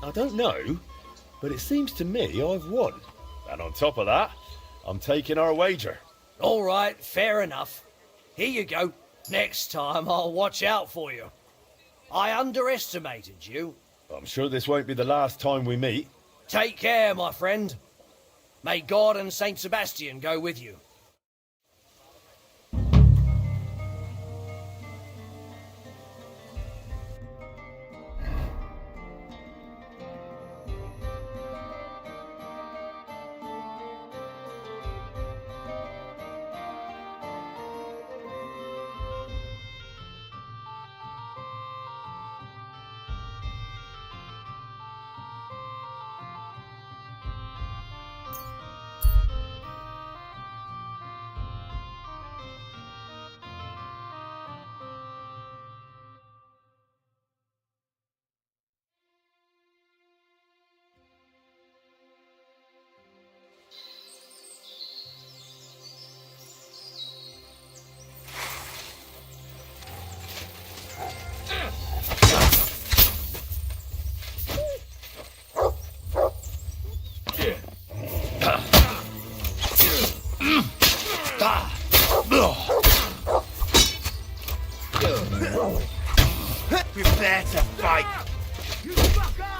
I don't know, but it seems to me I've won. And on top of that, I'm taking our wager.
All right, fair enough. Here you go. Next time I'll watch out for you. I underestimated you.
I'm sure this won't be the last time we meet.
Take care, my friend. May God and Saint Sebastian go with you.
Prepare to fight! You fucker!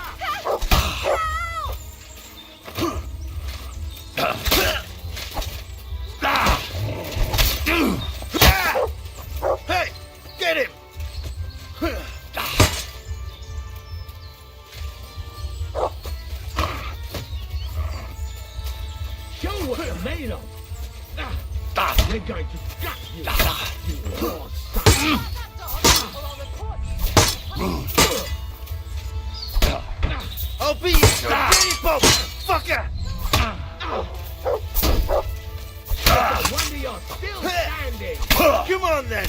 Hey, get him!
Show what you're made of! We're going to gut you, you poor son!
I'll be your guinea pig, fucker!
No wonder you're still standing!
Come on then!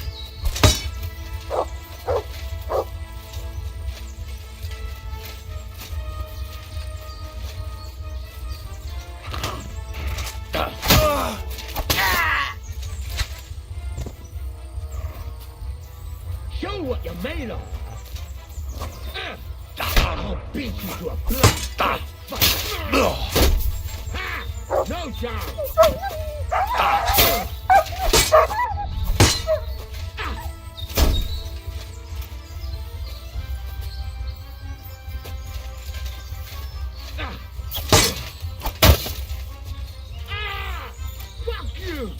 Show what you're made of! I'll beat you to a blood! No chance! Fuck you!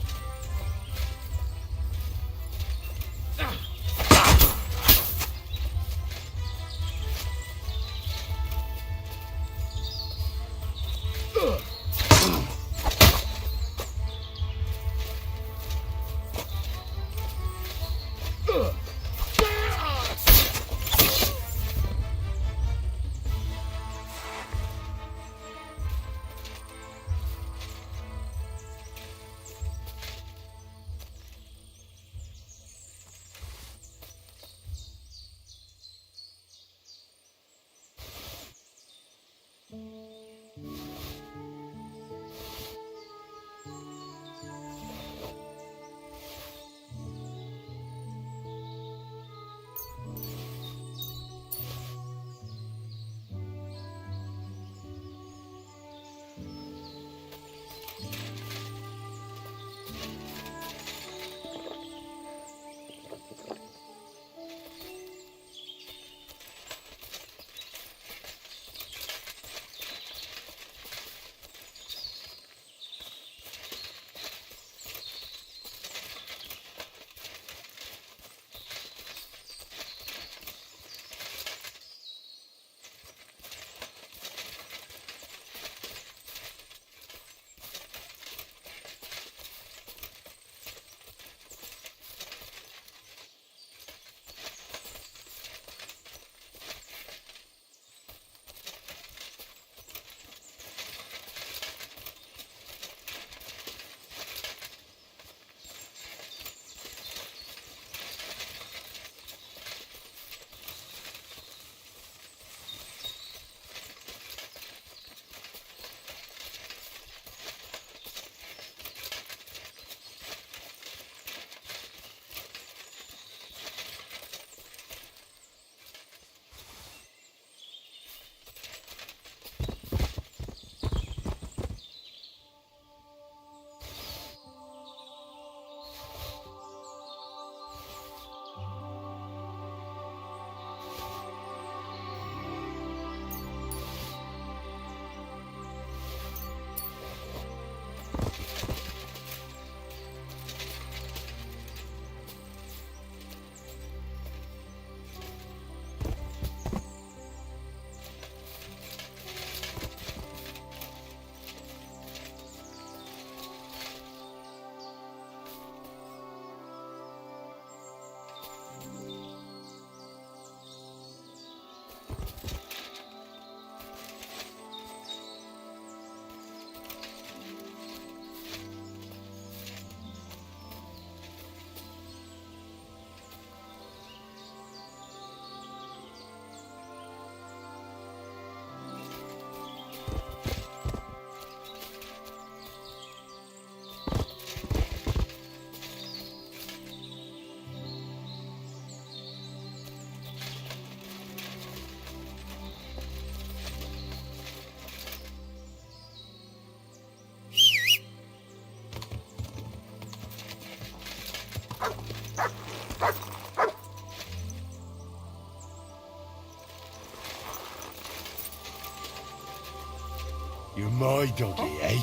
My doggy, eh?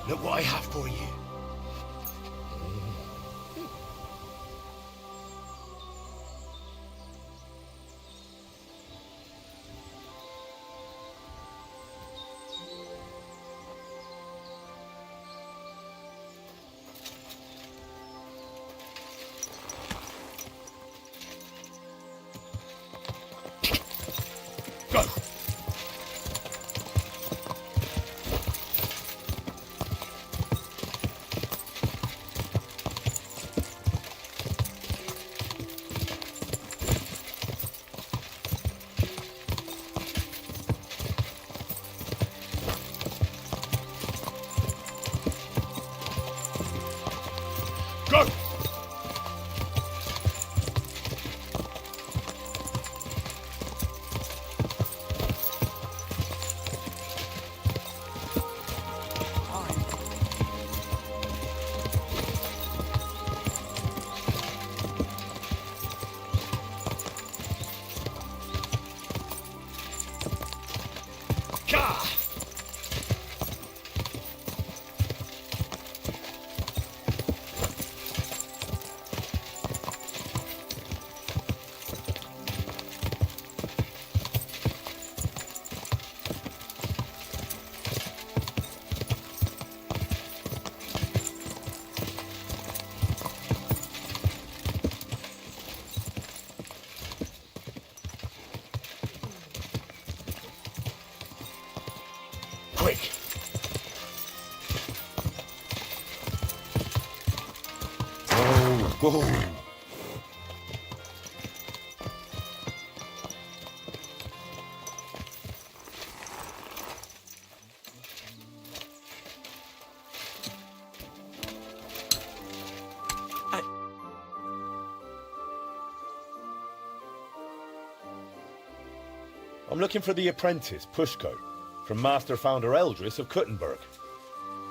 Look what I have for you. Go! Go! Gah! Quick! Whoa, whoa. I'm looking for the apprentice, Pushko, from Master Founder Eldris of Kuttenberg.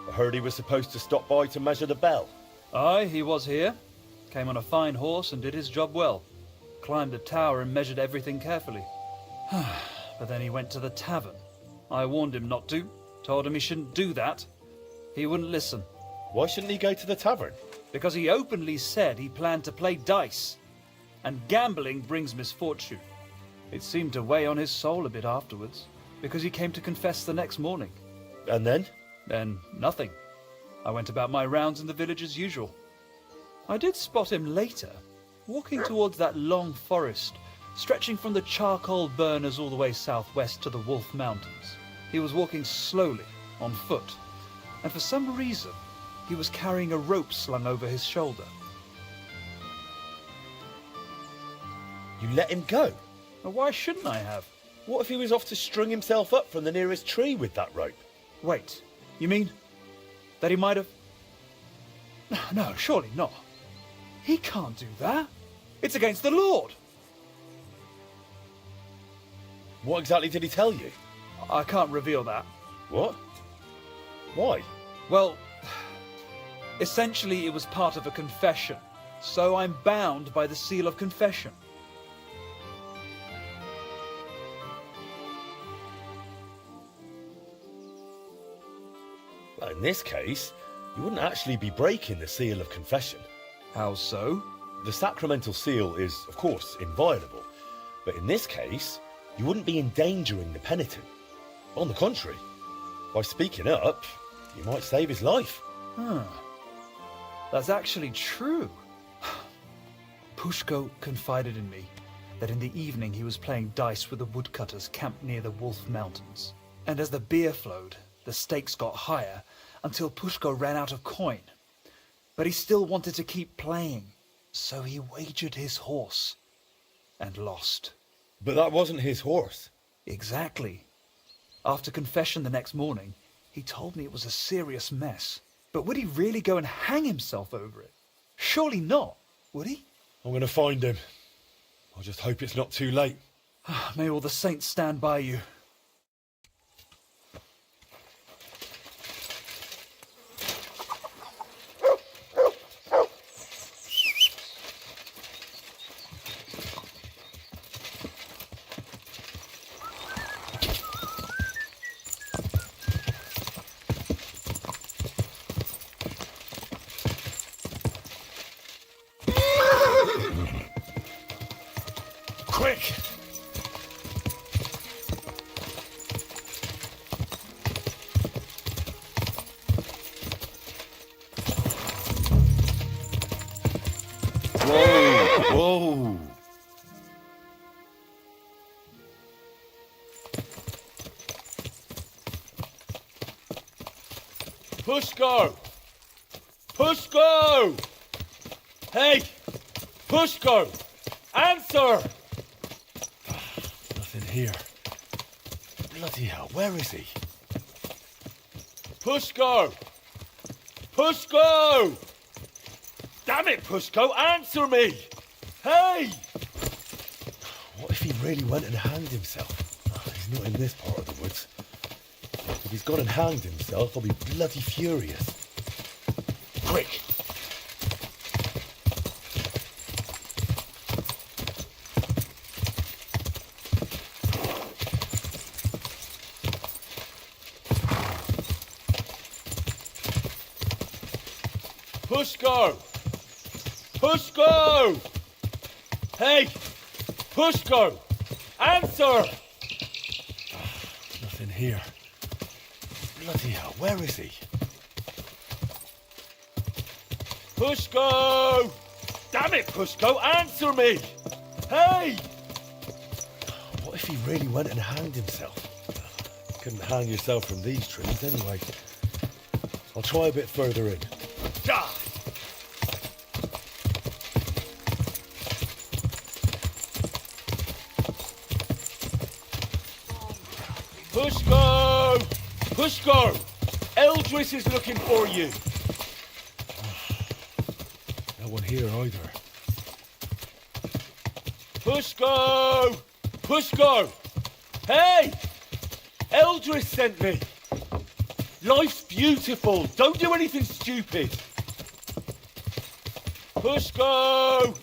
I heard he was supposed to stop by to measure the bell.
Aye, he was here. Came on a fine horse and did his job well. Climbed the tower and measured everything carefully. But then he went to the tavern. I warned him not to. Told him he shouldn't do that. He wouldn't listen.
Why shouldn't he go to the tavern?
Because he openly said he planned to play dice. And gambling brings misfortune. It seemed to weigh on his soul a bit afterwards, because he came to confess the next morning.
And then?
Then nothing. I went about my rounds in the village as usual. I did spot him later, walking towards that long forest, stretching from the charcoal burners all the way southwest to the Wolf Mountains. He was walking slowly, on foot, and for some reason, he was carrying a rope slung over his shoulder.
You let him go?
Well, why shouldn't I have?
What if he was off to string himself up from the nearest tree with that rope?
Wait, you mean that he might have... No, surely not. He can't do that. It's against the Lord.
What exactly did he tell you?
I can't reveal that.
What? Why?
Well, essentially it was part of a confession, so I'm bound by the seal of confession.
Well, in this case, you wouldn't actually be breaking the seal of confession.
How so?
The sacramental seal is, of course, inviolable, but in this case, you wouldn't be endangering the penitent. On the contrary, by speaking up, you might save his life.
That's actually true. Pushko confided in me that in the evening he was playing dice with the woodcutters camped near the Wolf Mountains. And as the beer flowed, the stakes got higher until Pushko ran out of coin. But he still wanted to keep playing, so he wagered his horse and lost.
But that wasn't his horse.
Exactly. After confession the next morning, he told me it was a serious mess. But would he really go and hang himself over it? Surely not, would he?
I'm going to find him. I just hope it's not too late.
May all the saints stand by you.
Quick! Whoa! Whoa! Push go! Push go! Hey! Push go! Answer! Nothing here. Bloody hell, where is he? Push go! Push go! Damn it, Pushko, answer me! Hey! What if he really went and hanged himself? Oh, he's not in this part of the woods. If he's gone and hanged himself, I'll be bloody furious. Quick! Push go! Push go! Hey! Push go! Answer! Nothing here. Bloody hell, where is he? Push go! Damn it, Pushko, answer me! Hey! What if he really went and hanged himself? Couldn't hang yourself from these trees anyway. I'll try a bit further in. Ja! Pushko! Pushko! Eldris is looking for you! No one here either. Pushko! Pushko! Hey! Eldris sent me! Life's beautiful! Don't do anything stupid! Pushko!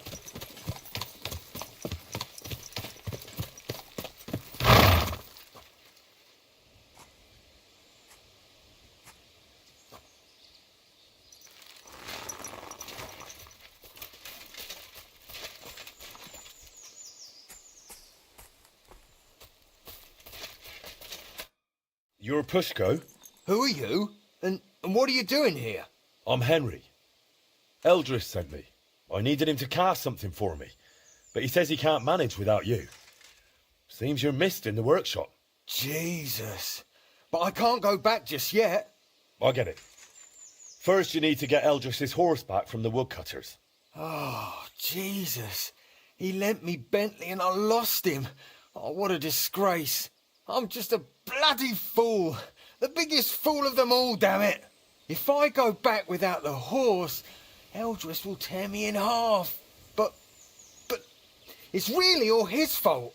You're Pushko?
Who are you? And what are you doing here?
I'm Henry. Eldris sent me. I needed him to cast something for me, but he says he can't manage without you. Seems you're missed in the workshop.
Jesus. But I can't go back just yet.
I get it. First you need to get Eldris's horse back from the woodcutters.
Oh, Jesus. He lent me Bentley and I lost him. Oh, what a disgrace. I'm just a bloody fool. The biggest fool of them all, damn it. If I go back without the horse, Eldris will tear me in half. But it's really all his fault.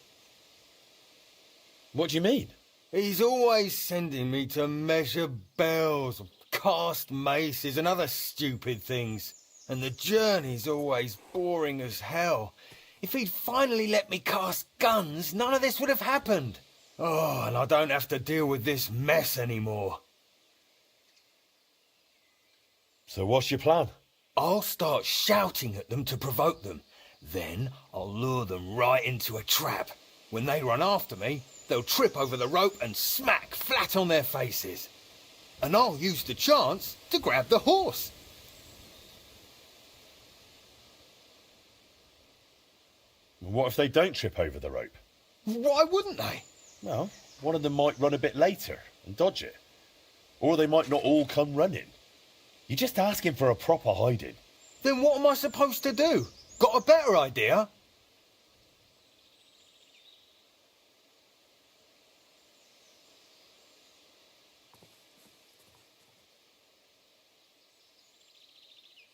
What do you mean?
He's always sending me to measure bells, cast maces and other stupid things. And the journey's always boring as hell. If he'd finally let me cast guns, none of this would have happened. Oh, and I don't have to deal with this mess anymore.
So what's your plan?
I'll start shouting at them to provoke them. Then I'll lure them right into a trap. When they run after me, they'll trip over the rope and smack flat on their faces. And I'll use the chance to grab the horse.
What if they don't trip over the rope?
Why wouldn't they?
Well, one of them might run a bit later and dodge it. Or they might not all come running. You're just asking for a proper hiding.
Then what am I supposed to do? Got a better idea?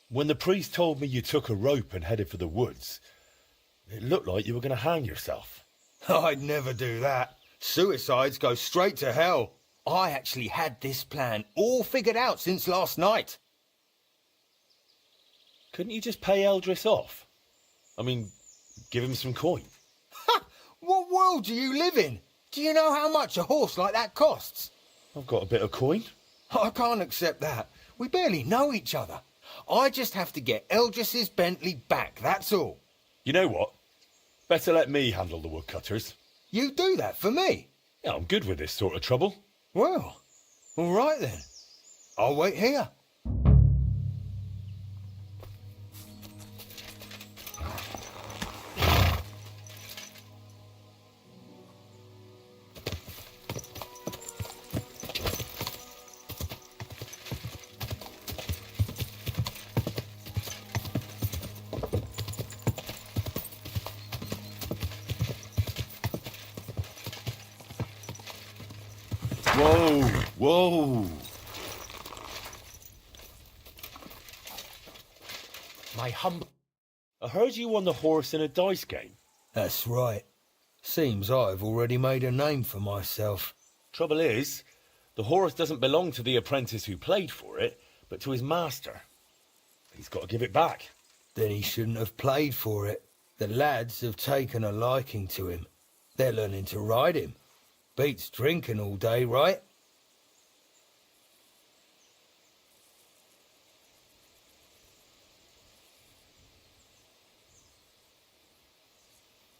When the priest told me you took a rope and headed for the woods, it looked like you were going to hang yourself.
I'd never do that. Suicides go straight to hell. I actually had this plan all figured out since last night.
Couldn't you just pay Eldris off? I mean, give him some coin.
Ha! What world do you live in? Do you know how much a horse like that costs?
I've got a bit of coin.
I can't accept that. We barely know each other. I just have to get Eldris's Bentley back, that's all.
You know what? Better let me handle the woodcutters.
You do that for me?
Yeah, I'm good with this sort of trouble.
Well, all right then. I'll wait here.
Whoa, whoa. My I heard you won the horse in a dice game.
That's right. Seems I've already made a name for myself.
Trouble is, the horse doesn't belong to the apprentice who played for it, but to his master. He's got to give it back.
Then he shouldn't have played for it. The lads have taken a liking to him. They're learning to ride him. Beats drinking all day, right?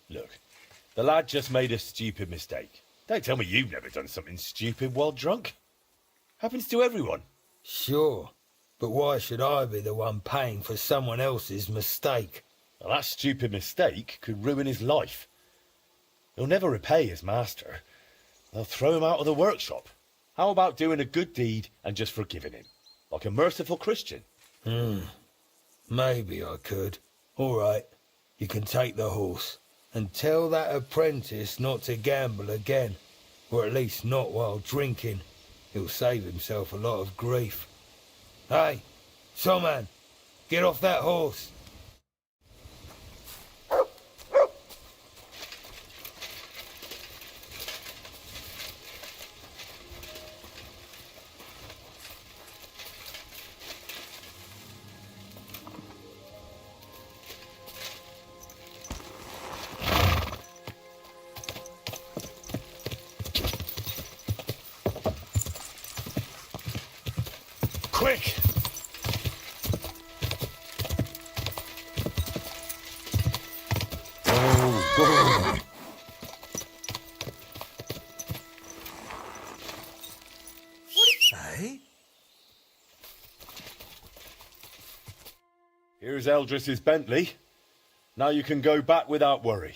Look, the lad just made a stupid mistake. Don't tell me you've never done something stupid while drunk. Happens to everyone.
Sure, but why should I be the one paying for someone else's mistake?
Well, that stupid mistake could ruin his life. He'll never repay his master. They'll throw him out of the workshop. How about doing a good deed and just forgiving him? Like a merciful Christian.
Maybe I could. All right, you can take the horse. And tell that apprentice not to gamble again. Or at least not while drinking. He'll save himself a lot of grief. Hey, Soman, get off that horse.
Quick! Oh,
Hey?
Here's Eldris's Bentley. Now you can go back without worry.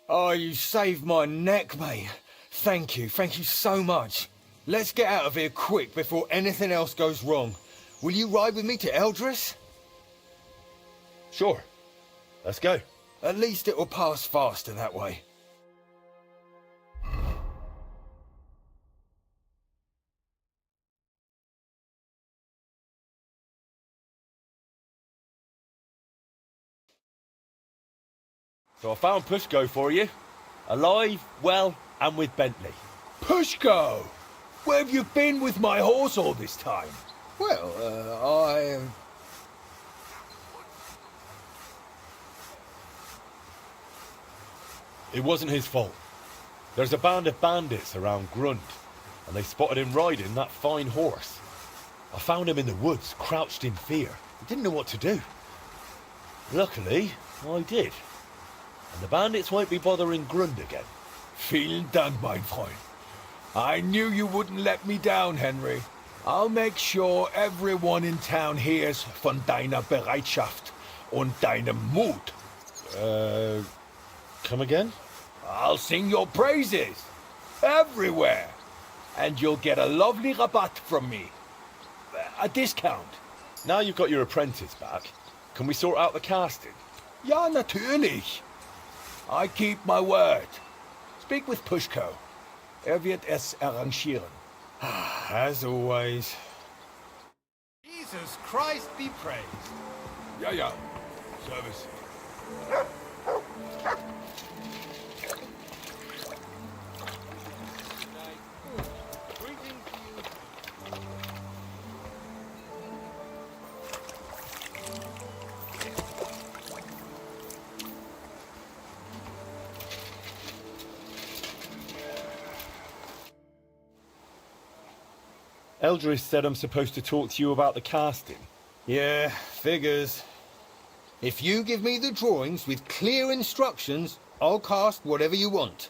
Oh, you saved my neck, mate. Thank you so much. Let's get out of here quick before anything else goes wrong. Will you ride with me to Eldris?
Sure. Let's go.
At least it will pass faster that way.
So I found Pushko for you. Alive, well, and with Bentley.
Pushko! Where have you been with my horse all this time?
Well,
It wasn't his fault. There's a band of bandits around Grund, and they spotted him riding that fine horse. I found him in the woods, crouched in fear. I didn't know what to do. Luckily, I did. And the bandits won't be bothering Grund again.
Vielen Dank, mein Freund. I knew you wouldn't let me down, Henry. I'll make sure everyone in town hears von deiner Bereitschaft und deinem Mut.
Come again?
I'll sing your praises. Everywhere. And you'll get a lovely rabatt from me. A discount.
Now you've got your apprentice back, can we sort out the casting?
Ja, natürlich. I keep my word. Speak with Pushko. Wird es arrangieren.
as always.
Jesus Christ be praised.
Ja, ja. Service.
Eldris said I'm supposed to talk to you about the casting.
Yeah, figures. If you give me the drawings with clear instructions, I'll cast whatever you want.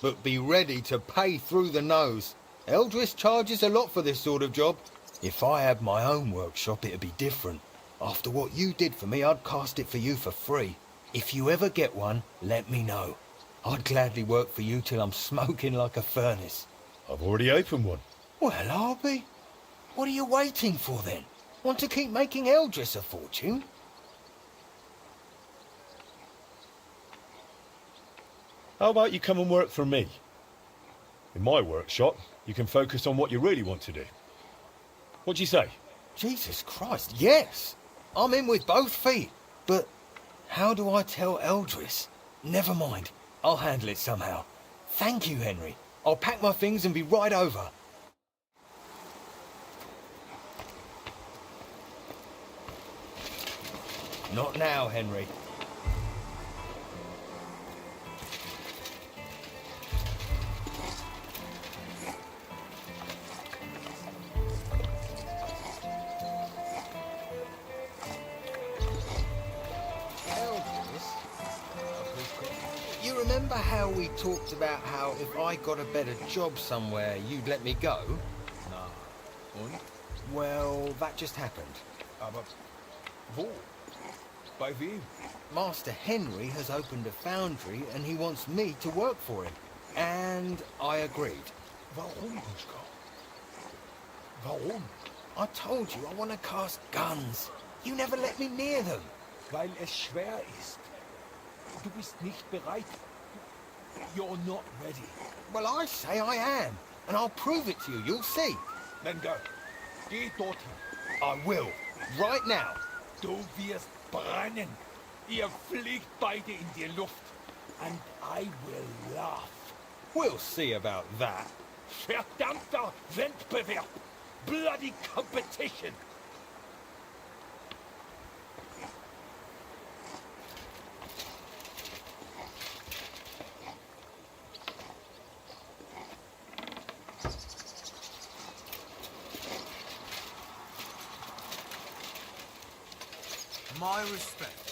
But be ready to pay through the nose. Eldris charges a lot for this sort of job. If I had my own workshop, it'd be different. After what you did for me, I'd cast it for you for free. If you ever get one, let me know. I'd gladly work for you till I'm smoking like a furnace.
I've already opened one.
Well, I'll be. What are you waiting for then? Want to keep making Eldris a fortune?
How about you come and work for me? In my workshop, you can focus on what you really want to do. What do you say?
Jesus Christ, yes! I'm in with both feet. But how do I tell Eldris? Never mind. I'll handle it somehow. Thank you, Henry. I'll pack my things and be right over. Not now, Henry. You remember how we talked about how if I got a better job somewhere, you'd let me go?
Na, und?
Well, that just happened.
Aber wo? Bei wem?
Master Henry has opened a foundry and he wants me to work for him. And I agreed.
Warum, Buschka? Warum?
I told you I want to cast guns. You never let me near them.
Weil es schwer ist. Du bist nicht bereit. You're not ready.
Well, I say I am. And I'll prove it to you. You'll see.
Then go. Geh dorthin.
I will. Right now.
Du wirst brennen. Ihr fliegt beide in die Luft. And I will laugh.
We'll see about that.
Verdammter Wettbewerb. Bloody competition.
My respect.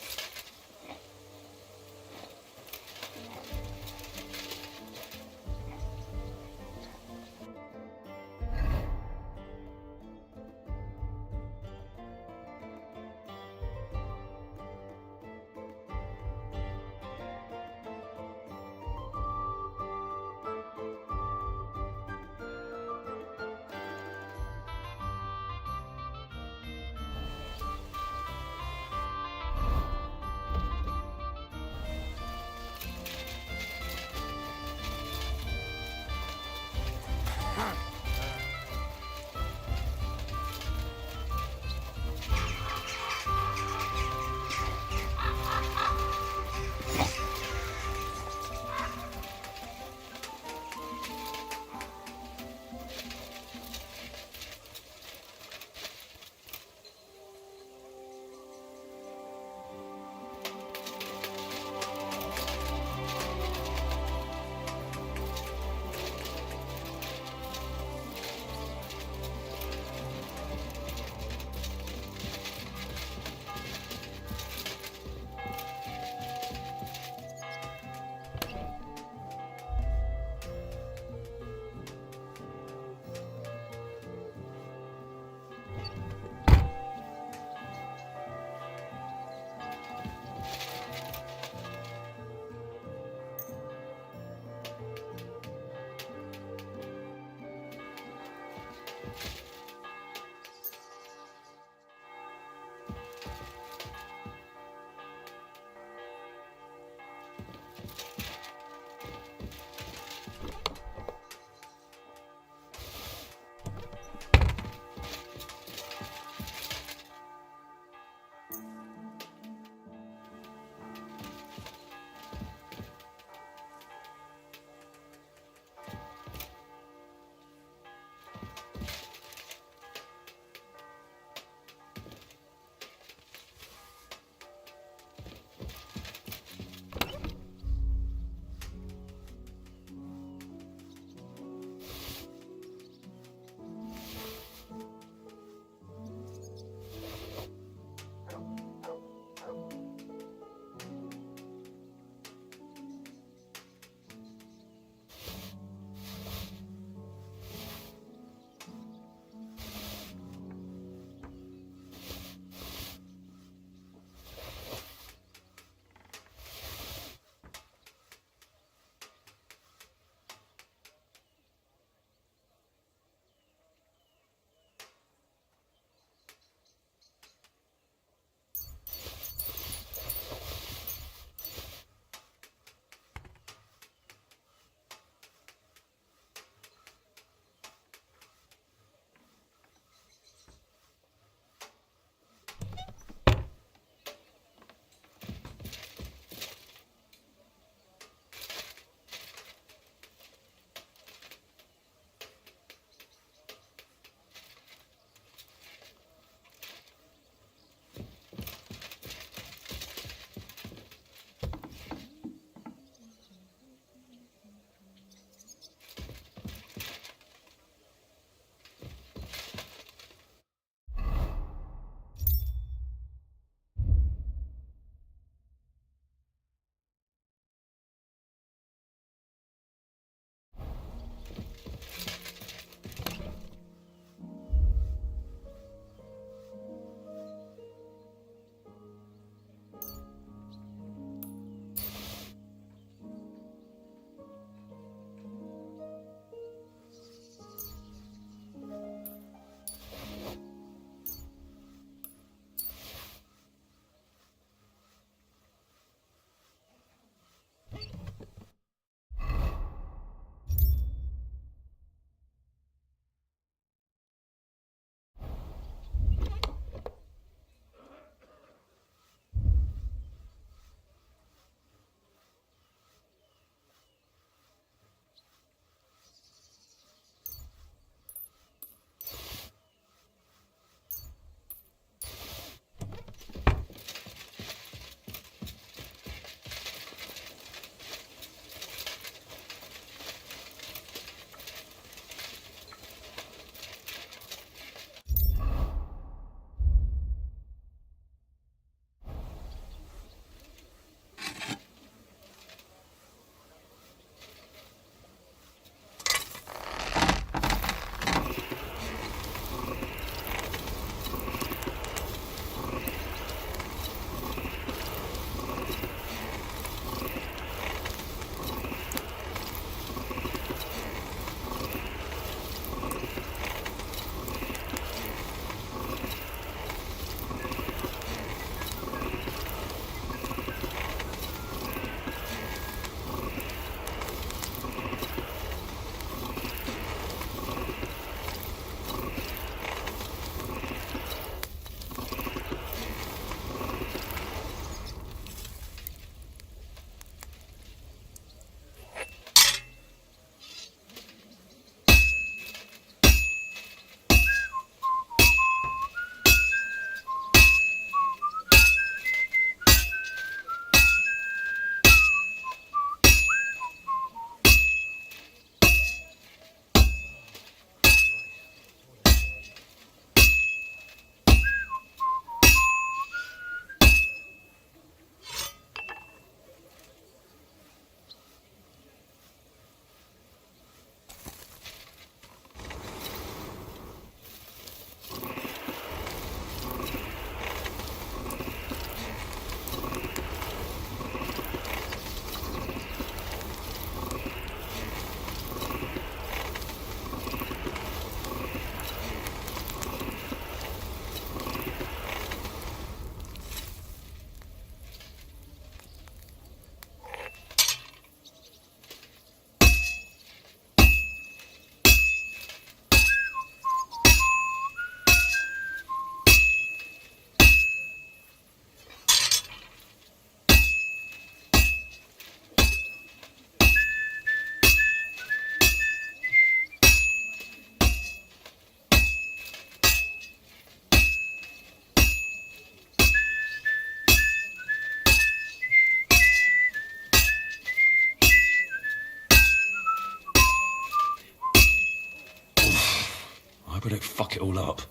it all up.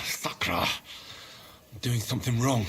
Sakra. I'm doing something wrong.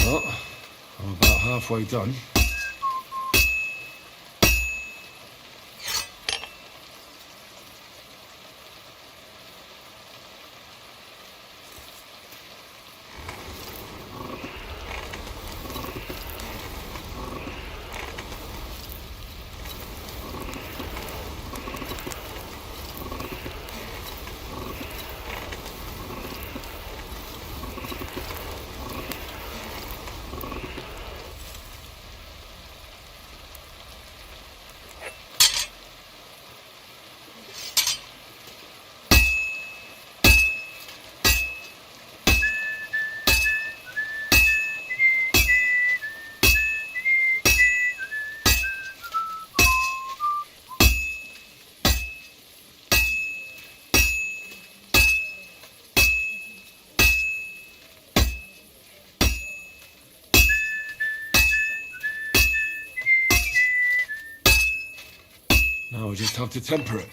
Well, I'm about halfway done. Now I just have to temper it.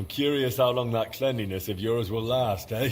curious how long that cleanliness of yours will last, eh?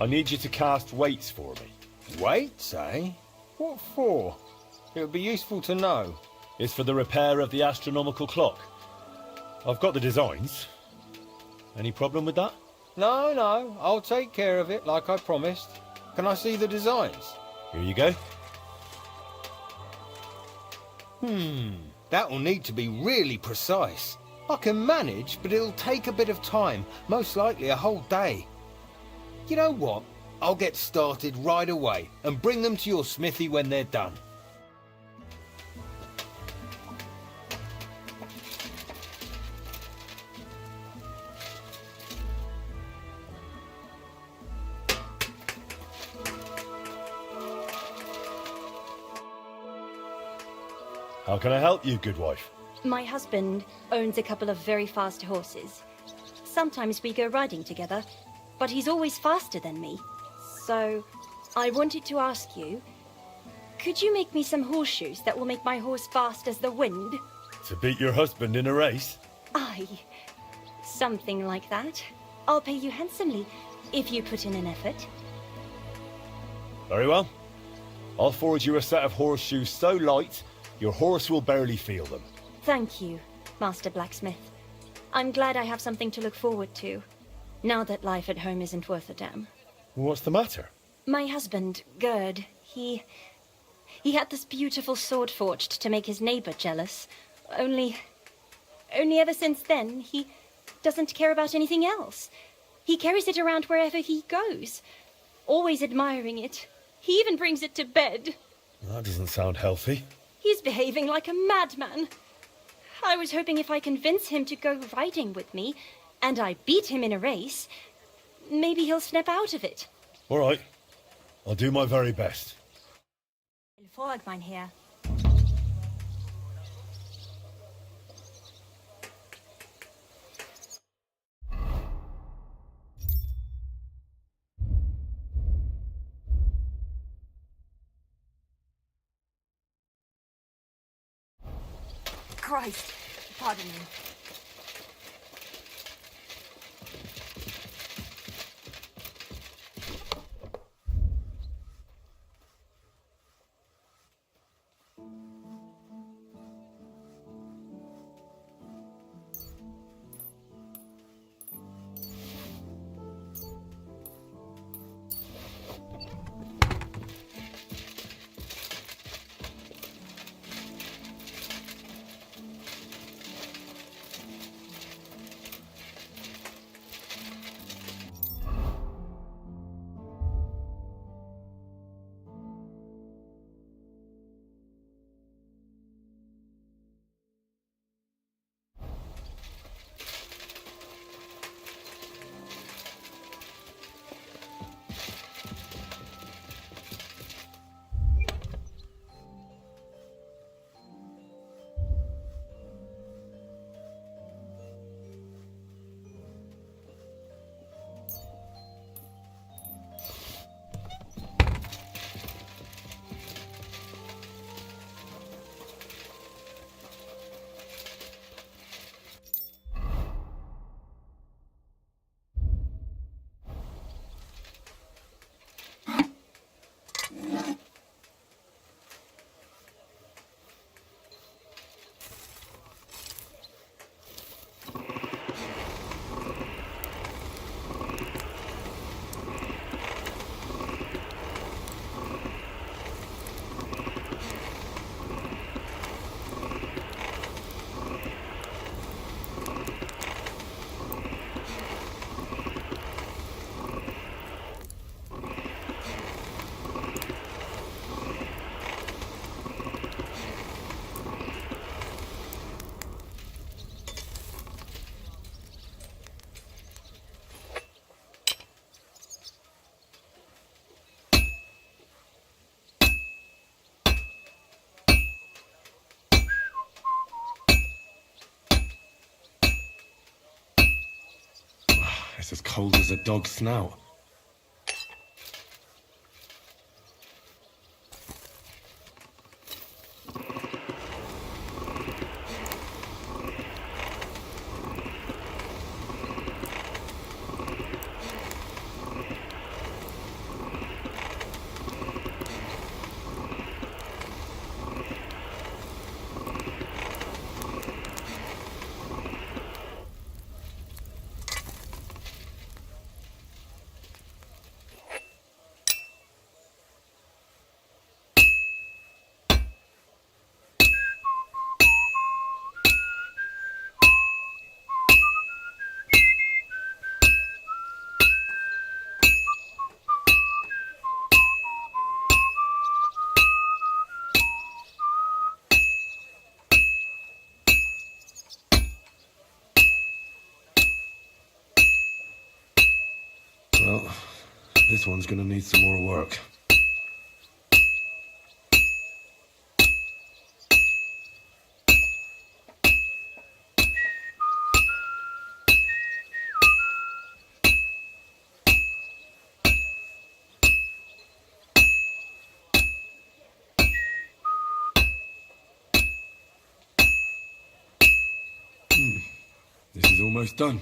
I need you to cast weights for me.
Weights, eh? What for? It would be useful to know.
It's for the repair of the astronomical clock. I've got the designs. Any problem with that?
No, no, I'll take care of it like I promised. Can I see the designs?
Here you go.
That'll need to be really precise. I can manage, but it'll take a bit of time, most likely a whole day. You know what? I'll get started right away and bring them to your smithy when they're done.
How can I help you, good wife?
My husband owns a couple of very fast horses. Sometimes we go riding together, but he's always faster than me. So, I wanted to ask you, could you make me some horseshoes that will make my horse fast as the wind?
To beat your husband in a race?
Aye, something like that. I'll pay you handsomely if you put in an effort.
Very well. I'll forward you a set of horseshoes so light, your horse will barely feel them.
Thank you, Master Blacksmith. I'm glad I have something to look forward to, now that life at home isn't worth a damn.
What's the matter?
My husband, Gerd, he had this beautiful sword forged to make his neighbor jealous. Only ever since then, he doesn't care about anything else. He carries it around wherever he goes, always admiring it. He even brings it to bed.
That doesn't sound healthy.
He's behaving like a madman. I was hoping if I convince him to go riding with me, and I beat him in a race, maybe he'll snap out of it.
All right. I'll do my very best.
Folgt mein Herr.
Christ, pardon me.
It's as cold as a dog's snout. Well, this one's gonna need some more work. is almost done.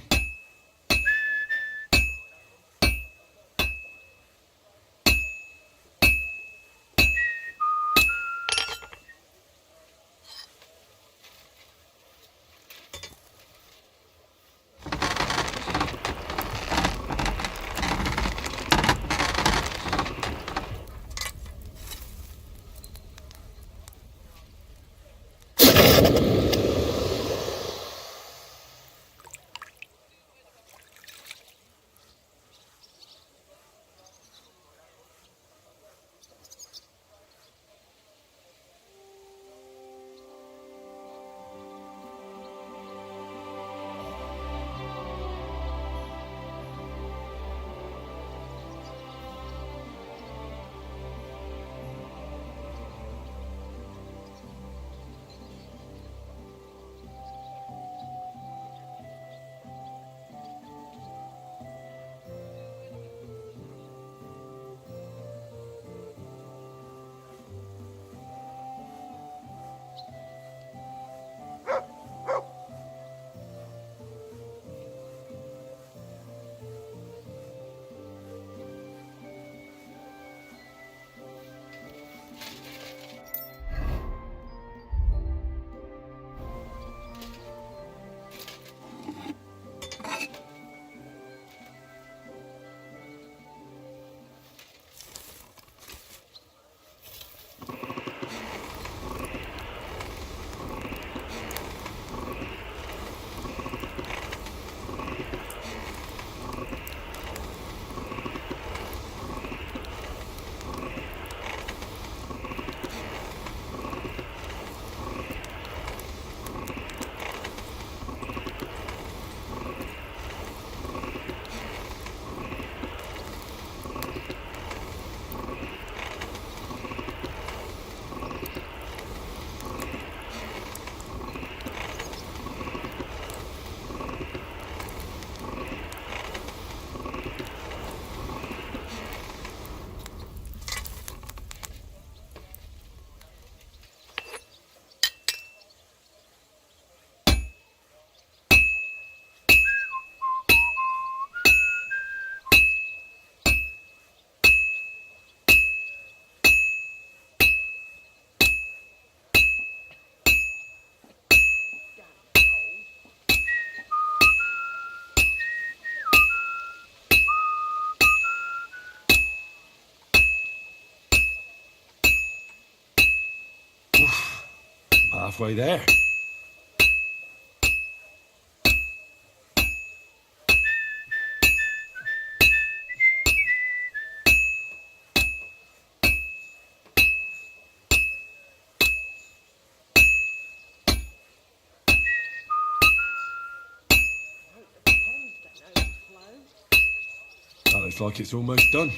Halfway there. That looks like it's almost done.